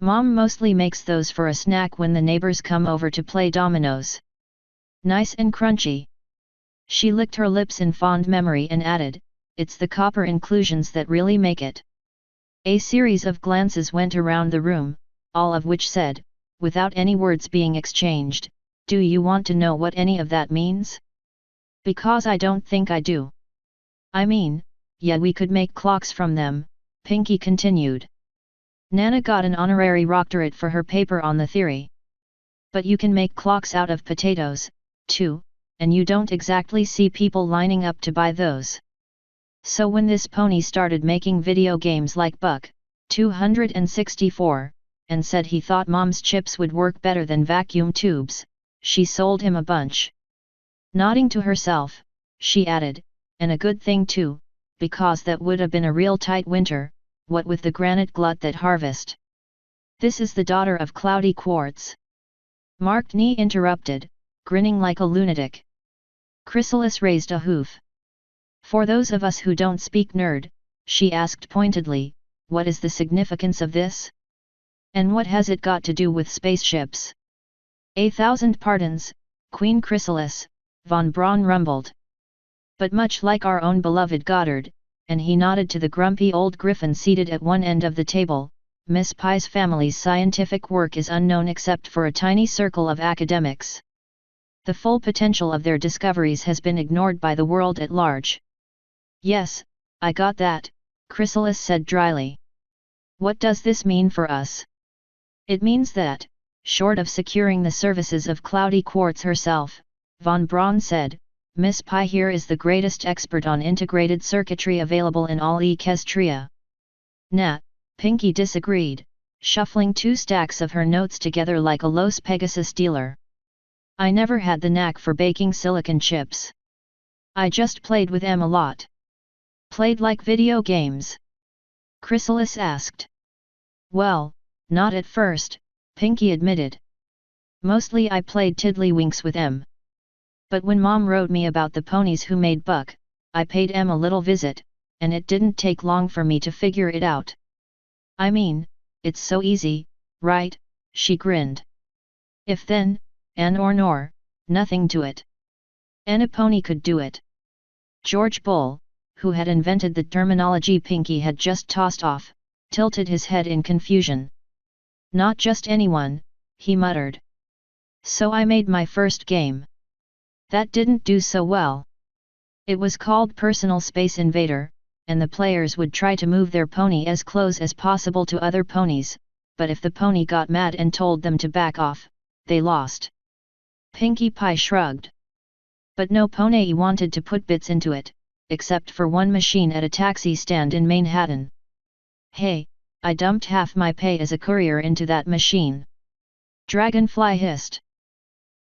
Mom mostly makes those for a snack when the neighbors come over to play dominoes. Nice and crunchy. She licked her lips in fond memory and added, it's the copper inclusions that really make it. A series of glances went around the room, all of which said, without any words being exchanged, do you want to know what any of that means? Because I don't think I do. I mean, yeah, we could make clocks from them, Pinkie continued. Nana got an honorary doctorate for her paper on the theory. But you can make clocks out of potatoes, too, and you don't exactly see people lining up to buy those. So when this pony started making video games like Buck 264, and said he thought Mom's chips would work better than vacuum tubes, she sold him a bunch. Nodding to herself, she added, and a good thing too, because that would have been a real tight winter, what with the granite glut that harvest. This is the daughter of Cloudy Quartz. Marked Knee interrupted, grinning like a lunatic. Chrysalis raised a hoof. For those of us who don't speak nerd, she asked pointedly, what is the significance of this? And what has it got to do with spaceships? 1,000 pardons, Queen Chrysalis, Von Braun rumbled. but much like our own beloved Goddard, and he nodded to the grumpy old griffin seated at one end of the table, Miss Pye's family's scientific work is unknown except for a tiny circle of academics. The full potential of their discoveries has been ignored by the world at large. Yes, I got that, Chrysalis said dryly. What does this mean for us? It means that, short of securing the services of Cloudy Quartz herself, von Braun said, Miss Pye here is the greatest expert on integrated circuitry available in all Equestria. Nah, Pinky disagreed, shuffling 2 stacks of her notes together like a Los Pegasus dealer. I never had the knack for baking silicon chips. I just played with them a lot. Played like video games? Chrysalis asked. Well, not at first, Pinky admitted. Mostly I played tiddlywinks with them. But when Mom wrote me about the ponies who made Buck, I paid em a little visit, and it didn't take long for me to figure it out. I mean, it's so easy, right? She grinned. If then, and or nor, nothing to it. Any pony could do it. George Bull, who had invented the terminology Pinky had just tossed off, tilted his head in confusion. Not just anyone, he muttered. So I made my first game. That didn't do so well. It was called Personal Space Invader, and the players would try to move their pony as close as possible to other ponies, but if the pony got mad and told them to back off, they lost. Pinkie Pie shrugged. But no pony wanted to put bits into it, except for one machine at a taxi stand in Manhattan. Hey, I dumped half my pay as a courier into that machine. Dragonfly hissed.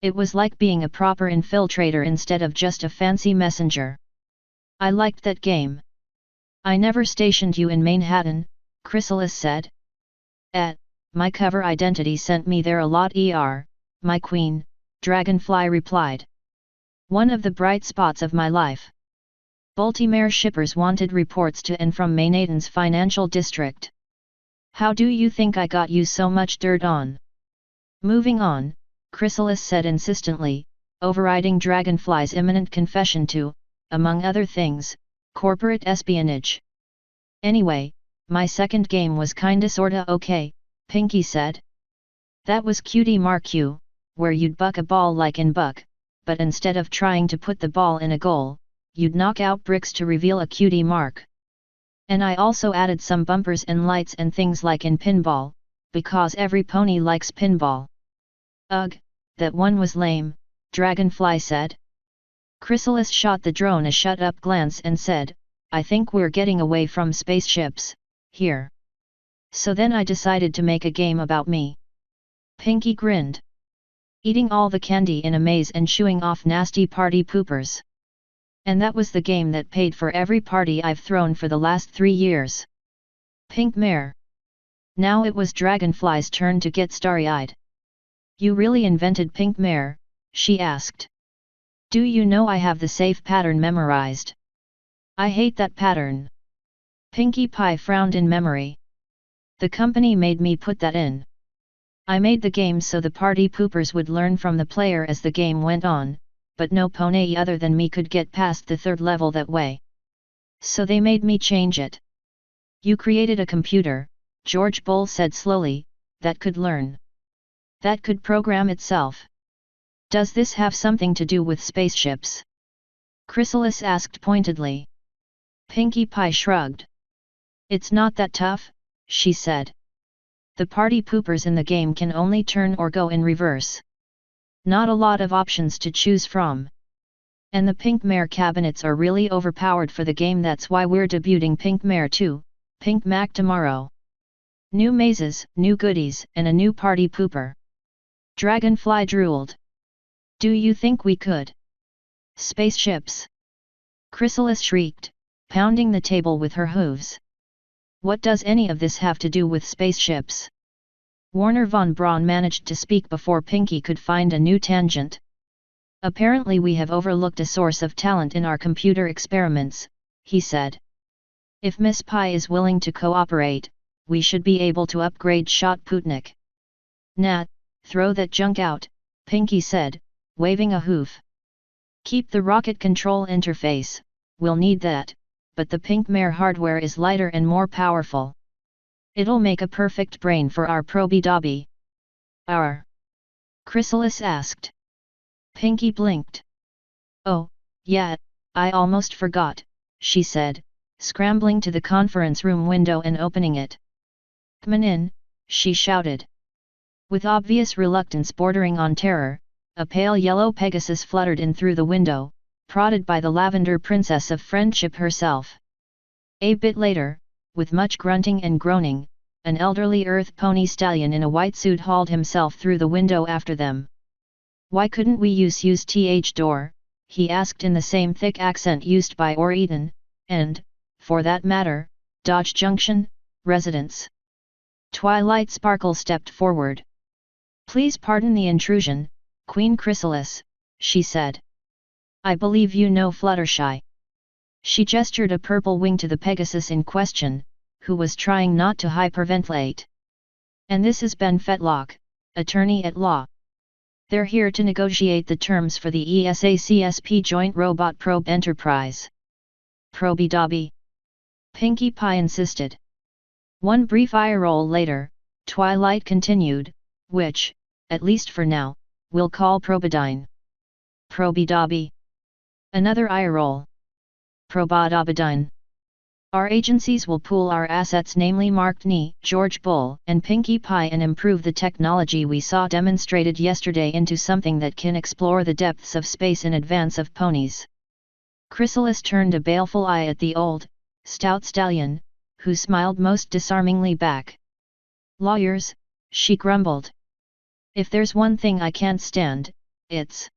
It was like being a proper infiltrator instead of just a fancy messenger. I liked that game. I never stationed you in Manhattan, Chrysalis said. My cover identity sent me there a lot my queen, Dragonfly replied. One of the bright spots of my life. Baltimore shippers wanted reports to and from Manhattan's financial district. How do you think I got you so much dirt on? Moving on, Chrysalis said insistently, overriding Dragonfly's imminent confession to, among other things, corporate espionage. Anyway, my second game was kinda sorta okay, Pinky said. That was Cutie Mark U, where you'd buck a ball like in Buck, but instead of trying to put the ball in a goal, you'd knock out bricks to reveal a cutie mark. And I also added some bumpers and lights and things like in pinball, because every pony likes pinball. Ugh, that one was lame, Dragonfly said. Chrysalis shot the drone a shut-up glance and said, I think we're getting away from spaceships, here. So then I decided to make a game about me. Pinky grinned. Eating all the candy in a maze and chewing off nasty party poopers. And that was the game that paid for every party I've thrown for the last 3 years. Pink Mare. Now it was Dragonfly's turn to get starry-eyed. You really invented Pink Mare? She asked. Do you know I have the safe pattern memorized? I hate that pattern. Pinkie Pie frowned in memory. The company made me put that in. I made the game so the party poopers would learn from the player as the game went on, but no pony other than me could get past the 3rd level that way. So they made me change it. You created a computer, George Bull said slowly, that could learn. That could program itself. Does this have something to do with spaceships? Chrysalis asked pointedly. Pinkie Pie shrugged. It's not that tough, she said. The party poopers in the game can only turn or go in reverse. Not a lot of options to choose from. And the Pink Mare cabinets are really overpowered for the game, that's why we're debuting Pink Mare 2, Pink Mac tomorrow. New mazes, new goodies, and a new party pooper. Dragonfly drooled. Do you think we could? Spaceships! Chrysalis shrieked, pounding the table with her hooves. What does any of this have to do with spaceships? Warner von Braun managed to speak before Pinky could find a new tangent. Apparently we have overlooked a source of talent in our computer experiments, he said. If Miss Pye is willing to cooperate, we should be able to upgrade Shot Putnik. Nah, throw that junk out, Pinky said, waving a hoof. Keep the rocket control interface, we'll need that, but the pink mare hardware is lighter and more powerful. It'll make a perfect brain for our proby dobby. Our? Chrysalis asked. Pinky blinked. Oh, yeah, I almost forgot, she said, scrambling to the conference room window and opening it. Come in, she shouted. With obvious reluctance bordering on terror, a pale yellow Pegasus fluttered in through the window, prodded by the Lavender Princess of Friendship herself. A bit later, with much grunting and groaning, an elderly earth pony stallion in a white suit hauled himself through the window after them. Why couldn't we use th door? He asked in the same thick accent used by Eden, and, for that matter, Dodge Junction, residents. Twilight Sparkle stepped forward. Please pardon the intrusion, Queen Chrysalis, she said. I believe you know Fluttershy. She gestured a purple wing to the Pegasus in question, who was trying not to hyperventilate. And this is Ben Fetlock, attorney at law. They're here to negotiate the terms for the ESA-CSP Joint Robot Probe Enterprise. Proby Dobby? Pinkie Pie insisted. One brief eye roll later, Twilight continued, which, at least for now, we'll call Probodyne. Proby Dobby? Another eye roll. Probodobodyne. Our agencies will pool our assets, namely Marked Knee, George Bull, and Pinkie Pie, and improve the technology we saw demonstrated yesterday into something that can explore the depths of space in advance of ponies. Chrysalis turned a baleful eye at the old, stout stallion, who smiled most disarmingly back. Lawyers, she grumbled. If there's one thing I can't stand, it's...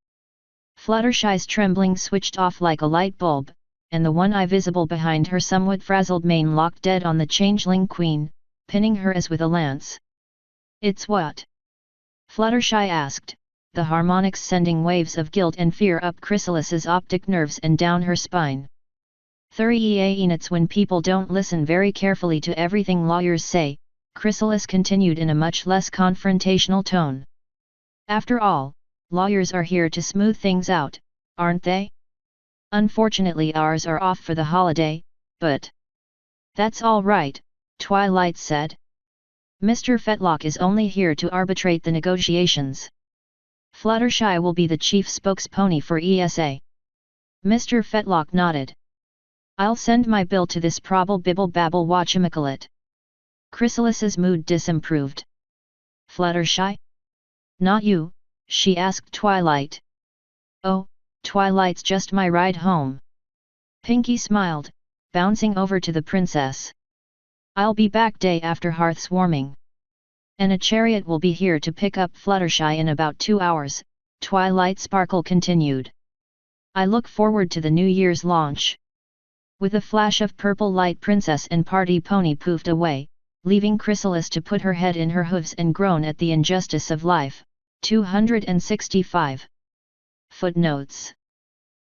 Fluttershy's trembling switched off like a light bulb, and the one eye visible behind her somewhat frazzled mane locked dead on the Changeling Queen, pinning her as with a lance. It's what? Fluttershy asked, the harmonics sending waves of guilt and fear up Chrysalis's optic nerves and down her spine. It's when people don't listen very carefully to everything lawyers say, Chrysalis continued in a much less confrontational tone. After all, lawyers are here to smooth things out, aren't they? Unfortunately ours are off for the holiday, but... That's all right, Twilight said. Mr. Fetlock is only here to arbitrate the negotiations. Fluttershy will be the chief spokespony for ESA. Mr. Fetlock nodded. I'll send my bill to this probble bibble babble whatchamacallit. Chrysalis's mood disimproved. Fluttershy? Not you, she asked Twilight. Oh, Twilight's just my ride home. Pinkie smiled, bouncing over to the princess. I'll be back day after Hearth's warming. And a chariot will be here to pick up Fluttershy in about 2 hours, Twilight Sparkle continued. I look forward to the New Year's launch. With a flash of purple light, Princess and party pony poofed away, leaving Chrysalis to put her head in her hooves and groan at the injustice of life. 265. Footnotes.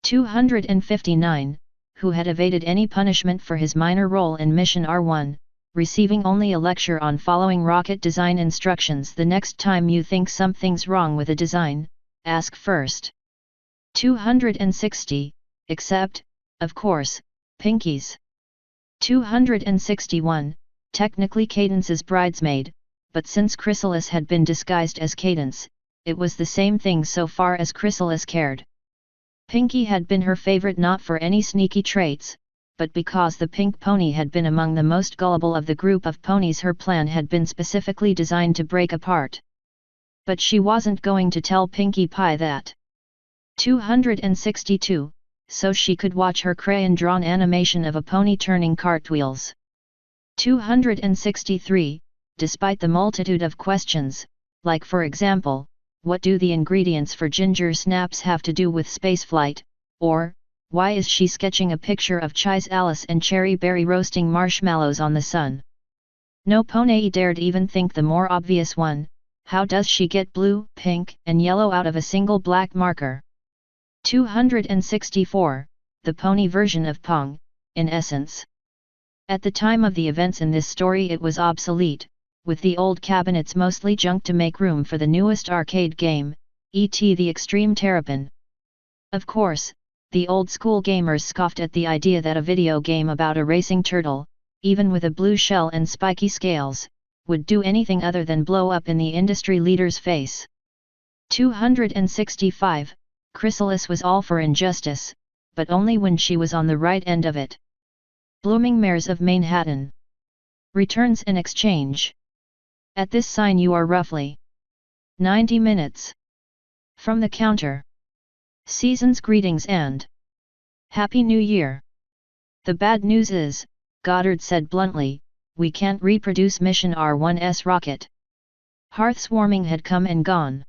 259, who had evaded any punishment for his minor role in Mission R1, receiving only a lecture on following rocket design instructions. The next time you think something's wrong with a design, ask first. 260, except, of course, Pinkie's. 261, technically Cadence's bridesmaid, but since Chrysalis had been disguised as Cadence, it was the same thing so far as Chrysalis cared. Pinkie had been her favorite not for any sneaky traits, but because the pink pony had been among the most gullible of the group of ponies her plan had been specifically designed to break apart. But she wasn't going to tell Pinkie Pie that. 262, so she could watch her crayon-drawn animation of a pony turning cartwheels. 263, despite the multitude of questions, like for example, what do the ingredients for ginger snaps have to do with spaceflight, or, why is she sketching a picture of Chise Alice and Cherry Berry roasting marshmallows on the sun? No pony dared even think the more obvious one, how does she get blue, pink, and yellow out of a single black marker? 264, the pony version of Pong, in essence. At the time of the events in this story it was obsolete, with the old cabinets mostly junk to make room for the newest arcade game, E.T. the Extreme Terrapin. Of course, The old-school gamers scoffed at the idea that a video game about a racing turtle, even with a blue shell and spiky scales, would do anything other than blow up in the industry leader's face. 265, Chrysalis was all for injustice, but only when she was on the right end of it. Blooming Mares of Manhattan. Returns and exchange. At this sign you are roughly 90 minutes from the counter. Season's greetings and Happy New Year. The bad news is, Goddard said bluntly, we can't reproduce Mission R1's rocket. Hearth's warming had come and gone.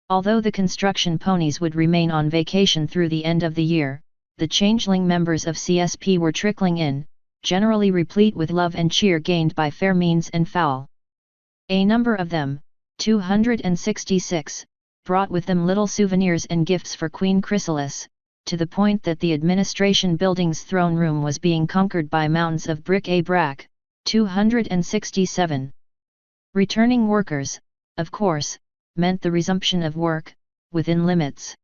Although the construction ponies would remain on vacation through the end of the year, the Changeling members of CSP were trickling in, generally replete with love and cheer gained by fair means and foul. A number of them, 266, brought with them little souvenirs and gifts for Queen Chrysalis, to the point that the administration building's throne room was being conquered by mountains of bric-a-brac. 267. Returning workers, of course, meant the resumption of work, within limits.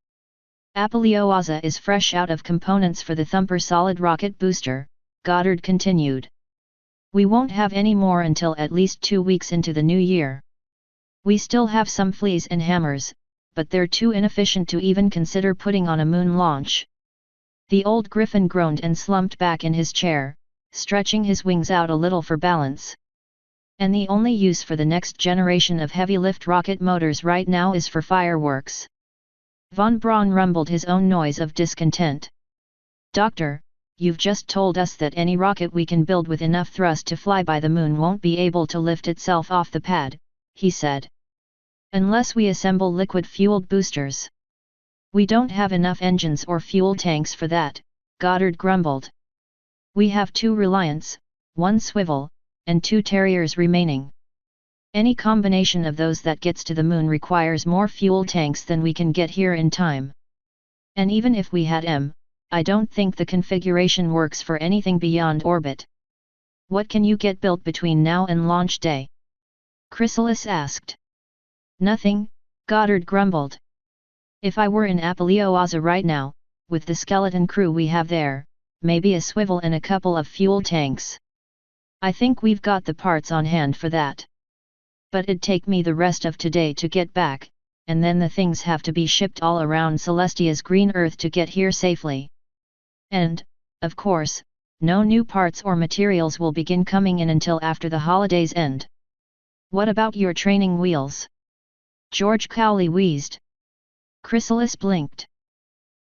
Apalioaza is fresh out of components for the Thumper solid rocket booster, Goddard continued. We won't have any more until at least 2 weeks into the new year. We still have some fleas and hammers, but they're too inefficient to even consider putting on a moon launch. The old griffin groaned and slumped back in his chair, stretching his wings out a little for balance. And the only use for the next generation of heavy-lift rocket motors right now is for fireworks. Von Braun rumbled his own noise of discontent. Doctor, you've just told us that any rocket we can build with enough thrust to fly by the moon won't be able to lift itself off the pad, he said. Unless we assemble liquid-fueled boosters. We don't have enough engines or fuel tanks for that, Goddard grumbled. We have 2 Reliants, 1 Swivel, and 2 Terriers remaining. Any combination of those that gets to the moon requires more fuel tanks than we can get here in time. And even if we had I don't think the configuration works for anything beyond orbit. What can you get built between now and launch day? Chrysalis asked. Nothing, Goddard grumbled. If I were in Apalioaza right now, with the skeleton crew we have there, maybe a swivel and a couple of fuel tanks. I think we've got the parts on hand for that. But it'd take me the rest of today to get back, and then the things have to be shipped all around Celestia's green earth to get here safely. And, of course, no new parts or materials will begin coming in until after the holidays end. What about your training wheels? George Cowley wheezed. Chrysalis blinked.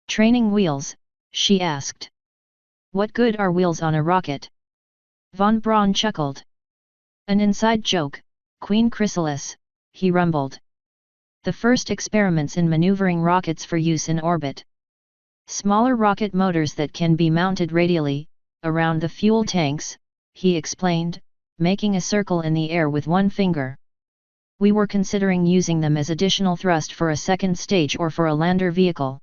Training wheels, she asked. What good are wheels on a rocket? Von Braun chuckled. An inside joke, Queen Chrysalis, he rumbled. The first experiments in maneuvering rockets for use in orbit. Smaller rocket motors that can be mounted radially, around the fuel tanks, he explained, making a circle in the air with one finger. We were considering using them as additional thrust for a second stage or for a lander vehicle.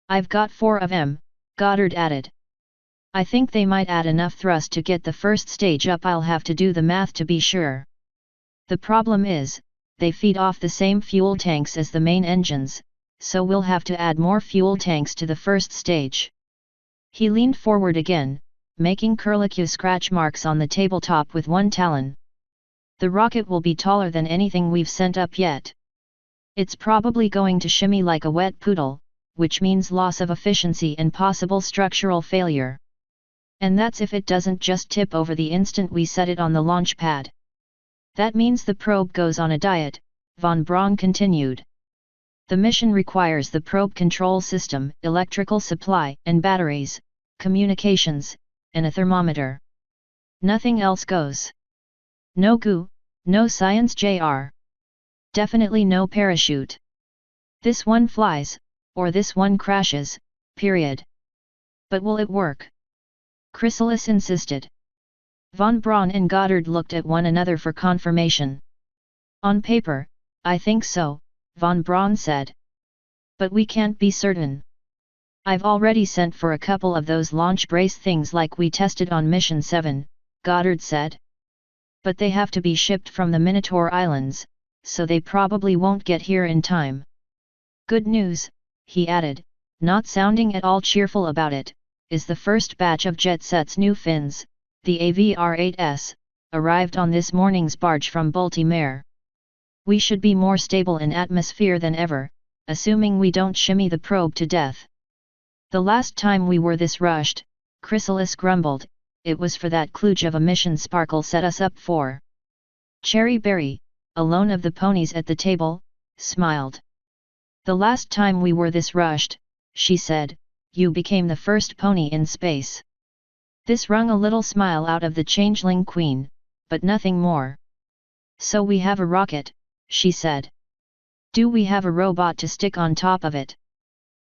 I've got 4 of them, Goddard added. I think they might add enough thrust to get the first stage up. I'll have to do the math to be sure. The problem is, they feed off the same fuel tanks as the main engines, so we'll have to add more fuel tanks to the first stage. He leaned forward again, making curlicue scratch marks on the tabletop with one talon. The rocket will be taller than anything we've sent up yet. It's probably going to shimmy like a wet poodle, which means loss of efficiency and possible structural failure. And that's if it doesn't just tip over the instant we set it on the launch pad. That means the probe goes on a diet, von Braun continued. The mission requires the probe control system, electrical supply and batteries, communications, and a thermometer. Nothing else goes. No goo, no science Jr. Definitely no parachute. This one flies, or this one crashes, period. But will it work? Chrysalis insisted. Von Braun and Goddard looked at one another for confirmation. On paper, I think so, von Braun said. But we can't be certain. I've already sent for a couple of those launch brace things like we tested on Mission 7, Goddard said. But they have to be shipped from the Minotaur Islands, so they probably won't get here in time. Good news, he added, not sounding at all cheerful about it, is the first batch of Jetset's new fins, the AVR-8S, arrived on this morning's barge from Baltimore. We should be more stable in atmosphere than ever, assuming we don't shimmy the probe to death. The last time we were this rushed, Chrysalis grumbled, it was for that kludge of a mission Sparkle set us up for. Cherry Berry, alone of the ponies at the table, smiled. The last time we were this rushed, she said, you became the first pony in space. This wrung a little smile out of the Changeling Queen, but nothing more. So we have a rocket, she said. Do we have a robot to stick on top of it?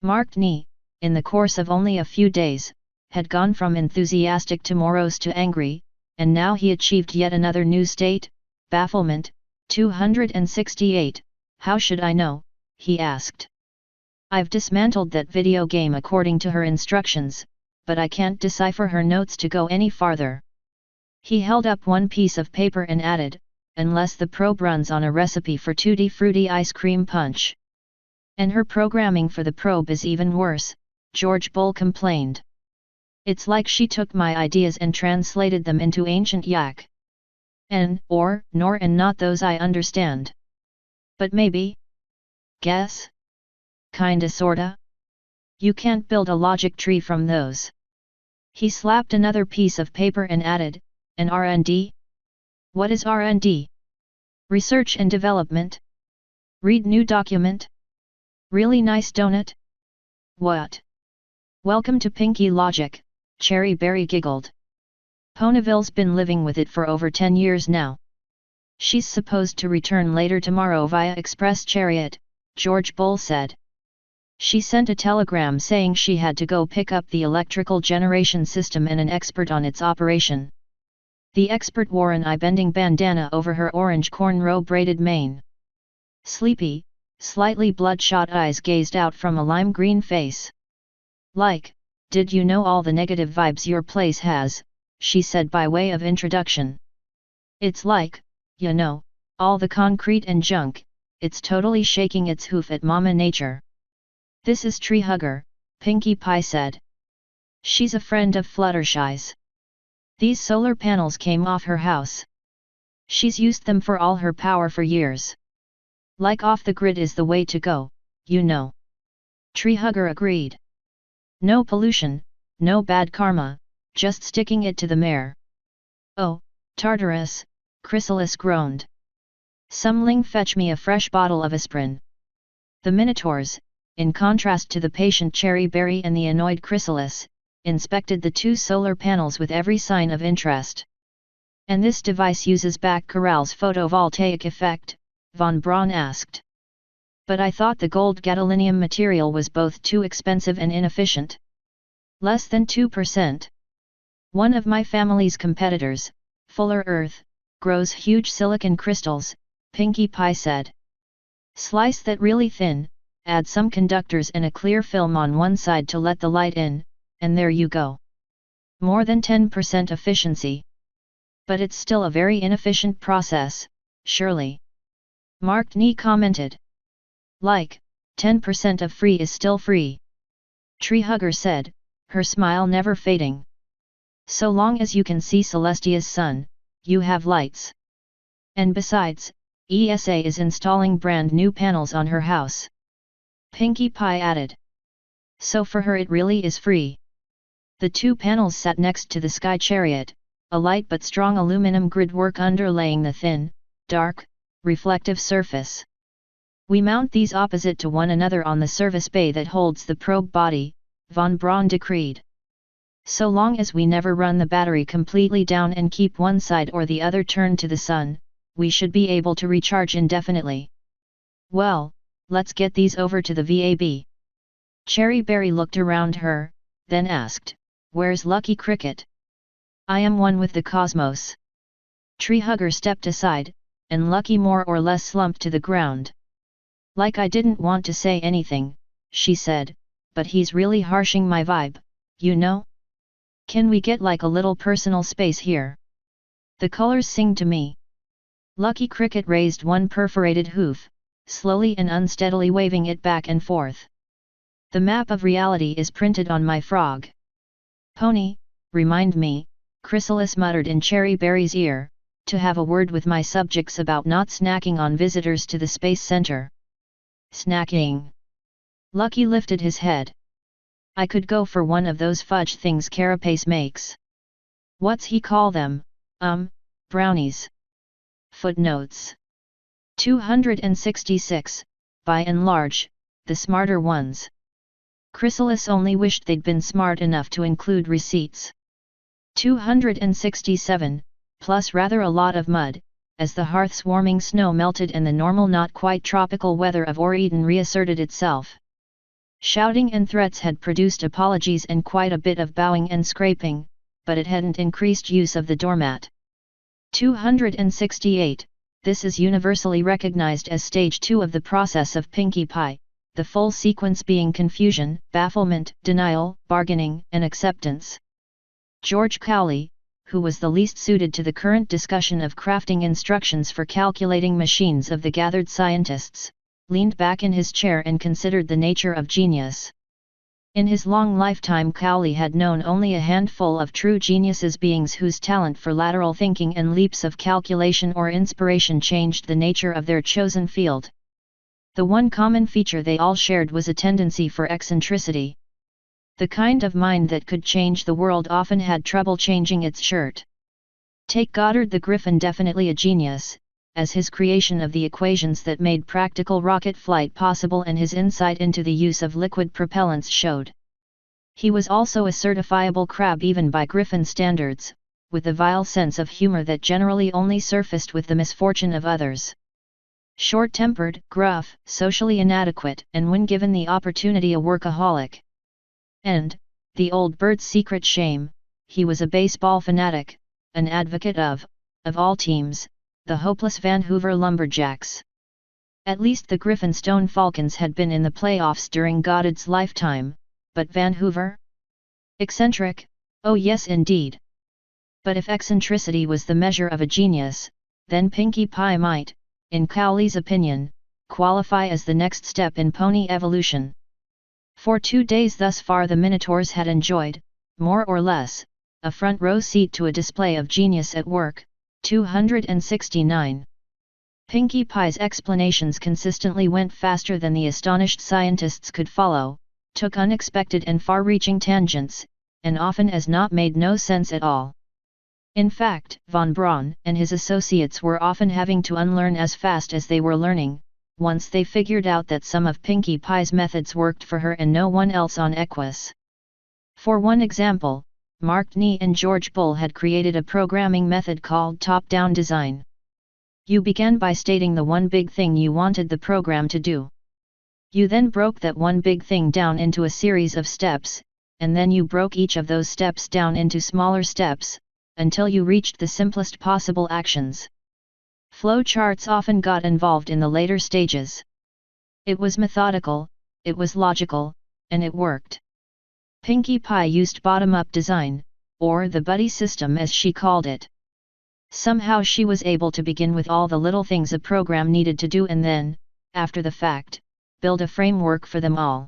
Mark Knee, in the course of only a few days, had gone from enthusiastic to morose to angry, and now he achieved yet another new state, bafflement. 268, how should I know, he asked. I've dismantled that video game according to her instructions, but I can't decipher her notes to go any farther. He held up one piece of paper and added, unless the probe runs on a recipe for tutti frutti ice cream punch. And her programming for the probe is even worse, George Bull complained. It's like she took my ideas and translated them into ancient yak. Nor and not those I understand. But maybe? Guess? Kinda sorta? You can't build a logic tree from those. He slapped another piece of paper and added, an R&D? What is R&D? Research and development? Read new document? Really nice donut? What? Welcome to Pinky Logic, Cherry Berry giggled. Ponyville's been living with it for over 10 years now. She's supposed to return later tomorrow via express chariot, George Bull said. She sent a telegram saying she had to go pick up the electrical generation system and an expert on its operation. The expert wore an eye-bending bandana over her orange cornrow braided mane. Sleepy, slightly bloodshot eyes gazed out from a lime-green face. Like, did you know all the negative vibes your place has? She said by way of introduction. It's like, you know, all the concrete and junk, it's totally shaking its hoof at Mama Nature. This is Tree Hugger, Pinkie Pie said. She's a friend of Fluttershy's. These solar panels came off her house. She's used them for all her power for years. Like off the grid is the way to go, you know. Tree Hugger agreed. No pollution, no bad karma, just sticking it to the mare. Oh, Tartarus, Chrysalis groaned. Something fetch me a fresh bottle of aspirin. The Minotaurs, in contrast to the patient Cherry Berry and the annoyed Chrysalis, inspected the two solar panels with every sign of interest. And this device uses back corral's photovoltaic effect, von Braun asked. But I thought the gold gadolinium material was both too expensive and inefficient. Less than 2%. One of my family's competitors, Fuller Earth, grows huge silicon crystals, Pinkie Pie said. Slice that really thin, add some conductors and a clear film on one side to let the light in, and there you go. More than 10% efficiency. But it's still a very inefficient process, surely. Mark Knee commented. Like, 10% of free is still free. Tree Hugger said, her smile never fading. So long as you can see Celestia's sun, you have lights. And besides, ESA is installing brand new panels on her house. Pinkie Pie added. So for her it really is free. The two panels sat next to the Sky Chariot, a light but strong aluminum gridwork underlaying the thin, dark, reflective surface. We mount these opposite to one another on the service bay that holds the probe body, von Braun decreed. So long as we never run the battery completely down and keep one side or the other turned to the sun, we should be able to recharge indefinitely. Well, let's get these over to the VAB. Cherry Berry looked around her, then asked, where's Lucky Cricket? I am one with the cosmos. Tree Hugger stepped aside, and Lucky more or less slumped to the ground. Like I didn't want to say anything, she said, but he's really harshing my vibe, you know? Can we get like a little personal space here? The colors sing to me. Lucky Cricket raised one perforated hoof, slowly and unsteadily waving it back and forth. The map of reality is printed on my frog. Pony, remind me, Chrysalis muttered in Cherry Berry's ear, to have a word with my subjects about not snacking on visitors to the Space Center. Snacking. Lucky lifted his head. I could go for one of those fudge things Carapace makes. What's he call them? Brownies. Footnotes. 266, by and large, the smarter ones. Chrysalis only wished they'd been smart enough to include receipts. 267, plus rather a lot of mud, as the hearth's warming snow melted and the normal not quite tropical weather of Or-Eden reasserted itself. Shouting and threats had produced apologies and quite a bit of bowing and scraping, but it hadn't increased use of the doormat. 268, this is universally recognized as stage 2 of the process of Pinkie Pie, the full sequence being confusion, bafflement, denial, bargaining, and acceptance. George Cowley, who was the least suited to the current discussion of crafting instructions for calculating machines of the gathered scientists, leaned back in his chair and considered the nature of genius. In his long lifetime Cowley had known only a handful of true geniuses, beings whose talent for lateral thinking and leaps of calculation or inspiration changed the nature of their chosen field. The one common feature they all shared was a tendency for eccentricity. The kind of mind that could change the world often had trouble changing its shirt. Take Goddard the Griffin, definitely a genius, as his creation of the equations that made practical rocket flight possible and his insight into the use of liquid propellants showed. He was also a certifiable crab even by Griffin standards, with a vile sense of humor that generally only surfaced with the misfortune of others. Short-tempered, gruff, socially inadequate, and when given the opportunity a workaholic. And, the old bird's secret shame, he was a baseball fanatic, an advocate of all teams, the hopeless Vancouver Lumberjacks. At least the Griffin Stone Falcons had been in the playoffs during Goddard's lifetime, but Vancouver? Eccentric? Oh yes indeed. But if eccentricity was the measure of a genius, then Pinkie Pie might, in Cowley's opinion, qualify as the next step in pony evolution. For 2 days thus far the Minotaurs had enjoyed, more or less, a front row seat to a display of genius at work. 269. Pinkie Pie's explanations consistently went faster than the astonished scientists could follow, took unexpected and far-reaching tangents, and often as not made no sense at all. In fact, von Braun and his associates were often having to unlearn as fast as they were learning, once they figured out that some of Pinkie Pie's methods worked for her and no one else on Equus. For one example, Mark Nee and George Bull had created a programming method called top-down design. You began by stating the one big thing you wanted the program to do. You then broke that one big thing down into a series of steps, and then you broke each of those steps down into smaller steps, until you reached the simplest possible actions. Flow charts often got involved in the later stages. It was methodical, it was logical, and it worked. Pinkie Pie used bottom-up design, or the buddy system as she called it. Somehow she was able to begin with all the little things a program needed to do and then, after the fact, build a framework for them all.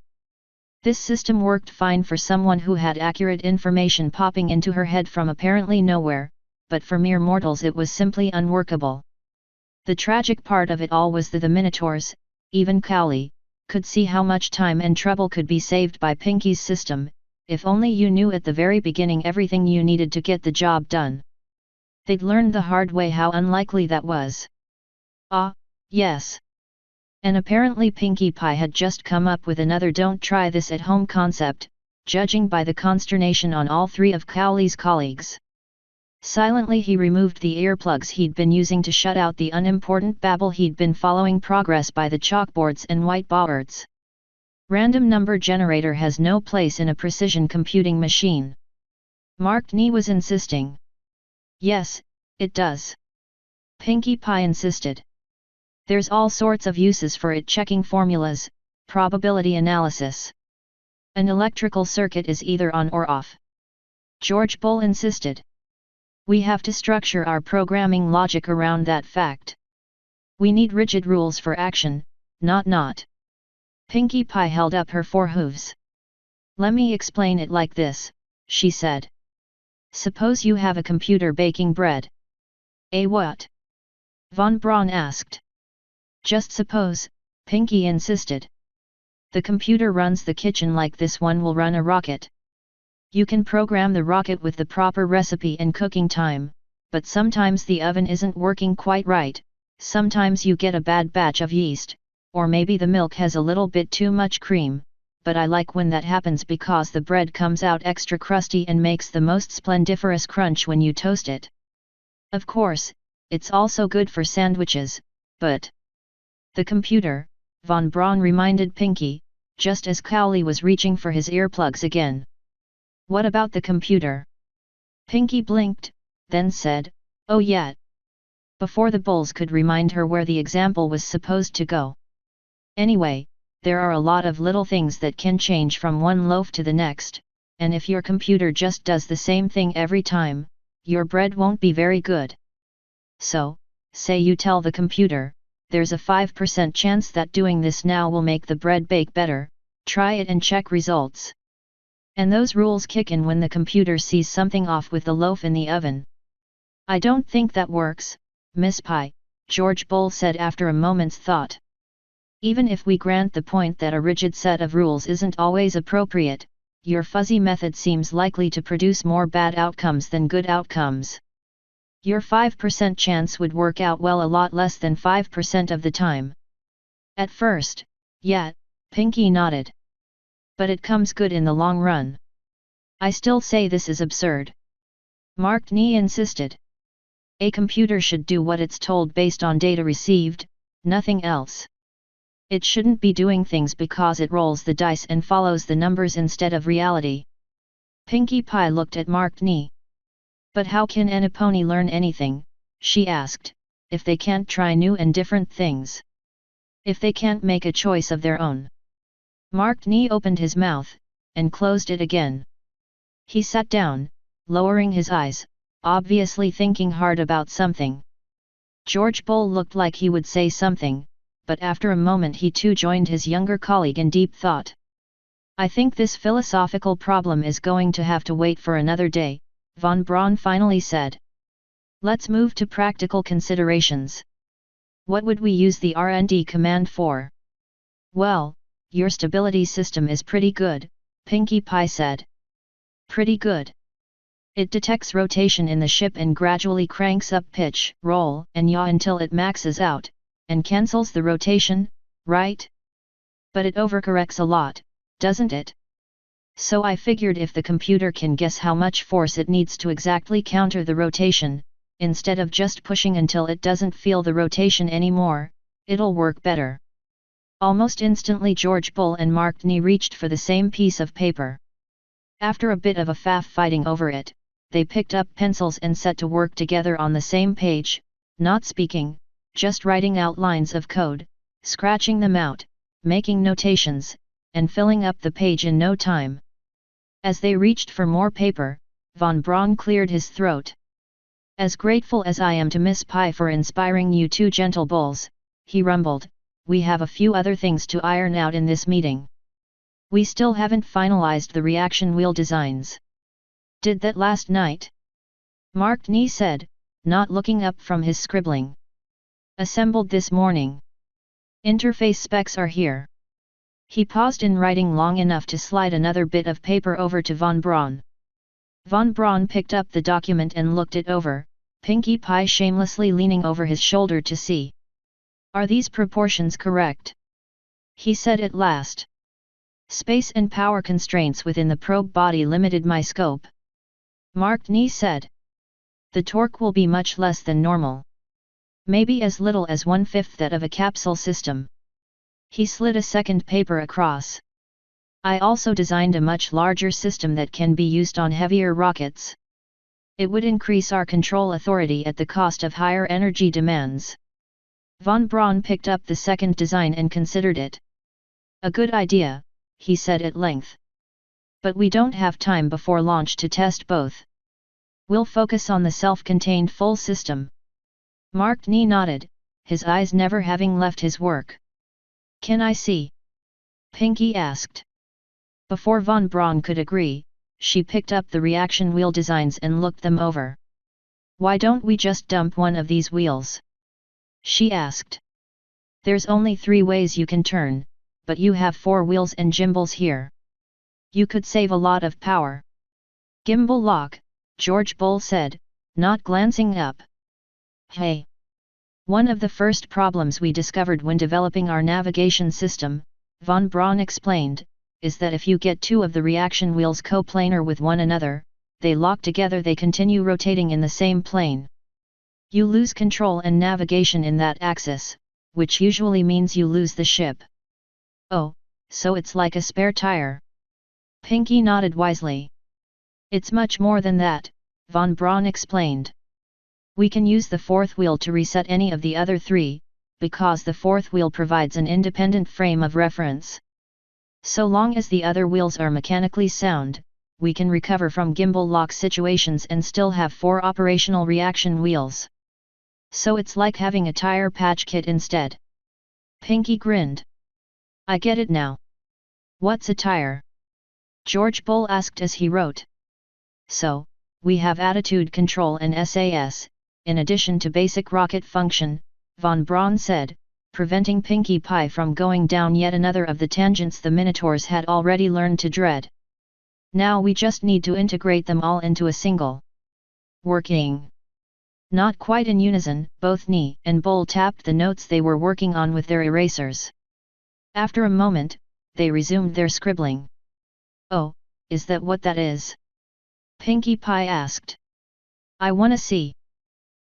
This system worked fine for someone who had accurate information popping into her head from apparently nowhere, but for mere mortals it was simply unworkable. The tragic part of it all was that the Minotaurs, even Cowley, could see how much time and trouble could be saved by Pinkie's system, if only you knew at the very beginning everything you needed to get the job done. They'd learned the hard way how unlikely that was. Ah, yes. And apparently Pinkie Pie had just come up with another don't try this at home concept, judging by the consternation on all 3 of Cowley's colleagues. Silently he removed the earplugs he'd been using to shut out the unimportant babble he'd been following progress by the chalkboards and whiteboards. Random number generator has no place in a precision computing machine. Mark Nee was insisting. Yes, it does. Pinkie Pie insisted. There's all sorts of uses for it, checking formulas, probability analysis. An electrical circuit is either on or off. George Bull insisted. We have to structure our programming logic around that fact. We need rigid rules for action, not. Pinkie Pie held up her forehooves. Let me explain it like this, she said. Suppose you have a computer baking bread. A what? Von Braun asked. Just suppose, Pinkie insisted. The computer runs the kitchen like this one will run a rocket. You can program the rocket with the proper recipe and cooking time, but sometimes the oven isn't working quite right, sometimes you get a bad batch of yeast, or maybe the milk has a little bit too much cream, but I like when that happens because the bread comes out extra crusty and makes the most splendiferous crunch when you toast it. Of course, it's also good for sandwiches, but... The computer, Von Braun reminded Pinkie, just as Cowley was reaching for his earplugs again. What about the computer? Pinkie blinked, then said, oh yeah. Before the bulls could remind her where the example was supposed to go. Anyway, there are a lot of little things that can change from one loaf to the next, and if your computer just does the same thing every time, your bread won't be very good. So, say you tell the computer, there's a 5% chance that doing this now will make the bread bake better, try it and check results. And those rules kick in when the computer sees something off with the loaf in the oven. I don't think that works, Miss Pie, George Bull said after a moment's thought. Even if we grant the point that a rigid set of rules isn't always appropriate, your fuzzy method seems likely to produce more bad outcomes than good outcomes. Your 5% chance would work out well a lot less than 5% of the time. At first, yeah, Pinkie nodded. But it comes good in the long run. I still say this is absurd. Mark Nee insisted. A computer should do what it's told based on data received, nothing else. It shouldn't be doing things because it rolls the dice and follows the numbers instead of reality. Pinkie Pie looked at Mark Nee. But how can any pony learn anything, she asked, if they can't try new and different things? If they can't make a choice of their own? Mark Nee opened his mouth, and closed it again. He sat down, lowering his eyes, obviously thinking hard about something. George Bull looked like he would say something, but after a moment he too joined his younger colleague in deep thought. I think this philosophical problem is going to have to wait for another day, Von Braun finally said. Let's move to practical considerations. What would we use the R&D command for? Well, your stability system is pretty good, Pinkie Pie said. Pretty good. It detects rotation in the ship and gradually cranks up pitch, roll, and yaw until it maxes out, and cancels the rotation, right? But it overcorrects a lot, doesn't it? So I figured if the computer can guess how much force it needs to exactly counter the rotation, instead of just pushing until it doesn't feel the rotation anymore, it'll work better. Almost instantly George Bull and Mark Nee reached for the same piece of paper. After a bit of a faff fighting over it, they picked up pencils and set to work together on the same page, not speaking, just writing out lines of code, scratching them out, making notations, and filling up the page in no time. As they reached for more paper, Von Braun cleared his throat. As grateful as I am to Miss Pie for inspiring you two gentle bulls, he rumbled, we have a few other things to iron out in this meeting. We still haven't finalized the reaction wheel designs. Did that last night? Mark Nee said, not looking up from his scribbling. Assembled this morning. Interface specs are here. He paused in writing long enough to slide another bit of paper over to Von Braun. Von Braun picked up the document and looked it over, Pinkie Pie shamelessly leaning over his shoulder to see. Are these proportions correct? He said at last. Space and power constraints within the probe body limited my scope. Mark Nee said. The torque will be much less than normal. Maybe as little as 1/5 that of a capsule system. He slid a second paper across. I also designed a much larger system that can be used on heavier rockets. It would increase our control authority at the cost of higher energy demands. Von Braun picked up the second design and considered it. A good idea, he said at length. But we don't have time before launch to test both. We'll focus on the self-contained full system. Mark Nee nodded, his eyes never having left his work. Can I see? Pinky asked. Before von Braun could agree, she picked up the reaction wheel designs and looked them over. Why don't we just dump one of these wheels? She asked. There's only 3 ways you can turn, but you have 4 wheels and gimbals here. You could save a lot of power. Gimbal lock, George Bull said, not glancing up. Hey! One of the first problems we discovered when developing our navigation system, von Braun explained, is that if you get 2 of the reaction wheels coplanar with one another, they lock together, they continue rotating in the same plane. You lose control and navigation in that axis, which usually means you lose the ship. Oh, so it's like a spare tire. Pinky nodded wisely. It's much more than that, von Braun explained. We can use the 4th wheel to reset any of the other 3, because the 4th wheel provides an independent frame of reference. So long as the other wheels are mechanically sound, we can recover from gimbal lock situations and still have 4 operational reaction wheels. So it's like having a tire patch kit instead. Pinky grinned. I get it now. What's a tire? George Bull asked as he wrote. So, we have attitude control and SAS, in addition to basic rocket function, von Braun said, preventing Pinkie Pie from going down yet another of the tangents the Minotaurs had already learned to dread. Now we just need to integrate them all into a single working. Not quite in unison, both Nee and Bull tapped the notes they were working on with their erasers. After a moment, they resumed their scribbling. Oh, is that what that is? Pinkie Pie asked. I wanna see.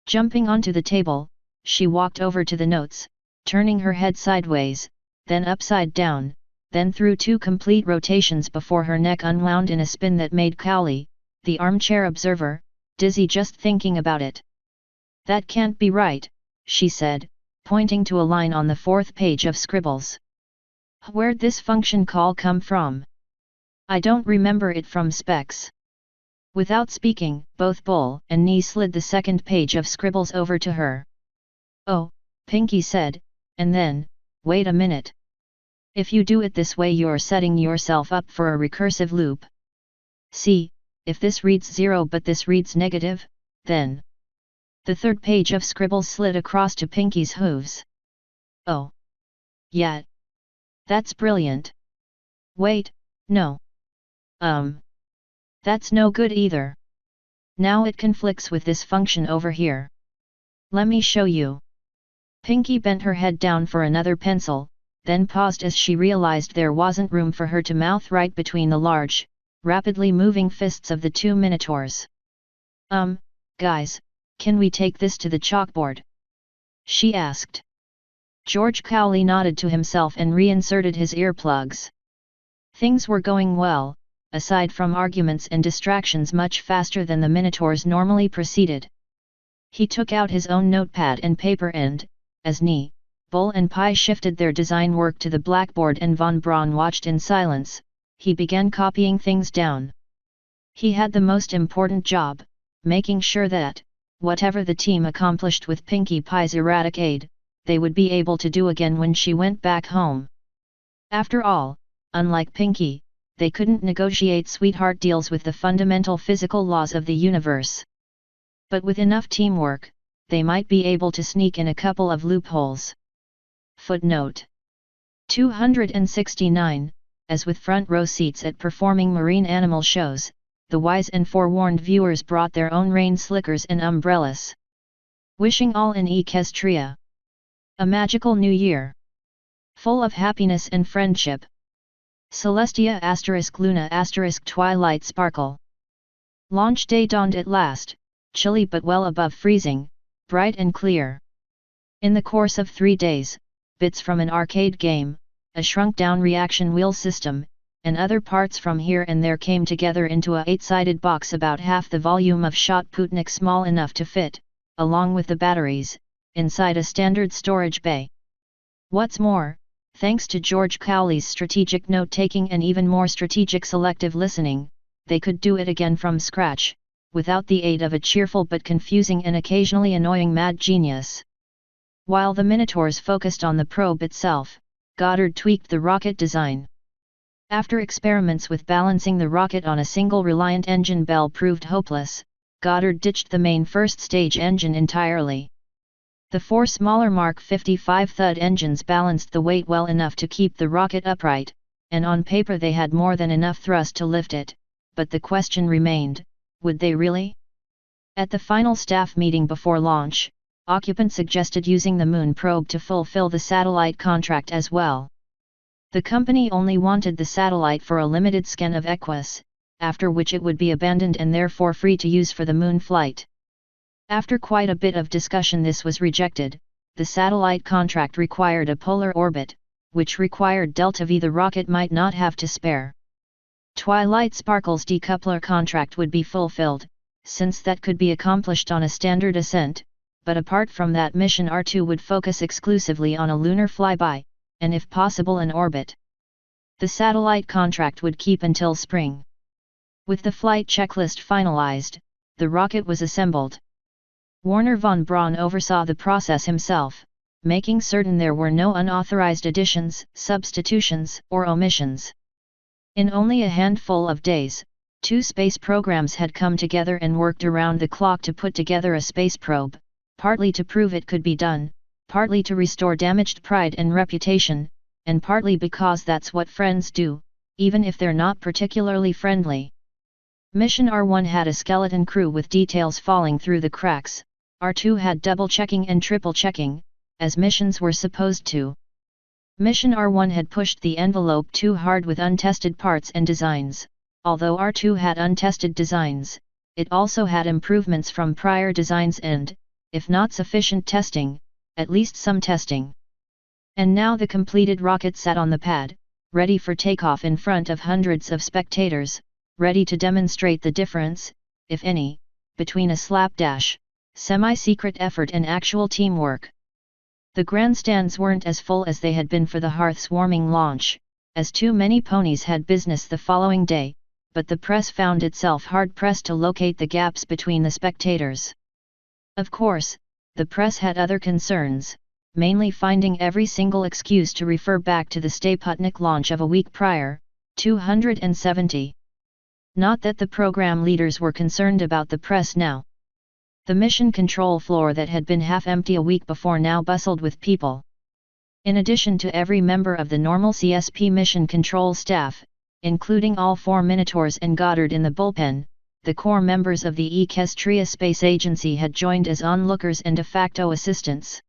Jumping onto the table, she walked over to the notes, turning her head sideways, then upside down, then through 2 complete rotations before her neck unwound in a spin that made Cowley, the armchair observer, dizzy just thinking about it. That can't be right, she said, pointing to a line on the 4th page of scribbles. Where'd this function call come from? I don't remember it from specs. Without speaking, both Bull and Nee slid the 2nd page of scribbles over to her. Oh, Pinky said, and then, wait a minute. If you do it this way you're setting yourself up for a recursive loop. See, if this reads 0 but this reads negative, then... The 3rd page of scribbles slid across to Pinky's hooves. Oh. Yeah. That's brilliant. Wait, no. That's no good either. Now it conflicts with this function over here. Let me show you. Pinky bent her head down for another pencil, then paused as she realized there wasn't room for her to mouth right between the large, rapidly moving fists of the 2 Minotaurs. Guys, can we take this to the chalkboard? She asked. George Cowley nodded to himself and reinserted his earplugs. Things were going well, aside from arguments and distractions, much faster than the Minotaurs normally proceeded. He took out his own notepad and paper and, as Nee, Bull and Pie shifted their design work to the blackboard and von Braun watched in silence, he began copying things down. He had the most important job, making sure that, whatever the team accomplished with Pinkie Pie's erratic aid, they would be able to do again when she went back home. After all, unlike Pinkie, they couldn't negotiate sweetheart deals with the fundamental physical laws of the universe. But with enough teamwork, they might be able to sneak in a couple of loopholes. Footnote 269, as with front row seats at performing marine animal shows, the wise and forewarned viewers brought their own rain slickers and umbrellas. Wishing all in Equestria a magical new year, full of happiness and friendship. Celestia * Luna * Twilight Sparkle. Launch day dawned at last, chilly but well above freezing, bright and clear. In the course of 3 days, bits from an arcade game, a shrunk-down reaction wheel system, and other parts from here and there came together into a 8-sided box about half the volume of Shotputnik, small enough to fit, along with the batteries, inside a standard storage bay. What's more, thanks to George Cowley's strategic note-taking and even more strategic selective listening, they could do it again from scratch, without the aid of a cheerful but confusing and occasionally annoying mad genius. While the Minotaurs focused on the probe itself, Goddard tweaked the rocket design. After experiments with balancing the rocket on a single Reliant engine bell proved hopeless, Goddard ditched the main first-stage engine entirely. The 4 smaller Mark 55 Thud engines balanced the weight well enough to keep the rocket upright, and on paper they had more than enough thrust to lift it, but the question remained, would they really? At the final staff meeting before launch, occupants suggested using the Moon probe to fulfill the satellite contract as well. The company only wanted the satellite for a limited scan of Equus, after which it would be abandoned and therefore free to use for the Moon flight. After quite a bit of discussion this was rejected. The satellite contract required a polar orbit, which required delta V the rocket might not have to spare. Twilight Sparkle's decoupler contract would be fulfilled, since that could be accomplished on a standard ascent, but apart from that mission R2 would focus exclusively on a lunar flyby, and if possible an orbit. The satellite contract would keep until spring. With the flight checklist finalized, the rocket was assembled. Werner von Braun oversaw the process himself, making certain there were no unauthorized additions, substitutions, or omissions. In only a handful of days, 2 space programs had come together and worked around the clock to put together a space probe, partly to prove it could be done, partly to restore damaged pride and reputation, and partly because that's what friends do, even if they're not particularly friendly. Mission R1 had a skeleton crew with details falling through the cracks. R2 had double-checking and triple-checking, as missions were supposed to. Mission R1 had pushed the envelope too hard with untested parts and designs. Although R2 had untested designs, it also had improvements from prior designs and, if not sufficient testing, at least some testing. And now the completed rocket sat on the pad, ready for takeoff in front of hundreds of spectators, ready to demonstrate the difference, if any, between a slapdash, semi-secret effort and actual teamwork. The grandstands weren't as full as they had been for the hearth-warming launch, as too many ponies had business the following day, but the press found itself hard-pressed to locate the gaps between the spectators. Of course, the press had other concerns, mainly finding every single excuse to refer back to the Staputnik launch of a week prior, 270. Not that the program leaders were concerned about the press now. The mission control floor that had been half empty a week before now bustled with people. In addition to every member of the normal CSP mission control staff, including all 4 Minotaurs and Goddard in the bullpen, the core members of the Equestria Space Agency had joined as onlookers and de facto assistants.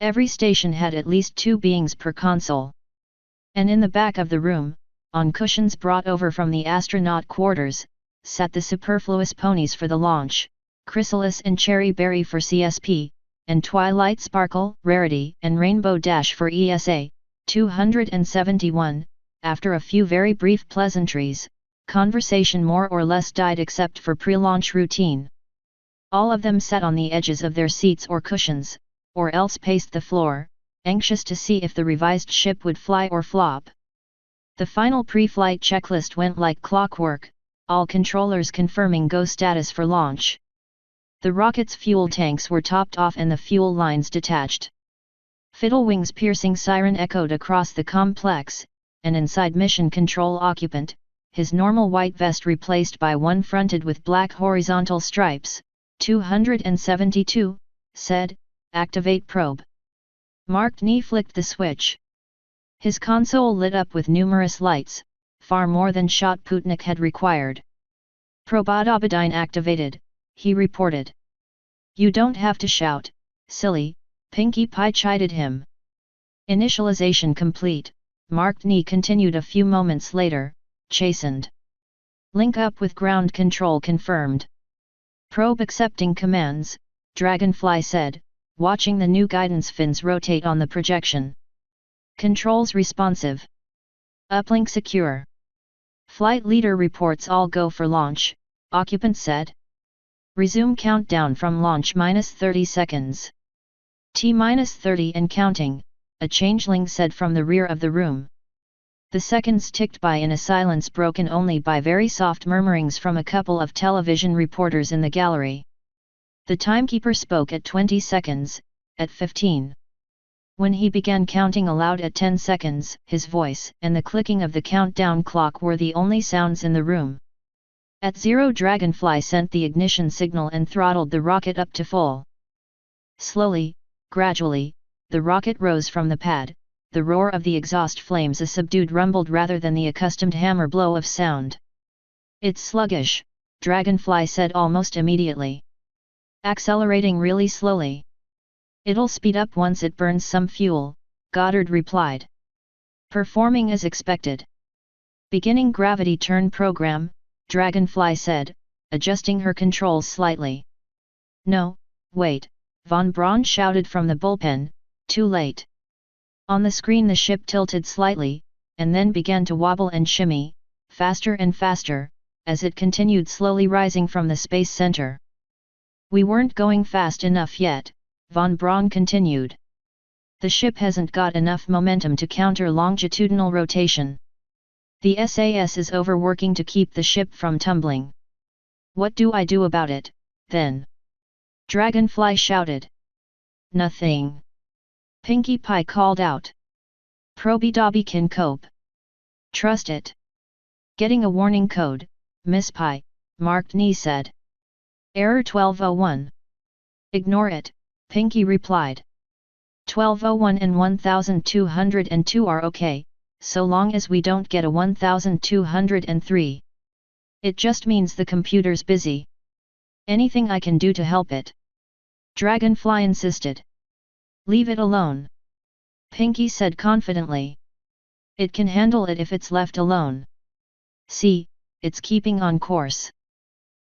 Every station had at least 2 beings per console. And in the back of the room, on cushions brought over from the astronaut quarters, sat the superfluous ponies for the launch, Chrysalis and Cherry Berry for CSP, and Twilight Sparkle, Rarity and Rainbow Dash for ESA, 271. After a few very brief pleasantries, conversation more or less died except for pre-launch routine. All of them sat on the edges of their seats or cushions, or else paced the floor, anxious to see if the revised ship would fly or flop. The final pre-flight checklist went like clockwork, all controllers confirming go status for launch. The rocket's fuel tanks were topped off and the fuel lines detached. Fiddlewing's piercing siren echoed across the complex, and inside mission control occupant, his normal white vest replaced by one fronted with black horizontal stripes, 272, said, "Activate probe." Marked knee flicked the switch. His console lit up with numerous lights, far more than Shotputnik had required. "Probodobodine activated," he reported. "You don't have to shout, silly," Pinkie Pie chided him. "Initialization complete," Marked knee continued a few moments later, chastened. "Link up with ground control confirmed." "Probe accepting commands," Dragonfly said, watching the new guidance fins rotate on the projection. "Controls responsive. Uplink secure." "Flight leader reports all go for launch," occupant said. "Resume countdown from launch -30 seconds. T-30 and counting," a changeling said from the rear of the room. The seconds ticked by in a silence broken only by very soft murmurings from a couple of television reporters in the gallery. The timekeeper spoke at 20 seconds, at 15. When he began counting aloud at 10 seconds, his voice and the clicking of the countdown clock were the only sounds in the room. At 0, Dragonfly sent the ignition signal and throttled the rocket up to full. Slowly, gradually, the rocket rose from the pad, the roar of the exhaust flames a subdued rumbled rather than the accustomed hammer blow of sound. "It's sluggish," Dragonfly said almost immediately. "Accelerating really slowly." "It'll speed up once it burns some fuel," Goddard replied. "Performing as expected." "Beginning gravity turn program," Dragonfly said, adjusting her controls slightly. "No, wait," von Braun shouted from the bullpen, "too late." On the screen the ship tilted slightly, and then began to wobble and shimmy, faster and faster, as it continued slowly rising from the space center. "We weren't going fast enough yet," von Braun continued. "The ship hasn't got enough momentum to counter longitudinal rotation. The SAS is overworking to keep the ship from tumbling." "What do I do about it, then?" Dragonfly shouted. "Nothing," Pinkie Pie called out. "Proby Dobby can cope. Trust it." "Getting a warning code, Miss Pie," Mark Nee said. "Error 1201. "Ignore it," Pinkie replied. 1201 and 1202 are okay, so long as we don't get a 1203. It just means the computer's busy. Anything I can do to help it?" Dragonfly insisted. "Leave it alone," Pinkie said confidently. "It can handle it if it's left alone. See, it's keeping on course."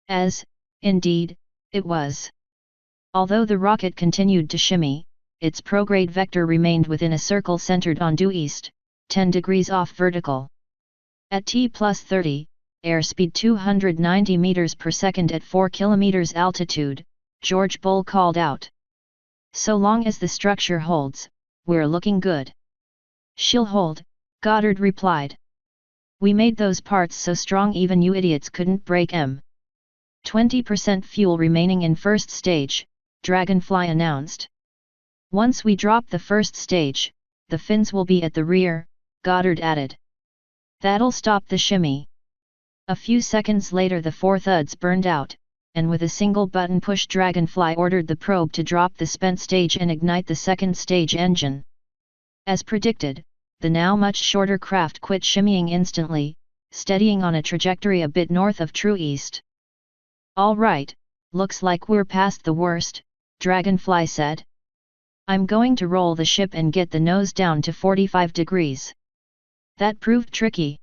As, indeed, it was. Although the rocket continued to shimmy, its prograde vector remained within a circle centered on due east, 10 degrees off vertical. At T+30, airspeed 290 meters per second at 4 kilometers altitude, George Bull called out. "So long as the structure holds, we're looking good." "She'll hold," Goddard replied. "We made those parts so strong even you idiots couldn't break 'em." 20% fuel remaining in first stage, Dragonfly announced. "Once we drop the first stage, the fins will be at the rear," Goddard added. "That'll stop the shimmy." A few seconds later the 4 thuds burned out, and with a single button push Dragonfly ordered the probe to drop the spent stage and ignite the second stage engine. As predicted, the now much shorter craft quit shimmying instantly, steadying on a trajectory a bit north of true east. "All right, looks like we're past the worst," Dragonfly said. "I'm going to roll the ship and get the nose down to 45 degrees. That proved tricky.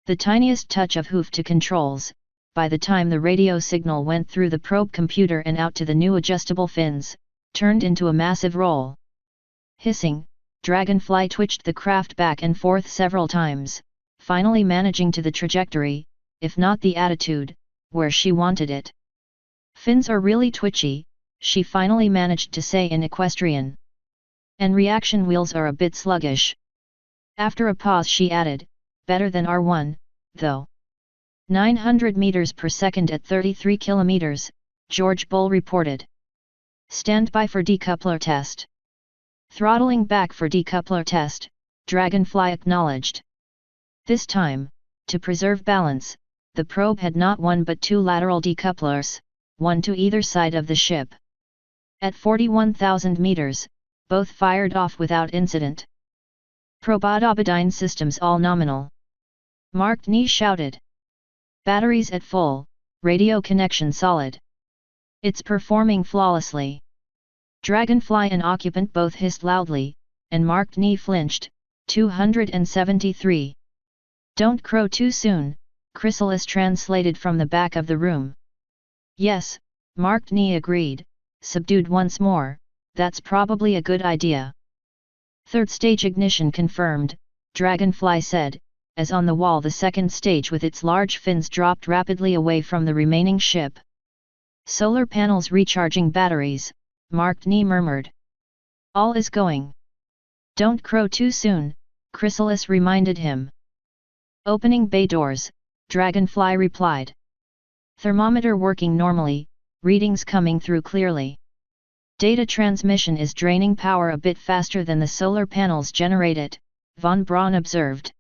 The tiniest touch of hoof to controls, by the time the radio signal went through the probe computer and out to the new adjustable fins, turned into a massive roll. Hissing, Dragonfly twitched the craft back and forth several times, finally managing to the trajectory, if not the attitude, where she wanted it. "Fins are really twitchy," she finally managed to say in equestrian. "And reaction wheels are a bit sluggish." After a pause she added, "Better than R1, though." 900 meters per second at 33 kilometers, George Bull reported. "Stand by for decoupler test." "Throttling back for decoupler test," Dragonfly acknowledged. This time, to preserve balance, the probe had not one but 2 lateral decouplers, one to either side of the ship. At 41,000 meters, both fired off without incident. "Probodidyne systems all nominal," Mark Nee shouted. "Batteries at full, radio connection solid. It's performing flawlessly." Dragonfly and occupant both hissed loudly, and Mark Nee flinched. 273. "Don't crow too soon," Chrysalis translated from the back of the room. "Yes," Mark Nee agreed, subdued once more, "that's probably a good idea." "Third stage ignition confirmed," Dragonfly said, as on the wall the second stage with its large fins dropped rapidly away from the remaining ship. "Solar panels recharging batteries," Mark Nee murmured. "All is going." "Don't crow too soon," Chrysalis reminded him. "Opening bay doors," Dragonfly replied. "Thermometer working normally, readings coming through clearly." Data transmission is draining power a bit faster than the solar panels generate it, von Braun observed.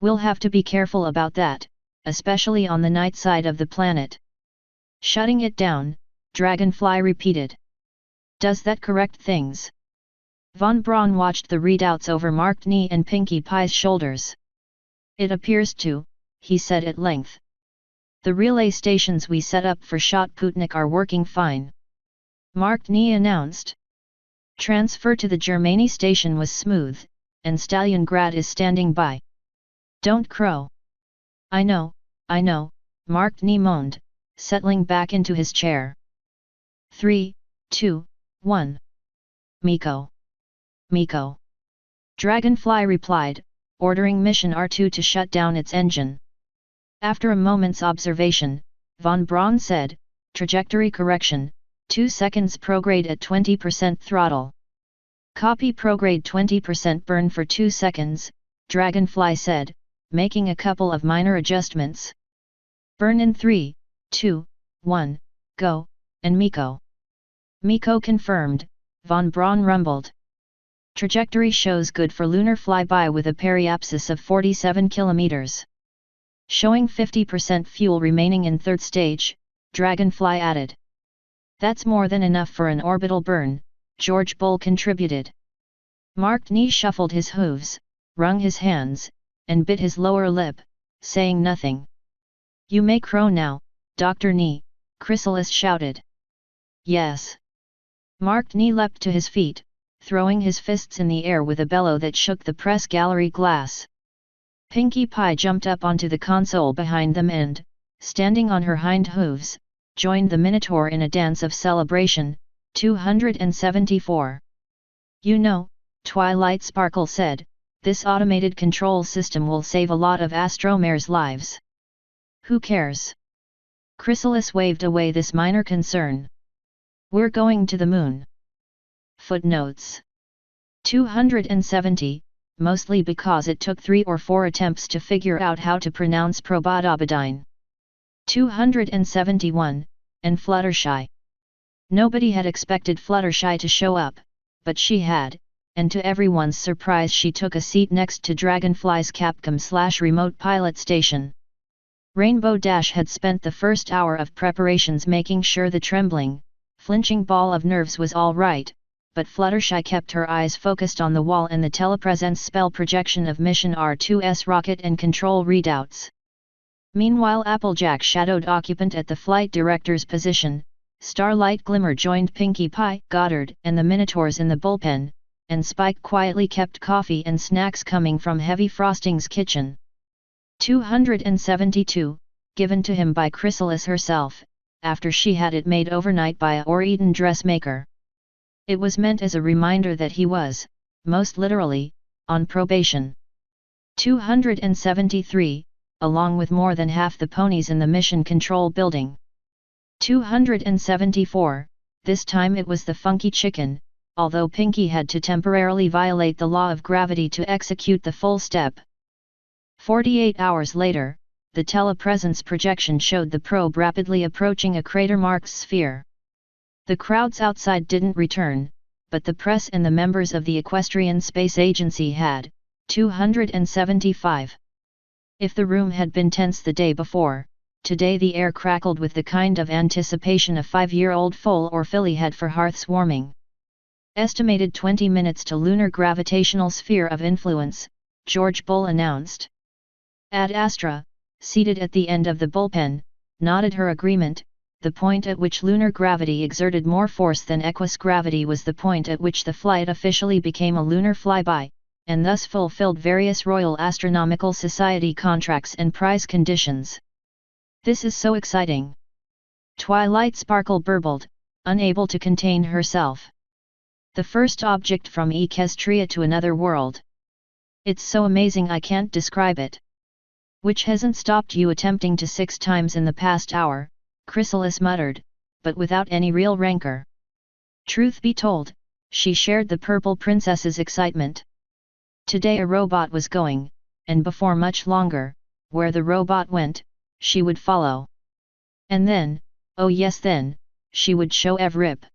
We'll have to be careful about that, especially on the night side of the planet. Shutting it down, Dragonfly repeated. Does that correct things? Von Braun watched the readouts over Marked Knee and Pinkie Pie's shoulders. It appears to, he said at length. The relay stations we set up for Shotputnik are working fine. Marked Knee announced. Transfer to the Germany station was smooth, and Stalingrad is standing by. Don't crow. I know, Marked Knee moaned, settling back into his chair. 3, 2, 1. Miko. Miko. Dragonfly replied, ordering Mission R2 to shut down its engine. After a moment's observation, von Braun said, trajectory correction, 2 seconds prograde at 20% throttle. Copy prograde 20% burn for 2 seconds, Dragonfly said, making a couple of minor adjustments. Burn in 3, 2, 1, go, and Miko. Miko confirmed, von Braun rumbled. Trajectory shows good for lunar flyby with a periapsis of 47 kilometers. Showing 50% fuel remaining in third stage, Dragonfly added. That's more than enough for an orbital burn, George Bull contributed. Marked Knee shuffled his hooves, wrung his hands, and bit his lower lip, saying nothing. You may crow now, Dr. Knee, Chrysalis shouted. Yes. Marked Knee leapt to his feet, throwing his fists in the air with a bellow that shook the press gallery glass. Pinkie Pie jumped up onto the console behind them and, standing on her hind hooves, joined the Minotaur in a dance of celebration. 274. You know, Twilight Sparkle said, this automated control system will save a lot of Astromares' lives. Who cares? Chrysalis waved away this minor concern. We're going to the moon. Footnotes 270, mostly because it took 3 or 4 attempts to figure out how to pronounce Probodobadine. 271, and Fluttershy. Nobody had expected Fluttershy to show up, but she had, and to everyone's surprise she took a seat next to Dragonfly's Capcom/remote pilot station. Rainbow Dash had spent the first hour of preparations making sure the trembling, flinching ball of nerves was all right, but Fluttershy kept her eyes focused on the wall and the telepresence spell projection of Mission R2's rocket and control readouts. Meanwhile Applejack shadowed occupant at the flight director's position, Starlight Glimmer joined Pinkie Pie, Goddard and the Minotaurs in the bullpen, and Spike quietly kept coffee and snacks coming from Heavy Frosting's kitchen. 272, given to him by Chrysalis herself, after she had it made overnight by a Or-Eaton dressmaker. It was meant as a reminder that he was, most literally, on probation. 273, along with more than half the ponies in the Mission Control building. 274, this time it was the Funky Chicken, although Pinkie had to temporarily violate the law of gravity to execute the full step. 48 hours later, the telepresence projection showed the probe rapidly approaching a crater-marked sphere. The crowds outside didn't return, but the press and the members of the Equestrian Space Agency had. 275. If the room had been tense the day before, today the air crackled with the kind of anticipation a 5-year-old foal or filly had for hearths warming. Estimated 20 minutes to lunar gravitational sphere of influence, George Bull announced. Ad Astra, seated at the end of the bullpen, nodded her agreement. The point at which lunar gravity exerted more force than equus gravity was the point at which the flight officially became a lunar flyby, and thus fulfilled various Royal Astronomical Society contracts and prize conditions. This is so exciting! Twilight Sparkle burbled, unable to contain herself. The first object from Equestria to another world. It's so amazing I can't describe it. Which hasn't stopped you attempting to 6 times in the past hour, Chrysalis muttered, but without any real rancor. Truth be told, she shared the Purple Princess's excitement. Today a robot was going, and before much longer, where the robot went, she would follow. And then, oh yes then, she would show Ev Rip.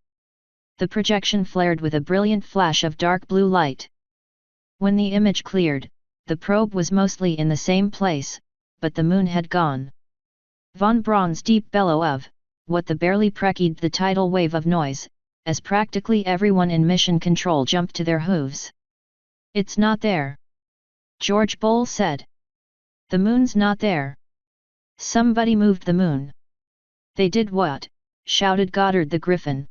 The projection flared with a brilliant flash of dark blue light. When the image cleared, the probe was mostly in the same place, but the moon had gone. Von Braun's deep bellow of, what the barely preceded the tidal wave of noise, as practically everyone in mission control jumped to their hooves. "It's not there," George Boll said. "The moon's not there. Somebody moved the moon." "They did what?" shouted Goddard the Griffin.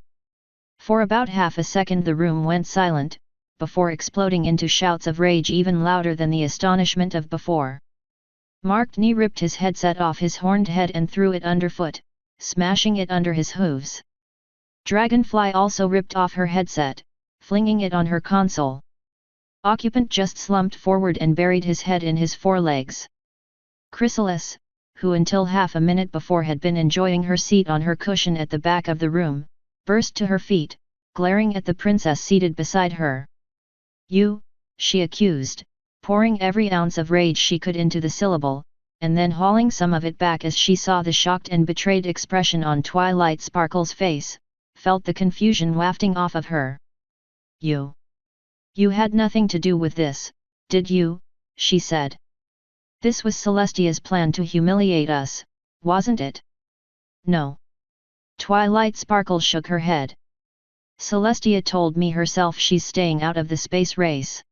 For about half a second the room went silent, before exploding into shouts of rage even louder than the astonishment of before. Mark Knee ripped his headset off his horned head and threw it underfoot, smashing it under his hooves. Dragonfly also ripped off her headset, flinging it on her console. Occupant just slumped forward and buried his head in his forelegs. Chrysalis, who until half a minute before had been enjoying her seat on her cushion at the back of the room, burst to her feet, glaring at the princess seated beside her. "You," she accused, pouring every ounce of rage she could into the syllable, and then hauling some of it back as she saw the shocked and betrayed expression on Twilight Sparkle's face, felt the confusion wafting off of her. You had nothing to do with this, did you?" she said. "This was Celestia's plan to humiliate us, wasn't it?" "No." Twilight Sparkle shook her head. "Celestia told me herself she's staying out of the space race.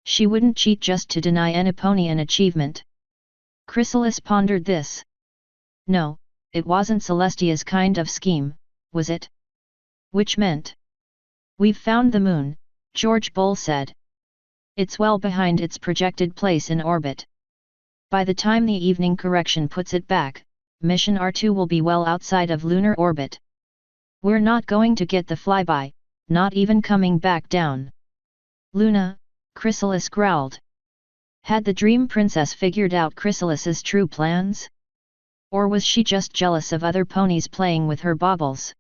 She wouldn't cheat just to deny Ennipony an achievement." Chrysalis pondered this. "No, it wasn't Celestia's kind of scheme, was it?" "Which meant?" "We've found the moon," George Boll said. "It's well behind its projected place in orbit. By the time the evening correction puts it back, Mission R2 will be well outside of lunar orbit. We're not going to get the flyby, not even coming back down." "Luna," Chrysalis growled. Had the Dream Princess figured out Chrysalis's true plans? Or was she just jealous of other ponies playing with her baubles?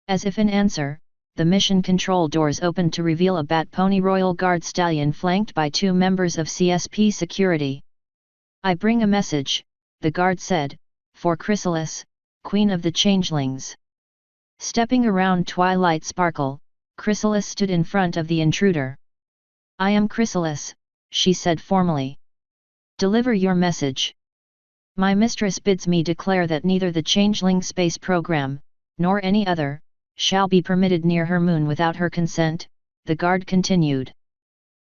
As if in answer, the mission control doors opened to reveal a Bat Pony Royal Guard stallion flanked by 2 members of CSP security. "I bring a message," the guard said, "for Chrysalis, Queen of the Changelings." Stepping around Twilight Sparkle, Chrysalis stood in front of the intruder. "I am Chrysalis," she said formally. "Deliver your message." "My mistress bids me declare that neither the Changeling space program, nor any other, shall be permitted near her moon without her consent," the guard continued.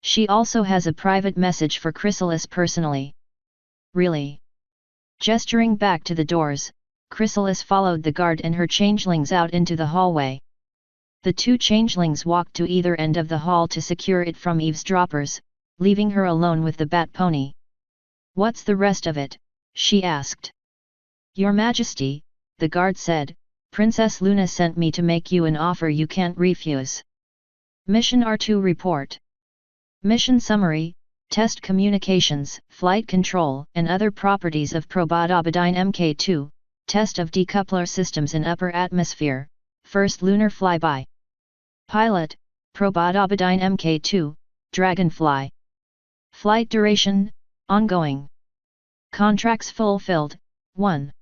"She also has a private message for Chrysalis personally." "Really?" Gesturing back to the doors, Chrysalis followed the guard and her changelings out into the hallway. The 2 changelings walked to either end of the hall to secure it from eavesdroppers, leaving her alone with the Bat Pony. "What's the rest of it?" she asked. "Your Majesty," the guard said, "Princess Luna sent me to make you an offer you can't refuse." Mission R2 Report. Mission Summary: Test Communications, Flight Control and other properties of Probodiabodine Mk2, Test of Decoupler Systems in Upper Atmosphere, First Lunar Flyby. Pilot, Probodiabodine Mk2, Dragonfly. Flight Duration, Ongoing. Contracts fulfilled, 1.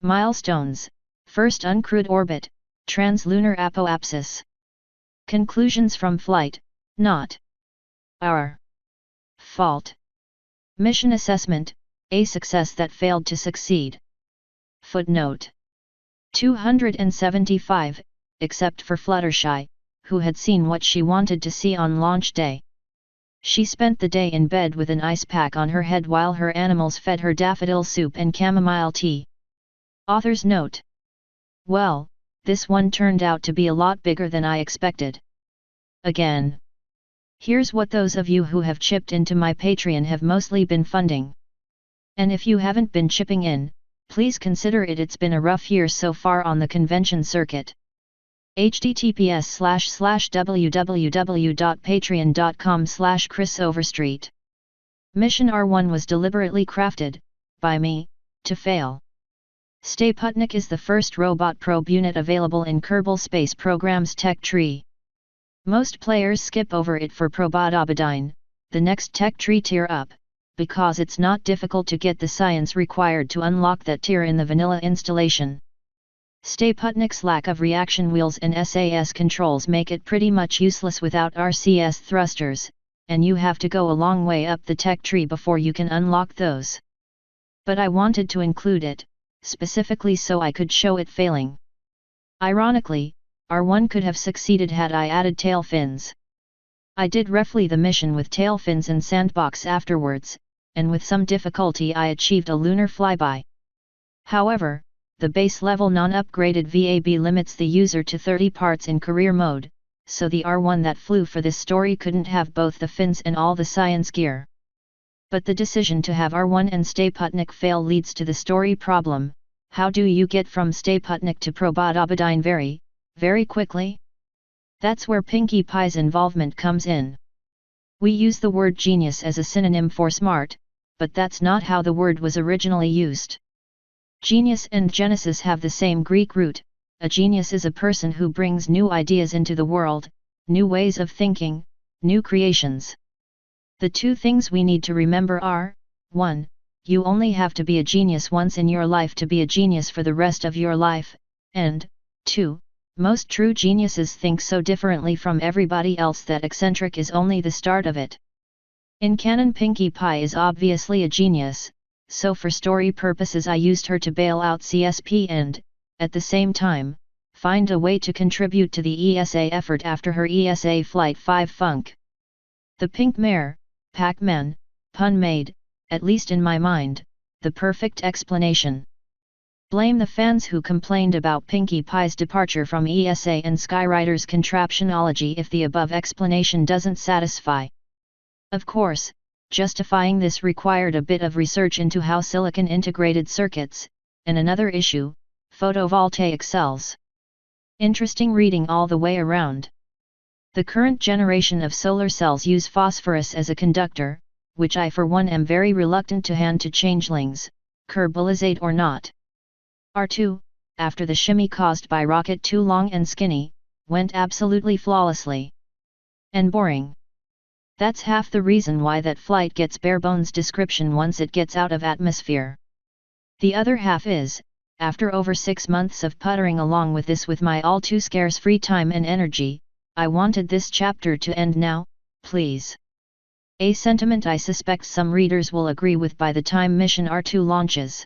Milestones: First uncrewed orbit, Translunar Apoapsis. Conclusions from flight: not our fault. Mission assessment: a success that failed to succeed. Footnote 275, except for Fluttershy, who had seen what she wanted to see on launch day. She spent the day in bed with an ice pack on her head while her animals fed her daffodil soup and chamomile tea. Author's note: "Well, this one turned out to be a lot bigger than I expected. Again. Here's what those of you who have chipped into my Patreon have mostly been funding. And if you haven't been chipping in, please consider it. It's been a rough year so far on the convention circuit. https://www.patreon.com/chrisoverstreet. Mission R1 was deliberately crafted, by me, to fail. Stay Putnik is the first robot probe unit available in Kerbal Space Program's tech tree. Most players skip over it for Probodiabodine, the next tech tree tier up, because it's not difficult to get the science required to unlock that tier in the vanilla installation. Stay-Putnik's lack of reaction wheels and SAS controls make it pretty much useless without RCS thrusters, and you have to go a long way up the tech tree before you can unlock those. But I wanted to include it, specifically so I could show it failing. Ironically, R1 could have succeeded had I added tail fins. I did roughly the mission with tail fins and sandbox afterwards, and with some difficulty I achieved a lunar flyby. However, the base-level non-upgraded VAB limits the user to 30 parts in career mode, so the R1 that flew for this story couldn't have both the fins and all the science gear. But the decision to have R1 and Stay-Putnik fail leads to the story problem: how do you get from Stay-Putnik to Probot-Obadine very, very quickly? That's where Pinkie Pie's involvement comes in. We use the word genius as a synonym for smart, but that's not how the word was originally used. Genius and Genesis have the same Greek root. A genius is a person who brings new ideas into the world, new ways of thinking, new creations. The two things we need to remember are, 1. You only have to be a genius once in your life to be a genius for the rest of your life, and 2. Most true geniuses think so differently from everybody else that eccentric is only the start of it. In canon, Pinkie Pie is obviously a genius, so for story purposes I used her to bail out CSP and, at the same time, find a way to contribute to the ESA effort after her ESA Flight 5 funk. The pink mare, Pac-Man, pun made, at least in my mind, the perfect explanation. Blame the fans who complained about Pinkie Pie's departure from ESA and Skyrider's contraptionology if the above explanation doesn't satisfy. Of course, justifying this required a bit of research into how silicon integrated circuits, and another issue, photovoltaic cells. Interesting reading all the way around. The current generation of solar cells use phosphorus as a conductor, which I for one am very reluctant to hand to changelings, Kerbalizate or not. R2, after the shimmy caused by Rocket Too Long and Skinny, went absolutely flawlessly. And boring. That's half the reason why that flight gets bare-bones description once it gets out of atmosphere. The other half is, after over 6 months of puttering along with this with my all too scarce free time and energy, I wanted this chapter to end now, please. A sentiment I suspect some readers will agree with by the time Mission R2 launches.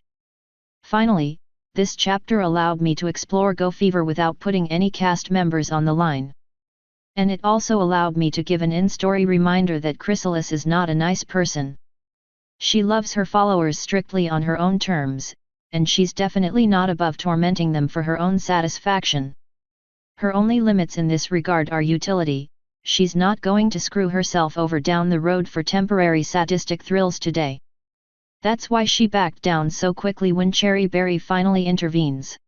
Finally, this chapter allowed me to explore Go Fever without putting any cast members on the line. And it also allowed me to give an in-story reminder that Chrysalis is not a nice person. She loves her followers strictly on her own terms, and she's definitely not above tormenting them for her own satisfaction. Her only limits in this regard are utility. She's not going to screw herself over down the road for temporary sadistic thrills today. That's why she backed down so quickly when Cherry Berry finally intervenes.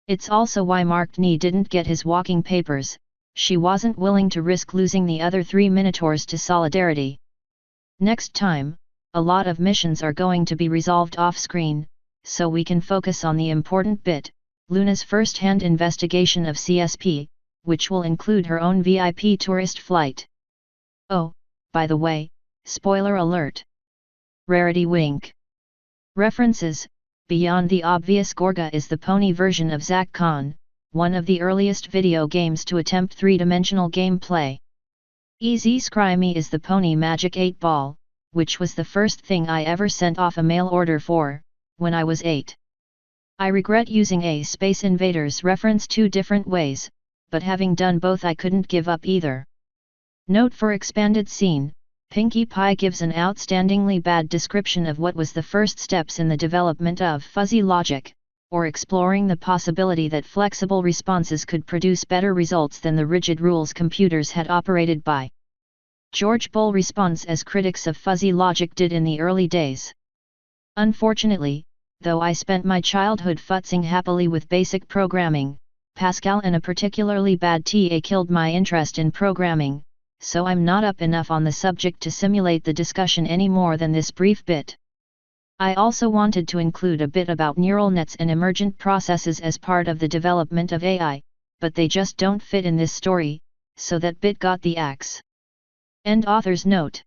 It's also why Mark Knee didn't get his walking papers. She wasn't willing to risk losing the other 3 Minotaurs to Solidarity. Next time, a lot of missions are going to be resolved off-screen, so we can focus on the important bit, Luna's first-hand investigation of CSP, which will include her own VIP tourist flight. Oh, by the way, spoiler alert. Rarity wink. References: beyond the obvious, Gorga is the pony version of Zack Khan, one of the earliest video games to attempt 3-dimensional gameplay. Easy Scrymy is the Pony Magic 8-Ball, which was the first thing I ever sent off a mail order for, when I was 8. I regret using a Space Invaders reference 2 different ways, but having done both I couldn't give up either. Note for expanded scene, Pinkie Pie gives an outstandingly bad description of what was the first steps in the development of fuzzy logic, or exploring the possibility that flexible responses could produce better results than the rigid rules computers had operated by. George Bull responds as critics of fuzzy logic did in the early days. Unfortunately, though I spent my childhood futzing happily with basic programming, Pascal and a particularly bad TA killed my interest in programming, so I'm not up enough on the subject to simulate the discussion any more than this brief bit. I also wanted to include a bit about neural nets and emergent processes as part of the development of AI, but they just don't fit in this story, so that bit got the axe. End author's note.